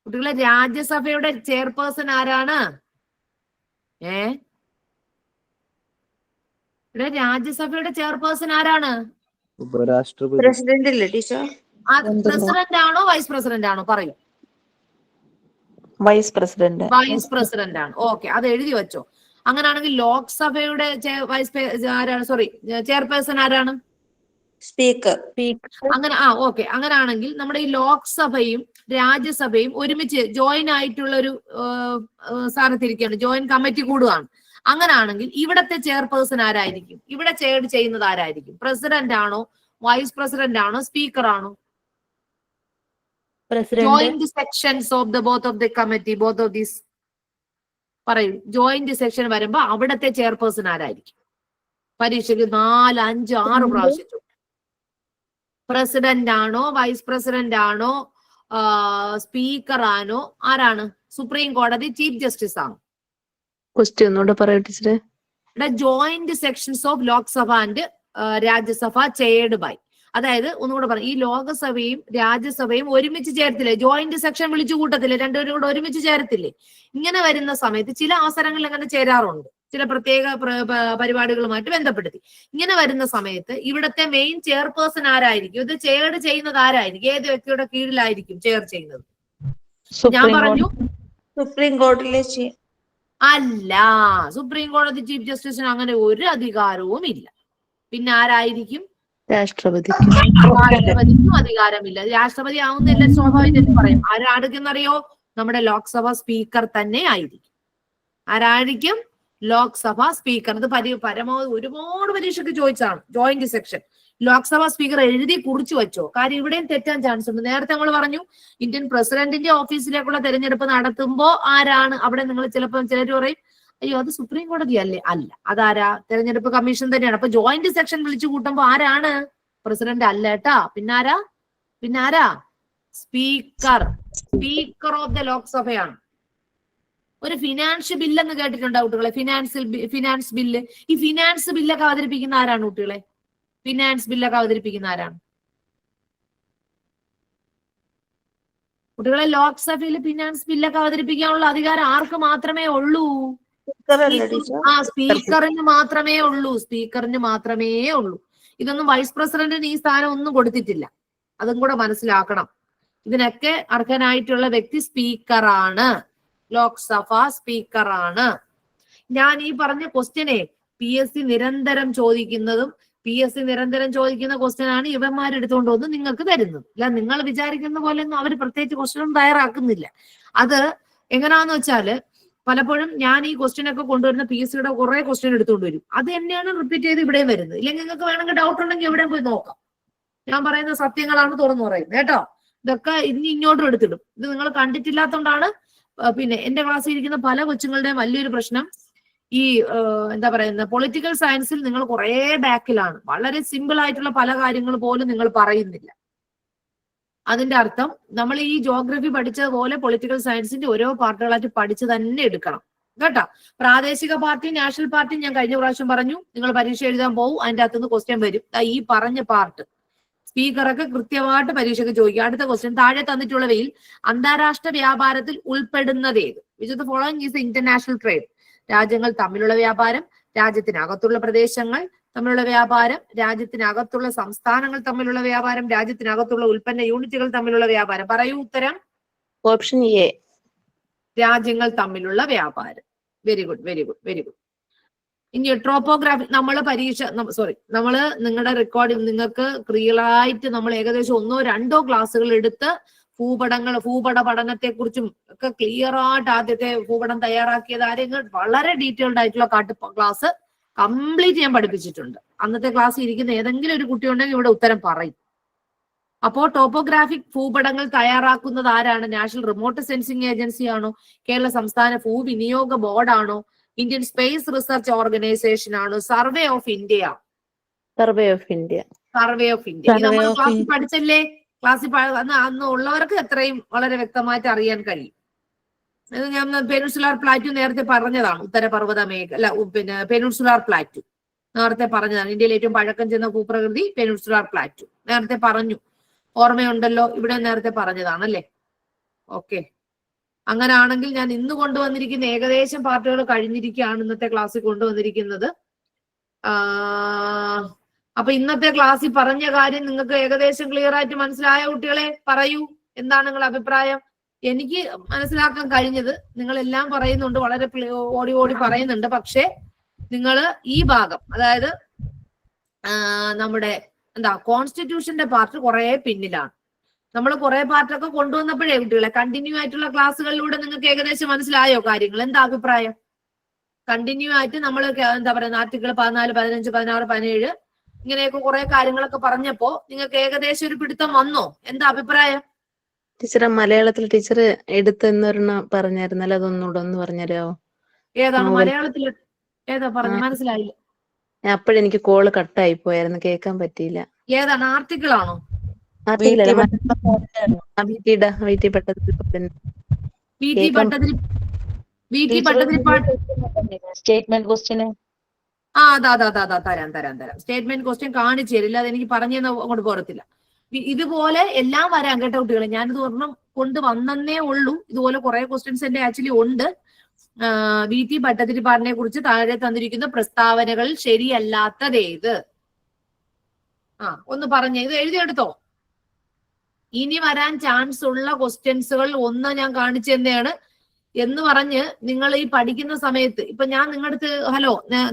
കുട്ടികളെ? രാജ്യസഭയുടെ ചെയർപേഴ്സൺ ആരാണ്? രാജ്യസഭയുടെ ചെയർപേഴ്സൺ ആരാണ്? പ്രസിഡന്റ് അല്ലേ ടീച്ചർ? പ്രസിഡന്റ് ആണോ വൈസ് പ്രസിഡന്റ് ആണോ? പറയൂ. Vice president. വൈസ് പ്രസിഡന്റ് ആണ്. ഓക്കെ, അത് എഴുതി വെച്ചോ. അങ്ങനെയാണെങ്കിൽ ലോക്സഭയുടെ ആരാണ്? സോറി, ചെയർപേഴ്സൺ ആരാണ്? സ്പീക്കർ. അങ്ങനെ ഓക്കെ. അങ്ങനെയാണെങ്കിൽ നമ്മുടെ ഈ ലോക്സഭയും രാജ്യസഭയും ഒരുമിച്ച് ജോയിൻ ആയിട്ടുള്ള ഒരു സ്ഥാനത്തിരിക്കുകയാണ്, ജോയിൻ കമ്മിറ്റി കൂടുകയാണ്. അങ്ങനെയാണെങ്കിൽ ഇവിടത്തെ ചെയർപേഴ്സൺ ആരായിരിക്കും? ഇവിടെ ചെയർ ചെയ്യുന്നത് ആരായിരിക്കും? പ്രസിഡന്റ് ആണോ? വൈസ് പ്രസിഡന്റ് ആണോ? സ്പീക്കർ ആണോ? Joint sections of the both of the committee, both of these പറയൂ. ജോയിന്റ് സെക്ഷൻ വരുമ്പോ അവിടത്തെ ചെയർപേഴ്സൺ ആരായിരിക്കും? പരീക്ഷയ്ക്ക് 4, 5, 6 പ്രാവശ്യം. പ്രസിഡന്റ് ആണോ? വൈസ് പ്രസിഡന്റ് ആണോ? സ്പീക്കർ ആണോ? ആരാണ്? സുപ്രീം കോടതി ചീഫ് ജസ്റ്റിസ് ആണോ? ക്വസ്റ്റ്യൻ ഒന്നുകൂടെ പറയൂ ടീച്ചറെ. Joint sections of Lok Sabha and Rajya Sabha chaired by, അതായത് ഒന്നുകൂടെ പറയാം, ഈ ലോകസഭയും രാജ്യസഭയും ഒരുമിച്ച് ചേർത്തില്ലേ? ജോയിന്റ് സെക്ഷൻ വിളിച്ചു കൂട്ടത്തില്ലേ? രണ്ടുപേരും കൂടെ ഒരുമിച്ച് ചേർത്തില്ലേ? ഇങ്ങനെ വരുന്ന സമയത്ത് ചില അവസരങ്ങളിൽ അങ്ങനെ ചേരാറുണ്ട്, ചില പ്രത്യേക പരിപാടികളുമായിട്ട് ബന്ധപ്പെടുത്തി. ഇങ്ങനെ വരുന്ന സമയത്ത് ഇവിടത്തെ മെയിൻ ചെയർപേഴ്സൺ ആരായിരിക്കും? ഇത് ചെയർഡ് ചെയ്യുന്നത് ആരായിരിക്കും? ഏത് വ്യക്തിയുടെ കീഴിലായിരിക്കും ചെയർ ചെയ്യുന്നത്? ഞാൻ പറഞ്ഞു സുപ്രീം കോടതിയിലെ അല്ല, സുപ്രീം കോടതി ചീഫ് ജസ്റ്റിസിന് അങ്ങനെ ഒരു അധികാരവും ഇല്ല. പിന്നെ ആരായിരിക്കും? രാഷ്ട്രപതിക്കും അധികാരമില്ല. രാഷ്ട്രപതി ആവുന്നില്ല സ്വാഭാവികം പറയും. ആരാടുക്കുന്നറിയോ? നമ്മുടെ ലോക്സഭ സ്പീക്കർ തന്നെ ആയിരിക്കും. ആരായിരിക്കും? ലോക്സഭ സ്പീക്കർ. ഇത് പരമാവധി ഒരുപാട് പരീക്ഷയ്ക്ക് ചോദിച്ചതാണ്. ജോയിന്റ് സെക്ഷൻ ലോക്സഭ സ്പീക്കർ എഴുതി കുറിച്ചു വെച്ചോ, കാര്യം ഇവിടെയും തെറ്റാൻ ചാൻസ് ഉണ്ട്. നേരത്തെ നമ്മൾ പറഞ്ഞു ഇന്ത്യൻ പ്രസിഡന്റിന്റെ ഓഫീസിലേക്കുള്ള തെരഞ്ഞെടുപ്പ് നടത്തുമ്പോ ആരാണ്? അവിടെ നിങ്ങൾ ചിലപ്പോൾ ചിലർ പറയും അയ്യോ അത് സുപ്രീം കോടതി അല്ലേ? അല്ല, അതാരാ? തെരഞ്ഞെടുപ്പ് കമ്മീഷൻ തന്നെയാണ്. അപ്പൊ ജോയിന്റ് സെക്ഷൻ വിളിച്ചു കൂട്ടുമ്പോ ആരാണ്? പ്രസിഡന്റ് അല്ല കേട്ടാ. പിന്നാരാ? സ്പീക്കർ. സ്പീക്കർ ഓഫ് ദ ലോക്സഭയാണ്. ഒരു ഫിനാൻസ് ബില്ലെന്ന് കേട്ടിട്ടുണ്ടോ കുട്ടികളെ? Finance bill. ഈ ഫിനാൻസ് ബില്ലൊക്കെ അവതരിപ്പിക്കുന്ന ആരാണ് കുട്ടികളെ? ഫിനാൻസ് ബില്ലൊക്കെ അവതരിപ്പിക്കുന്ന ആരാണ് കുട്ടികളെ? ലോക്സഭയിൽ ഫിനാൻസ് ബില്ലൊക്കെ അവതരിപ്പിക്കാനുള്ള അധികാരം ആർക്ക് മാത്രമേ ഉള്ളൂ? സ്പീക്കറിന് മാത്രമേ ഉള്ളൂ. സ്പീക്കറിന് മാത്രമേ ഉള്ളൂ. ഇതൊന്നും വൈസ് പ്രസിഡന്റിന് ഈ സ്ഥാനം ഒന്നും കൊടുത്തിട്ടില്ല. അതും കൂടെ മനസ്സിലാക്കണം. ഇതിനൊക്കെ അർഹനായിട്ടുള്ള വ്യക്തി സ്പീക്കറാണ്. ലോക്സഭ സ്പീക്കറാണ്. ഞാൻ ഈ പറഞ്ഞ ക്വസ്റ്റ്യനെ PSC നിരന്തരം ചോദിക്കുന്നതും നിരന്തരം ചോദിക്കുന്ന ക്വസ്റ്റ്യൻ ആണ് ഇവന്മാരെടുത്തുകൊണ്ട് വന്ന് നിങ്ങൾക്ക് തരുന്നത്. അല്ല നിങ്ങൾ വിചാരിക്കുന്ന പോലെ ഒന്നും അവർ പ്രത്യേകിച്ച് ക്വസ്റ്റ്യൻ ഒന്നും തയ്യാറാക്കുന്നില്ല. അത് എങ്ങനെയാന്ന് വെച്ചാല് പലപ്പോഴും ഞാൻ ഈ ക്വസ്റ്റ്യൻ ഒക്കെ കൊണ്ടുവരുന്ന PSCയുടെ കുറെ ക്വസ്റ്റ്യൻ എടുത്തുകൊണ്ട് വരും. അത് തന്നെയാണ് റിപ്പീറ്റ് ചെയ്ത് ഇവിടെയും വരുന്നത്. ഇല്ലെങ്കിൽ നിങ്ങൾക്ക് വേണമെങ്കിൽ ഡൗട്ട് ഉണ്ടെങ്കിൽ എവിടെയും പോയി നോക്കാം. ഞാൻ പറയുന്ന സത്യങ്ങളാണ് തുറന്നു പറയുന്നത് കേട്ടോ. ഇതൊക്കെ ഇനി ഇങ്ങോട്ടും എടുത്തിടും. ഇത് നിങ്ങൾ കണ്ടിട്ടില്ലാത്തതുകൊണ്ടാണ്. പിന്നെ എന്റെ ക്ലാസ്സിൽ ഇരിക്കുന്ന പല കൊച്ചുങ്ങളുടെയും വലിയൊരു പ്രശ്നം ഈ എന്താ പറയുന്ന പൊളിറ്റിക്കൽ സയൻസിൽ നിങ്ങൾ കുറെ ബാക്കിലാണ്. വളരെ സിമ്പിൾ ആയിട്ടുള്ള പല കാര്യങ്ങൾ പോലും നിങ്ങൾ പറയുന്നില്ല. അതിന്റെ അർത്ഥം നമ്മൾ ഈ ജോഗ്രഫി പഠിച്ചതുപോലെ പൊളിറ്റിക്കൽ സയൻസിന്റെ ഓരോ പാർട്ടുകളായിട്ട് പഠിച്ച് തന്നെ എടുക്കണം കേട്ടോ. പ്രാദേശിക പാർട്ടി, നാഷണൽ പാർട്ടി ഞാൻ കഴിഞ്ഞ പ്രാവശ്യം പറഞ്ഞു. നിങ്ങൾ പരീക്ഷ എഴുതാൻ പോകും, അതിന്റെ അകത്തുനിന്ന് ക്വസ്റ്റ്യൻ വരും. ഈ പറഞ്ഞ പാർട്ട് സ്പീക്കറൊക്കെ കൃത്യമായിട്ട് പരീക്ഷയ്ക്ക് ചോദിക്കുക. അടുത്ത ക്വസ്റ്റ്യൻ താഴെ തന്നിട്ടുള്ളവയിൽ അന്താരാഷ്ട്ര വ്യാപാരത്തിൽ ഉൾപ്പെടുന്നത് ഏത്? Which of the following is international trade? രാജ്യങ്ങൾ തമ്മിലുള്ള വ്യാപാരം, രാജ്യത്തിനകത്തുള്ള പ്രദേശങ്ങൾ തമ്മിലുള്ള വ്യാപാരം, രാജ്യത്തിനകത്തുള്ള സംസ്ഥാനങ്ങൾ തമ്മിലുള്ള വ്യാപാരം, രാജ്യത്തിനകത്തുള്ള ഉൽപ്പന്ന യൂണിറ്റുകൾ തമ്മിലുള്ള വ്യാപാരം. പറയൂ ഉത്തരം. Option A. രാജ്യങ്ങൾ തമ്മിലുള്ള വ്യാപാരം. Very good, very good, very good. ഇനി ട്രോപ്പോഗ്രാഫി നമ്മള് പരീക്ഷ നമ്മള് നിങ്ങളുടെ റെക്കോർഡിൽ നിങ്ങൾക്ക് ക്ലിയറായിട്ട് നമ്മൾ ഏകദേശം 1-2 ക്ലാസ്സുകൾ എടുത്ത് ഭൂപട പഠനത്തെ കുറിച്ചും ഒക്കെ ക്ലിയർ ആയിട്ട് ആദ്യത്തെ ഭൂപടം തയ്യാറാക്കിയത് ആരെങ്കിലും വളരെ ഡീറ്റെയിൽഡ് ആയിട്ടുള്ള ക്ലാസ് കംപ്ലീറ്റ് ഞാൻ പഠിപ്പിച്ചിട്ടുണ്ട്. അന്നത്തെ ക്ലാസ്സിൽ ഇരിക്കുന്ന ഏതെങ്കിലും ഒരു കുട്ടി ഉണ്ടെങ്കിൽ ഇവിടെ ഉത്തരം പറയും. അപ്പോ ടോപ്പോഗ്രാഫിക് ഭൂപടങ്ങൾ തയ്യാറാക്കുന്നത് ആരാണ്? നാഷണൽ റിമോട്ട് സെൻസിംഗ് ഏജൻസി ആണോ? കേരള സംസ്ഥാന ഭൂവിനിയോഗ ബോർഡാണോ? ഇന്ത്യൻ സ്പേസ് റിസർച്ച് ഓർഗനൈസേഷൻ ആണോ? Survey of India. Survey of India. Survey of India. ഇത് നമ്മൾ ക്ലാസ്സിൽ പഠിച്ചല്ലേ? ക്ലാസ്സിൽ അന്ന് ഉള്ളവർക്ക് എത്രയും വളരെ വ്യക്തമായിട്ട് അറിയാൻ കഴിയും. ഇത് ഞാൻ പെനിൻസുലാർ പ്ലാറ്റു നേരത്തെ പറഞ്ഞതാണ്. ഉത്തരപർവ്വത മേഖല, പിന്നെ പെനിൻസുലാർ പ്ലാറ്റു നേരത്തെ പറഞ്ഞതാണ്. ഇന്ത്യയിലെ ഏറ്റവും പഴക്കം ചെന്ന ഭൂപ്രകൃതി പെനിൻസുലാർ പ്ലാറ്റു നേരത്തെ പറഞ്ഞു. ഓർമ്മയുണ്ടല്ലോ, ഇവിടെ നേരത്തെ പറഞ്ഞതാണല്ലേ. ഓക്കെ, അങ്ങനാണെങ്കിൽ ഞാൻ ഇന്ന് കൊണ്ടുവന്നിരിക്കുന്ന ഏകദേശം പാർട്ടുകൾ കഴിഞ്ഞിരിക്കുകയാണ്. ഇന്നത്തെ ക്ലാസ്സിൽ കൊണ്ടുവന്നിരിക്കുന്നത്. അപ്പൊ ഇന്നത്തെ ക്ലാസ്സിൽ പറഞ്ഞ കാര്യം നിങ്ങൾക്ക് ഏകദേശം ക്ലിയർ ആയിട്ട് മനസ്സിലായ കുട്ടികളെ പറയൂ, എന്താണ് നിങ്ങളുടെ അഭിപ്രായം? എനിക്ക് മനസ്സിലാക്കാൻ കഴിഞ്ഞത് നിങ്ങൾ എല്ലാം പറയുന്നുണ്ട്, വളരെ ഓടി ഓടി പറയുന്നുണ്ട്. പക്ഷെ നിങ്ങൾ ഈ ഭാഗം, അതായത് നമ്മുടെ കോൺസ്റ്റിറ്റ്യൂഷന്റെ പാർട്ട് കുറെ പിന്നിലാണ്. നമ്മൾ കുറെ പാർട്ടൊക്കെ കൊണ്ടുവന്നപ്പോഴേ കുട്ടികളെ കണ്ടിന്യൂ ആയിട്ടുള്ള ക്ലാസ്സുകളിലൂടെ നിങ്ങൾക്ക് ഏകദേശം മനസ്സിലായോ കാര്യങ്ങൾ? എന്താ അഭിപ്രായം? കണ്ടിന്യൂ ആയിട്ട് നമ്മൾ എന്താ പറയുക, ആർട്ടിക്കിൾ 14, 15, 16, 17 ഇങ്ങനെയൊക്കെ കുറെ കാര്യങ്ങളൊക്കെ പറഞ്ഞപ്പോ നിങ്ങൾക്ക് ഏകദേശം ഒരു പിടുത്തം വന്നോ? എന്താ അഭിപ്രായം? ടീച്ചറെ, മലയാളത്തിൽ ടീച്ചർ എടുത്തെന്നൊരെണ്ണം പറഞ്ഞായിരുന്നല്ലോ, അതൊന്നുകൂടെ ഒന്ന് പറഞ്ഞുതരാമോ? ഏതാണ് മലയാളത്തിൽ? ഏതാ പറഞ്ഞു? മനസ്സിലായില്ല. അപ്പോഴെനിക്ക് കോള് കട്ടായി പോയായിരുന്നു, കേൾക്കാൻ പറ്റിയില്ല. ഏതാണ്? ആർട്ടിക്കിൾ ആണോ? Statement question. തരാം. സ്റ്റേറ്റ്മെന്റ് ക്വസ്റ്റ്യൻ കാണിച്ചു തരില്ല, അത് എനിക്ക് പറഞ്ഞു അങ്ങോട്ട് പോരത്തില്ല. ഇതുപോലെ എല്ലാം വരാം കേട്ടോ കുട്ടികളെ. ഞാനിത് ഒരെണ്ണം കൊണ്ടുവന്നേ ഉള്ളൂ. ഇതുപോലെ കുറെ ക്വസ്റ്റ്യൻസ് എന്റെ ആക്ച്വലി ഉണ്ട്. VT ഭട്ടതിരിപ്പാടിനെ കുറിച്ച് താഴെ തന്നിരിക്കുന്ന പ്രസ്താവനകളിൽ ശരിയല്ലാത്തതേത്? ഒന്ന് പറഞ്ഞേ. ഇത് എഴുതിയെടുത്തോ. ഇനി വരാൻ ചാൻസ് ഉള്ള ക്വസ്റ്റ്യൻസുകൾ ഒന്ന് ഞാൻ കാണിച്ചു തന്നെയാണ് എന്ന് പറഞ്ഞ് നിങ്ങൾ ഈ പഠിക്കുന്ന സമയത്ത് ഇപ്പൊ ഞാൻ നിങ്ങളുടെ അടുത്ത്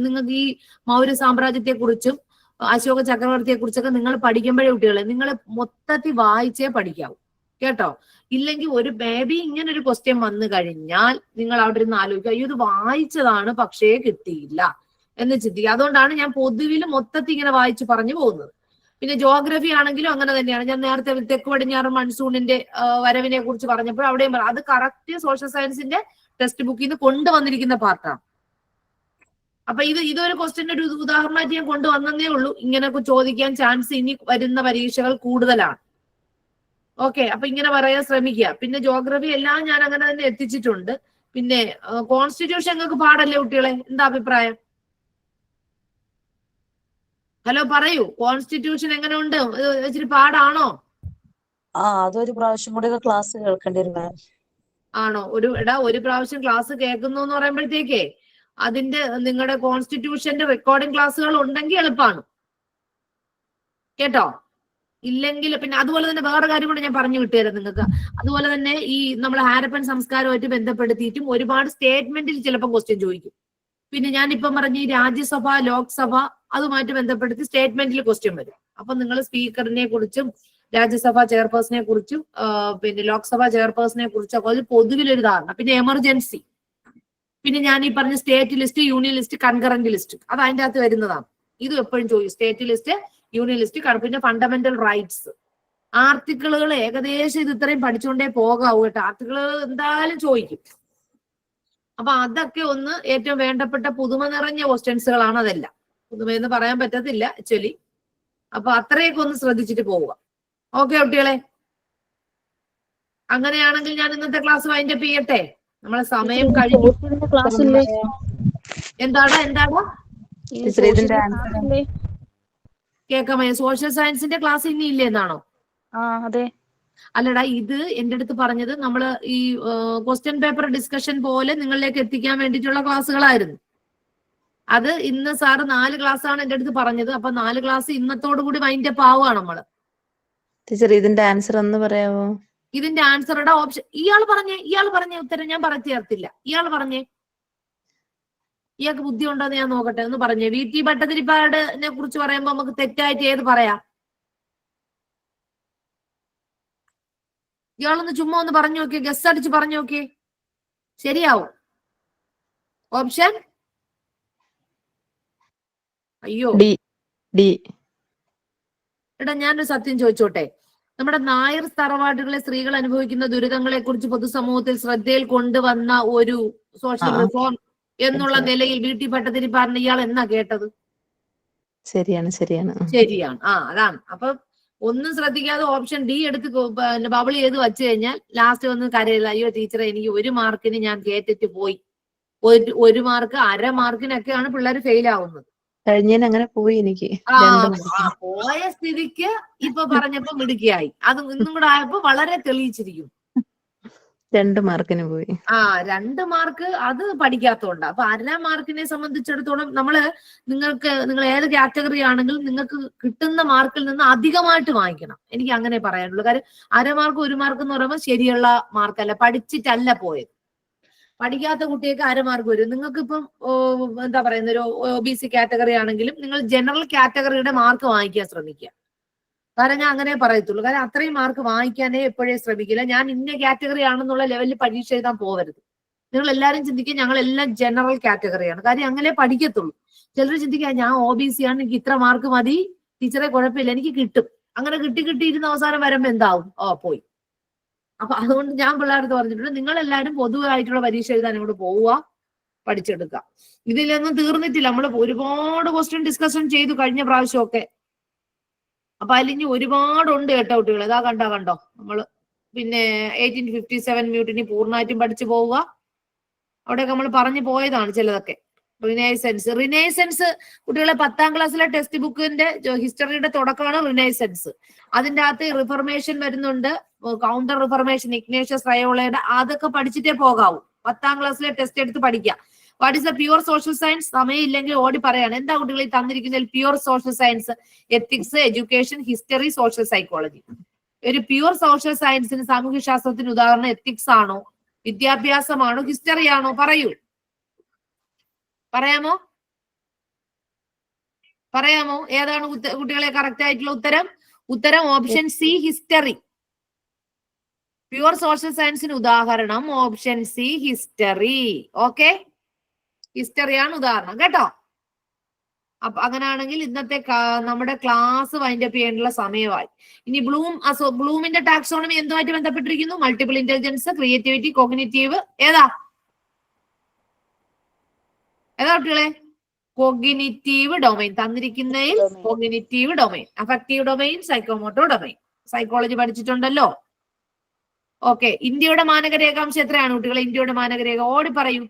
നിങ്ങൾക്ക് ഈ മൗര്യ സാമ്രാജ്യത്തെ കുറിച്ചും അശോക ചക്രവർത്തിയെ കുറിച്ചൊക്കെ നിങ്ങൾ പഠിക്കുമ്പോഴേ കുട്ടികളെ നിങ്ങൾ മൊത്തത്തിൽ വായിച്ചേ പഠിക്കാവൂ കേട്ടോ. ഇല്ലെങ്കിൽ ഒരു ഇങ്ങനെ ഒരു ക്വസ്റ്റ്യൻ വന്നു കഴിഞ്ഞാൽ നിങ്ങൾ അവിടെ ഇരുന്ന് ആലോചിക്കുക, അയ്യോ ഇത് വായിച്ചതാണ് പക്ഷേ കിട്ടിയില്ല എന്ന് ചിന്തിക്കുക. അതുകൊണ്ടാണ് ഞാൻ പൊതുവിൽ മൊത്തത്തിൽ ഇങ്ങനെ വായിച്ച് പറഞ്ഞു പോകുന്നത്. പിന്നെ ജോഗ്രഫി ആണെങ്കിലും അങ്ങനെ തന്നെയാണ്. ഞാൻ നേരത്തെ തെക്ക് പടിഞ്ഞാറ് മൺസൂണിന്റെ വരവിനെ കുറിച്ച് പറഞ്ഞപ്പോൾ അവിടെയും അത് കറക്റ്റ് സോഷ്യൽ സയൻസിന്റെ ടെക്സ്റ്റ് ബുക്കിൽ നിന്ന് കൊണ്ടുവന്നിരിക്കുന്ന പാർട്ടാണ്. അപ്പൊ ഇതൊരു ക്വസ്റ്റ്യന്റെ ഒരു ഉദാഹരണമായിട്ട് ഞാൻ കൊണ്ടുവന്നേ ഉള്ളൂ. ഇങ്ങനെയൊക്കെ ചോദിക്കാൻ ചാൻസ് ഇനി വരുന്ന പരീക്ഷകൾ കൂടുതലാണ്. ഓക്കെ, അപ്പൊ ഇങ്ങനെ പറയാൻ ശ്രമിക്കുക. പിന്നെ ജോഗ്രഫി എല്ലാം ഞാൻ അങ്ങനെ തന്നെ എത്തിച്ചിട്ടുണ്ട്. പിന്നെ കോൺസ്റ്റിറ്റ്യൂഷൻ നിങ്ങൾക്ക് പാടല്ലേ കുട്ടികളെ? എന്താ അഭിപ്രായം? ഹലോ പറയൂ, കോൺസ്റ്റിറ്റ്യൂഷൻ എങ്ങനെ ഉണ്ട്? ഇച്ചിരി പാടാണോ? അതൊരു പ്രാവശ്യം കൂടി ക്ലാസ് കേൾക്കേണ്ടി വരും. ആണോ? ഒരു പ്രാവശ്യം ക്ലാസ് കേൾക്കുന്നു എന്ന് പറയുമ്പോഴത്തേക്കേ അതിന്റെ നിങ്ങളുടെ കോൺസ്റ്റിറ്റ്യൂഷന്റെ റെക്കോർഡിംഗ് ക്ലാസ്സുകൾ ഉണ്ടെങ്കിൽ എളുപ്പമാണ് കേട്ടോ. ഇല്ലെങ്കിൽ പിന്നെ അതുപോലെ തന്നെ വേറെ കാര്യം കൂടെ ഞാൻ പറഞ്ഞു വിട്ടുതരാം നിങ്ങൾക്ക്. അതുപോലെ തന്നെ ഈ നമ്മൾ ഹാരപ്പൻ സംസ്കാരമായിട്ട് ബന്ധപ്പെടുത്തിയിട്ടും ഒരുപാട് സ്റ്റേറ്റ്മെന്റിൽ ചിലപ്പോൾ ക്വസ്റ്റ്യൻ ചോദിക്കും. പിന്നെ ഞാനിപ്പം പറഞ്ഞ ഈ രാജ്യസഭ, ലോക്സഭ അതുമായിട്ട് ബന്ധപ്പെടുത്തി സ്റ്റേറ്റ്മെന്റിൽ ക്വസ്റ്റ്യൻ വരും. അപ്പൊ നിങ്ങൾ സ്പീക്കറിനെ കുറിച്ചും രാജ്യസഭ ചെയർപേഴ്സണെ കുറിച്ചും പിന്നെ ലോക്സഭ ചെയർപേഴ്സണെ കുറിച്ചൊക്കെ ഒരു പൊതുവിലൊരു ധാരണ. പിന്നെ എമർജൻസി പിന്നെ ഞാൻ ഈ പറഞ്ഞ state list, union list, concurrent list, അത് അതിന്റെ അകത്ത് വരുന്നതാണ്. ഇത് എപ്പോഴും ചോദിക്കും. സ്റ്റേറ്റ് ലിസ്റ്റ്, യൂണിയൻ ലിസ്റ്റ്, പിന്നെ ഫണ്ടമെന്റൽ റൈറ്റ്സ്. ആർട്ടിക്കിളുകൾ ഏകദേശം ഇത് ഇത്രയും പഠിച്ചുകൊണ്ടേ പോകാവൂ കേട്ടോ. ആർട്ടിക്കിളുകൾ എന്തായാലും ചോദിക്കും. അപ്പൊ അതൊക്കെ ഒന്ന് ഏറ്റവും വേണ്ടപ്പെട്ട പുതുമ നിറഞ്ഞ ക്വസ്റ്റ്യൻസുകളാണ് അതെല്ലാം. പുതുമയെന്ന് പറയാൻ പറ്റത്തില്ല ആക്ച്വലി. അപ്പൊ അത്രയൊക്കെ ഒന്ന് ശ്രദ്ധിച്ചിട്ട് പോവുക. ഓക്കെ കുട്ടികളെ, അങ്ങനെയാണെങ്കിൽ ഞാൻ ഇന്നത്തെ ക്ലാസ് വൈൻഡപ്പ് ചെയ്യട്ടെ. നമ്മളെ സമയം കഴിഞ്ഞു. ക്ലാസ് ഇല്ലേ? എന്താടാ ടീച്ചർ ഇതിന്റെ ആൻസർ കേൾക്കാമോ? സോഷ്യൽ സയൻസിന്റെ ക്ലാസ് ഇനി ഇല്ലേ എന്നാണോ? അതെ. അല്ലടാ, ഇത് എന്റെ അടുത്ത് പറഞ്ഞത് നമ്മള് ഈ ക്വസ്റ്റ്യൻ പേപ്പർ ഡിസ്കഷൻ പോലെ നിങ്ങളിലേക്ക് എത്തിക്കാൻ വേണ്ടിയിട്ടുള്ള ക്ലാസ്സുകളായിരുന്നു. അത് ഇന്ന് സാറ് 4 ക്ലാസ് ആണ് എന്റെ അടുത്ത് പറഞ്ഞത്. അപ്പൊ 4 ക്ലാസ് ഇന്നത്തോടു കൂടി വൈൻഡപ്പ് ആവുകയാണ് നമ്മള്. ടീച്ചർ ഇതിന്റെ ആൻസർ ഒന്ന് പറയാവോ? ഇതിന്റെ ആൻസറുടെ ഓപ്ഷൻ ഇയാൾ പറഞ്ഞേ ഉത്തരം ഞാൻ പറഞ്ഞു ചേർത്തില്ല. ഇയാൾ പറഞ്ഞേ, ഇയാൾക്ക് ബുദ്ധി ഉണ്ടോന്ന് ഞാൻ നോക്കട്ടെ, ഒന്ന് പറഞ്ഞേ. VT ഭട്ടതിരിപ്പാടിനെ കുറിച്ച് പറയുമ്പോ നമുക്ക് തെറ്റായിട്ട് ഏത് പറയാം? ഇയാളൊന്ന് ചുമ്മാ ഒന്ന് പറഞ്ഞു നോക്കിയേ, ഗസ് അടിച്ച് പറഞ്ഞു നോക്കിയേ, ശരിയാവും. ഓപ്ഷൻ അയ്യോ ഡി. എടാ, ഞാനൊരു സത്യം ചോദിച്ചോട്ടെ. നമ്മുടെ നായർ തറവാടുകളെ സ്ത്രീകൾ അനുഭവിക്കുന്ന ദുരിതങ്ങളെ കുറിച്ച് പൊതുസമൂഹത്തിൽ ശ്രദ്ധയിൽ കൊണ്ടുവന്ന ഒരു സോഷ്യൽ റിഫോം എന്നുള്ള നിലയിൽ VT ഭട്ടതിരിപ്പാടിനെ ഇയാൾ എന്നാ കേട്ടത്? ശരിയാണ്. അതാണ്. അപ്പൊ ഒന്നും ശ്രദ്ധിക്കാതെ ഓപ്ഷൻ ഡി എടുത്ത് ബബിൾ ചെയ്ത് വെച്ച് കഴിഞ്ഞാൽ ലാസ്റ്റ് വന്ന് കരയില്ല, അയ്യോ ടീച്ചറെ എനിക്ക് 1 മാർക്കിന് ഞാൻ കേട്ടിട്ട് പോയി. 1 മാർക്ക്, 1/2 മാർക്കിനൊക്കെയാണ് പിള്ളേർ ഫെയിൽ ആവുന്നത്. കഴിഞ്ഞതിന് അങ്ങനെ പോയി എനിക്ക്. പോയ സ്ഥിതിക്ക് ഇപ്പൊ പറഞ്ഞപ്പോ മിടുക്കിയായി. അത് ഇന്നും കൂടെ ആയപ്പോ വളരെ തെളിയിച്ചിരിക്കും. 2 മാർക്കിന് പോയി. 2 മാർക്ക് അത് പഠിക്കാത്തോണ്ട്. അപ്പൊ 1/2 മാർക്കിനെ സംബന്ധിച്ചിടത്തോളം നിങ്ങൾ ഏത് കാറ്റഗറി ആണെങ്കിലും നിങ്ങൾക്ക് കിട്ടുന്ന മാർക്കിൽ നിന്ന് അധികമായിട്ട് വാങ്ങിക്കണം. എനിക്ക് അങ്ങനെ പറയാനുള്ളൂ. കാര്യം 1/2 മാർക്ക് 1 മാർക്ക് എന്ന് പറയുമ്പോൾ ശരിയുള്ള മാർക്കല്ല, പഠിച്ചിട്ടല്ല പോയത്. പഠിക്കാത്ത കുട്ടിയൊക്കെ 1/2 മാർക്ക് വരും. നിങ്ങൾക്ക് ഇപ്പം എന്താ പറയുന്ന ഒരു OBC കാറ്റഗറി ആണെങ്കിലും നിങ്ങൾ ജനറൽ കാറ്റഗറിയുടെ മാർക്ക് വാങ്ങിക്കാൻ ശ്രമിക്കുക. കാരണം ഞാൻ അങ്ങനെ പറയത്തുള്ളൂ. കാരണം അത്രയും മാർക്ക് വാങ്ങിക്കാനേ എപ്പോഴേ ശ്രമിക്കില്ല. ഞാൻ ഇന്ന കാറ്റഗറി ആണെന്നുള്ള ലെവലിൽ പരീക്ഷ എഴുതാൻ പോകരുത്. നിങ്ങൾ എല്ലാവരും ചിന്തിക്കുക ഞങ്ങളെല്ലാം ജനറൽ കാറ്റഗറിയാണ്. കാര്യം അങ്ങനെ പഠിക്കത്തുള്ളൂ. ചിലർ ചിന്തിക്കുക ഞാൻ OBC ആണ്, എനിക്ക് ഇത്ര മാർക്ക് മതി, ടീച്ചറെ കുഴപ്പമില്ല എനിക്ക് കിട്ടും. അങ്ങനെ കിട്ടിയിരുന്ന അവസാനം വരുമ്പോ എന്താവും? പോയി. അപ്പൊ അതുകൊണ്ട് ഞാൻ പിള്ളേർക്ക് പറഞ്ഞിട്ടുണ്ട്, നിങ്ങളെല്ലാവരും പൊതുവായിട്ടുള്ള പരീക്ഷ എഴുതാൻ ഇങ്ങോട്ട് പോവുക, പഠിച്ചെടുക്കുക. ഇതിലൊന്നും തീർന്നിട്ടില്ല. നമ്മൾ ഒരുപാട് ക്വസ്റ്റ്യൻ ഡിസ്കഷൻ ചെയ്തു കഴിഞ്ഞ പ്രാവശ്യമൊക്കെ. അപ്പൊ അതിലിഞ്ഞ് ഒരുപാടുണ്ട് കേട്ടോ കുട്ടികൾ. ഇതാ കണ്ടോ നമ്മള് പിന്നെ 1857 മ്യൂട്ടിനി പൂർണ്ണമായിട്ടും പഠിച്ചു പോവുക. അവിടെയൊക്കെ നമ്മൾ പറഞ്ഞു പോയതാണ് ചിലതൊക്കെ. റിനൈസൻസ് കുട്ടികളെ 10ാം ക്ലാസ്സിലെ ടെക്സ്റ്റ് ബുക്കിന്റെ ഹിസ്റ്ററിയുടെ തുടക്കമാണ് റിനൈസൻസ്. അതിന്റെ അകത്ത് റിഫർമേഷൻ വരുന്നുണ്ട്, കൗണ്ടർ റിഫർമേഷൻ, ഇഗ്നേഷ്യസ് റയോളയുടെ, അതൊക്കെ പഠിച്ചിട്ടേ പോകാവൂ. 10ാം ക്ലാസ്സിലെ ടെസ്റ്റ് എടുത്ത് പഠിക്കാം. What is a pure social science? സമയമില്ലെങ്കിൽ ഓടി പറയാണ്. എന്താ കുട്ടികൾ ഈ തന്നിരിക്കുന്നതിൽ pure social science? Ethics, education, history, social psychology. ഒരു പ്യുവർ സോഷ്യൽ സയൻസിന് സാമൂഹ്യ ശാസ്ത്രത്തിന് ഉദാഹരണം എത്തിക്സ് ആണോ, വിദ്യാഭ്യാസമാണോ, ഹിസ്റ്ററി ആണോ? പറയാമോ ഏതാണ് കുട്ടികളെ കറക്റ്റ് ആയിട്ടുള്ള ഉത്തരം option C, history. Pure social സയൻസിന് ഉദാഹരണം ഓപ്ഷൻ സി, ഹിസ്റ്ററി. ഓക്കെ, ഹിസ്റ്ററിയാണ് ഉദാഹരണം കേട്ടോ. അപ്പൊ അങ്ങനെയാണെങ്കിൽ ഇന്നത്തെ നമ്മുടെ ക്ലാസ് വൈൻഡപ്പ് ചെയ്യേണ്ടുള്ള സമയമായി. ഇനി ബ്ലൂമിന്റെ ടാക്സോണമി എന്തുമായിട്ട് ബന്ധപ്പെട്ടിരിക്കുന്നു? Multiple intelligence, creativity, cognitive. ഏതാ കുട്ടികളെ? Cognitive domain. തന്നിരിക്കുന്നതിൽ cognitive domain, affective domain, psychomotor domain. Psychology പഠിച്ചിട്ടുണ്ടല്ലോ. ഓക്കെ, ഇന്ത്യയുടെ മാനക രേഖാംശം എത്രയാണ് കുട്ടികളെ? ഇന്ത്യയുടെ മാനകരേഖ ഓടി പറയൂ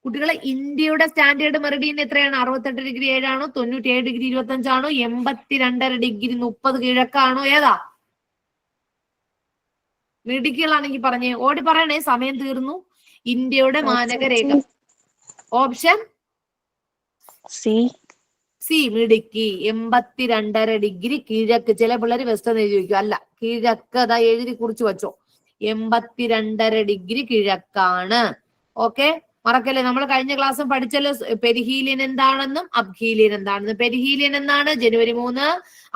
കുട്ടികളെ. ഇന്ത്യയുടെ സ്റ്റാൻഡേർഡ് മെറിഡിയൻ എത്രയാണ്? 68 ഡിഗ്രി 7 ആണോ, 97 ഡിഗ്രി 25 ആണോ, 82.5 ഡിഗ്രി 30 കിഴക്കാണോ? ഏതാ? മിടുക്കികളാണെങ്കിൽ പറഞ്ഞേ, ഓടി പറയണേ, സമയം തീർന്നു. ഇന്ത്യയുടെ മാനകരേഖ ഓപ്ഷൻ സി, മിടുക്കി. 82.5 ഡിഗ്രി കിഴക്ക്. ചില പിള്ളേർ വെസ്റ്റ് എന്ന് എഴുതി വയ്ക്കും. അല്ല, കിഴക്ക്. അതാ എഴുതി കുറിച്ച് വെച്ചോ. 82.5 ഡിഗ്രി കിഴക്കാണ്. ഓക്കെ, മറക്കല്ലേ. നമ്മൾ കഴിഞ്ഞ ക്ലാസ്സും പഠിച്ചല്ലോ പെരിഹീലിയൻ എന്താണെന്നും അബ്ഹീലിയൻ എന്താണെന്നും. പെരിഹീലിയൻ എന്നാണ്? ജനുവരി 3,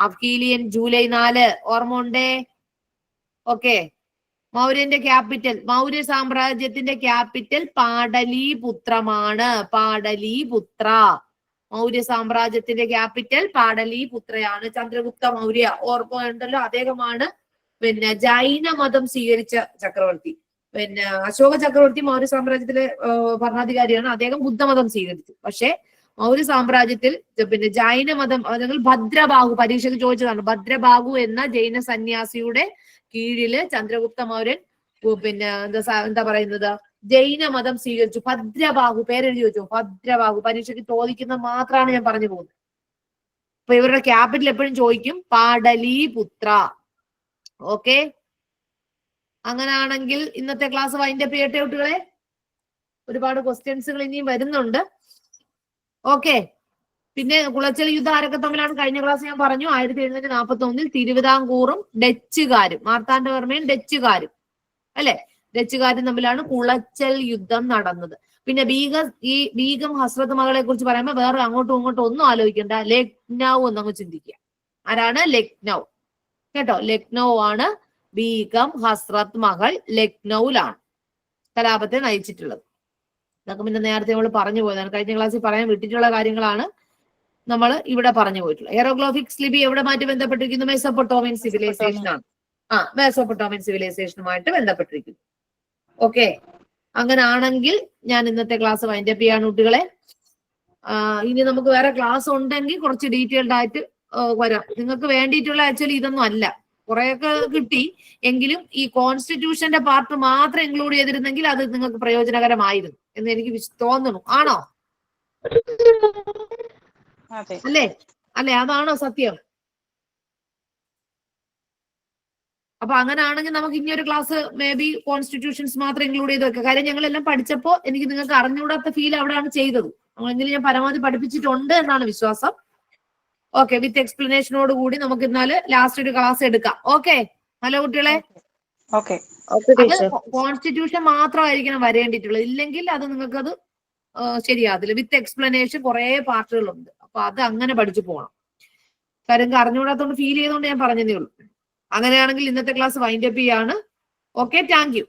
അബ്ഹീലിയൻ ജൂലൈ 4. ഓർമ്മ ഉണ്ടേ? ഓക്കെ, മൗര്യന്റെ ക്യാപിറ്റൽ, മൗര്യ സാമ്രാജ്യത്തിന്റെ ക്യാപിറ്റൽ പാടലീപുത്രമാണ്. പാടലീപുത്ര. മൗര്യ സാമ്രാജ്യത്തിന്റെ ക്യാപിറ്റൽ പാടലീപുത്രയാണ്. ചന്ദ്രഗുപ്ത മൗര്യ ഓർമ്മയുണ്ടല്ലോ, അദ്ദേഹമാണ് പിന്നെ ജൈന മതം സ്വീകരിച്ച ചക്രവർത്തി. പിന്നെ അശോക ചക്രവർത്തി മൗര്യ സാമ്രാജ്യത്തിലെ ഭരണാധികാരിയാണ്. അദ്ദേഹം ബുദ്ധമതം സ്വീകരിച്ചു. പക്ഷെ മൗര്യ സാമ്രാജ്യത്തിൽ പിന്നെ ജൈന മതം, അല്ലെങ്കിൽ ഭദ്രബാഹു, പരീക്ഷയ്ക്ക് ചോദിച്ചതാണ്, ഭദ്രബാഹു എന്ന ജൈന സന്യാസിയുടെ കീഴില് ചന്ദ്രഗുപ്ത മൗര്യൻ പിന്നെ എന്താ പറയുന്നത്, ജൈന മതം സ്വീകരിച്ചു. ഭദ്രബാഹു, പേരെഴുതി വെച്ചു, ഭദ്രബാഹു. പരീക്ഷയ്ക്ക് ചോദിക്കുന്ന മാത്രമാണ് ഞാൻ പറഞ്ഞു പോകുന്നത്. അപ്പൊ ഇവരുടെ ക്യാപിറ്റൽ എപ്പോഴും ചോദിക്കും പാടലീപുത്ര. ഓക്കെ, അങ്ങനാണെങ്കിൽ ഇന്നത്തെ ക്ലാസ് വൈൻഡപ്പ് ചെയ്യട്ടെ കുട്ടികളെ. ഒരുപാട് ക്വസ്റ്റ്യൻസുകൾ ഇനിയും വരുന്നുണ്ട്. ഓക്കെ, പിന്നെ കുളച്ചൽ യുദ്ധം ആരൊക്കെ തമ്മിലാണ് കഴിഞ്ഞ ക്ലാസ് ഞാൻ പറഞ്ഞു. 1741 തിരുവിതാംകൂറും ഡച്ചുകാരും, മാർത്താണ്ഡവർമ്മയും ഡച്ചുകാരും അല്ലെ, ഡച്ചുകാരും തമ്മിലാണ് കുളച്ചൽ യുദ്ധം നടന്നത്. പിന്നെ ബീഗം ഹസ്രത്ത് മകളെ കുറിച്ച് പറയുമ്പോൾ വേറെ അങ്ങോട്ടും ഇങ്ങോട്ടും ഒന്നും ആലോചിക്കണ്ട, ലക്നൗ എന്നങ്ങ് ചിന്തിക്കുക. ആരാണ്? ലക്നൗ. കേട്ടോ, ലക്നൗ ആണ് ബീഗം ഹസ്രത്ത് മകൾ, ലക്നൌവിലാണ് കലാപത്തെ നയിച്ചിട്ടുള്ളത്. ഇതൊക്കെ പിന്നെ നേരത്തെ നമ്മൾ പറഞ്ഞു പോയതാണ്, കഴിഞ്ഞ ക്ലാസ്സിൽ പറയാൻ വിട്ടിട്ടുള്ള കാര്യങ്ങളാണ് നമ്മൾ ഇവിടെ പറഞ്ഞു പോയിട്ടുള്ളത്. ഹെയറോഗ്ലോഫിക്സ് ലിപി എവിടെ മാറ്റി ബന്ധപ്പെട്ടിരിക്കുന്നു? മെസോപ്പൊട്ടോമിയൻ സിവിലൈസേഷൻ ആണ്. മെസോപ്പൊട്ടോമിയൻ സിവിലൈസേഷനുമായിട്ട് ബന്ധപ്പെട്ടിരിക്കുന്നു. ഓക്കെ, അങ്ങനാണെങ്കിൽ ഞാൻ ഇന്നത്തെ ക്ലാസ് വൈൻഡപ്പ് ചെയ്യാണ് കുട്ടികളെ. ഇനി നമുക്ക് വേറെ ക്ലാസ് ഉണ്ടെങ്കിൽ കുറച്ച് ഡീറ്റെയിൽഡ് ആയിട്ട് വരാം. നിങ്ങൾക്ക് വേണ്ടിയിട്ടുള്ള ആക്ച്വലി ഇതൊന്നും അല്ല, കുറെയൊക്കെ കിട്ടി എങ്കിലും ഈ കോൺസ്റ്റിറ്റ്യൂഷന്റെ പാർട്ട് മാത്രം ഇൻക്ലൂഡ് ചെയ്തിരുന്നെങ്കിൽ അത് നിങ്ങൾക്ക് പ്രയോജനകരമായിരുന്നു എന്ന് എനിക്ക് തോന്നുന്നു. ആണോ? അല്ലേ? അല്ലെ, അതാണോ സത്യം? അപ്പൊ അങ്ങനെയാണെങ്കിൽ നമുക്ക് ഇനി ഒരു ക്ലാസ് മേ ബി കോൺസ്റ്റിറ്റ്യൂഷൻസ് മാത്രം ഇൻക്ലൂഡ് ചെയ്ത് വെക്കാം. കാര്യം ഞങ്ങളെല്ലാം പഠിച്ചപ്പോ എനിക്ക് നിങ്ങൾക്ക് അറിഞ്ഞുകൂടാത്ത ഫീൽ അവിടെയാണ് ചെയ്തത്. നമ്മളെങ്കിലും ഞാൻ പരമാവധി പഠിപ്പിച്ചിട്ടുണ്ട് എന്നാണ് വിശ്വാസം. ഓക്കെ, വിത്ത് എക്സ്പ്ലനേഷനോട് കൂടി നമുക്ക് എന്നാല് ലാസ്റ്റ് ഒരു ക്ലാസ് എടുക്കാം. ഓക്കെ, ഹലോ കുട്ടികളെ. കോൺസ്റ്റിറ്റ്യൂഷൻ മാത്രമായിരിക്കണം വരേണ്ടിയിട്ടുള്ളത്, ഇല്ലെങ്കിൽ അത് നിങ്ങൾക്കത് ശരിയാതില്ല. വിത്ത് എക്സ്പ്ലനേഷൻ കുറെ പാർട്ടുകളുണ്ട്. അപ്പൊ അത് അങ്ങനെ പഠിച്ചു പോകണം. കാര്യം അറിഞ്ഞുകൂടാത്തോണ്ട് ഫീൽ ചെയ്തോണ്ട് ഞാൻ പറഞ്ഞതേ ഉള്ളൂ. അങ്ങനെയാണെങ്കിൽ ഇന്നത്തെ ക്ലാസ് വൈൻഡപ്പ് ചെയ്യാണ്. Okay, thank you.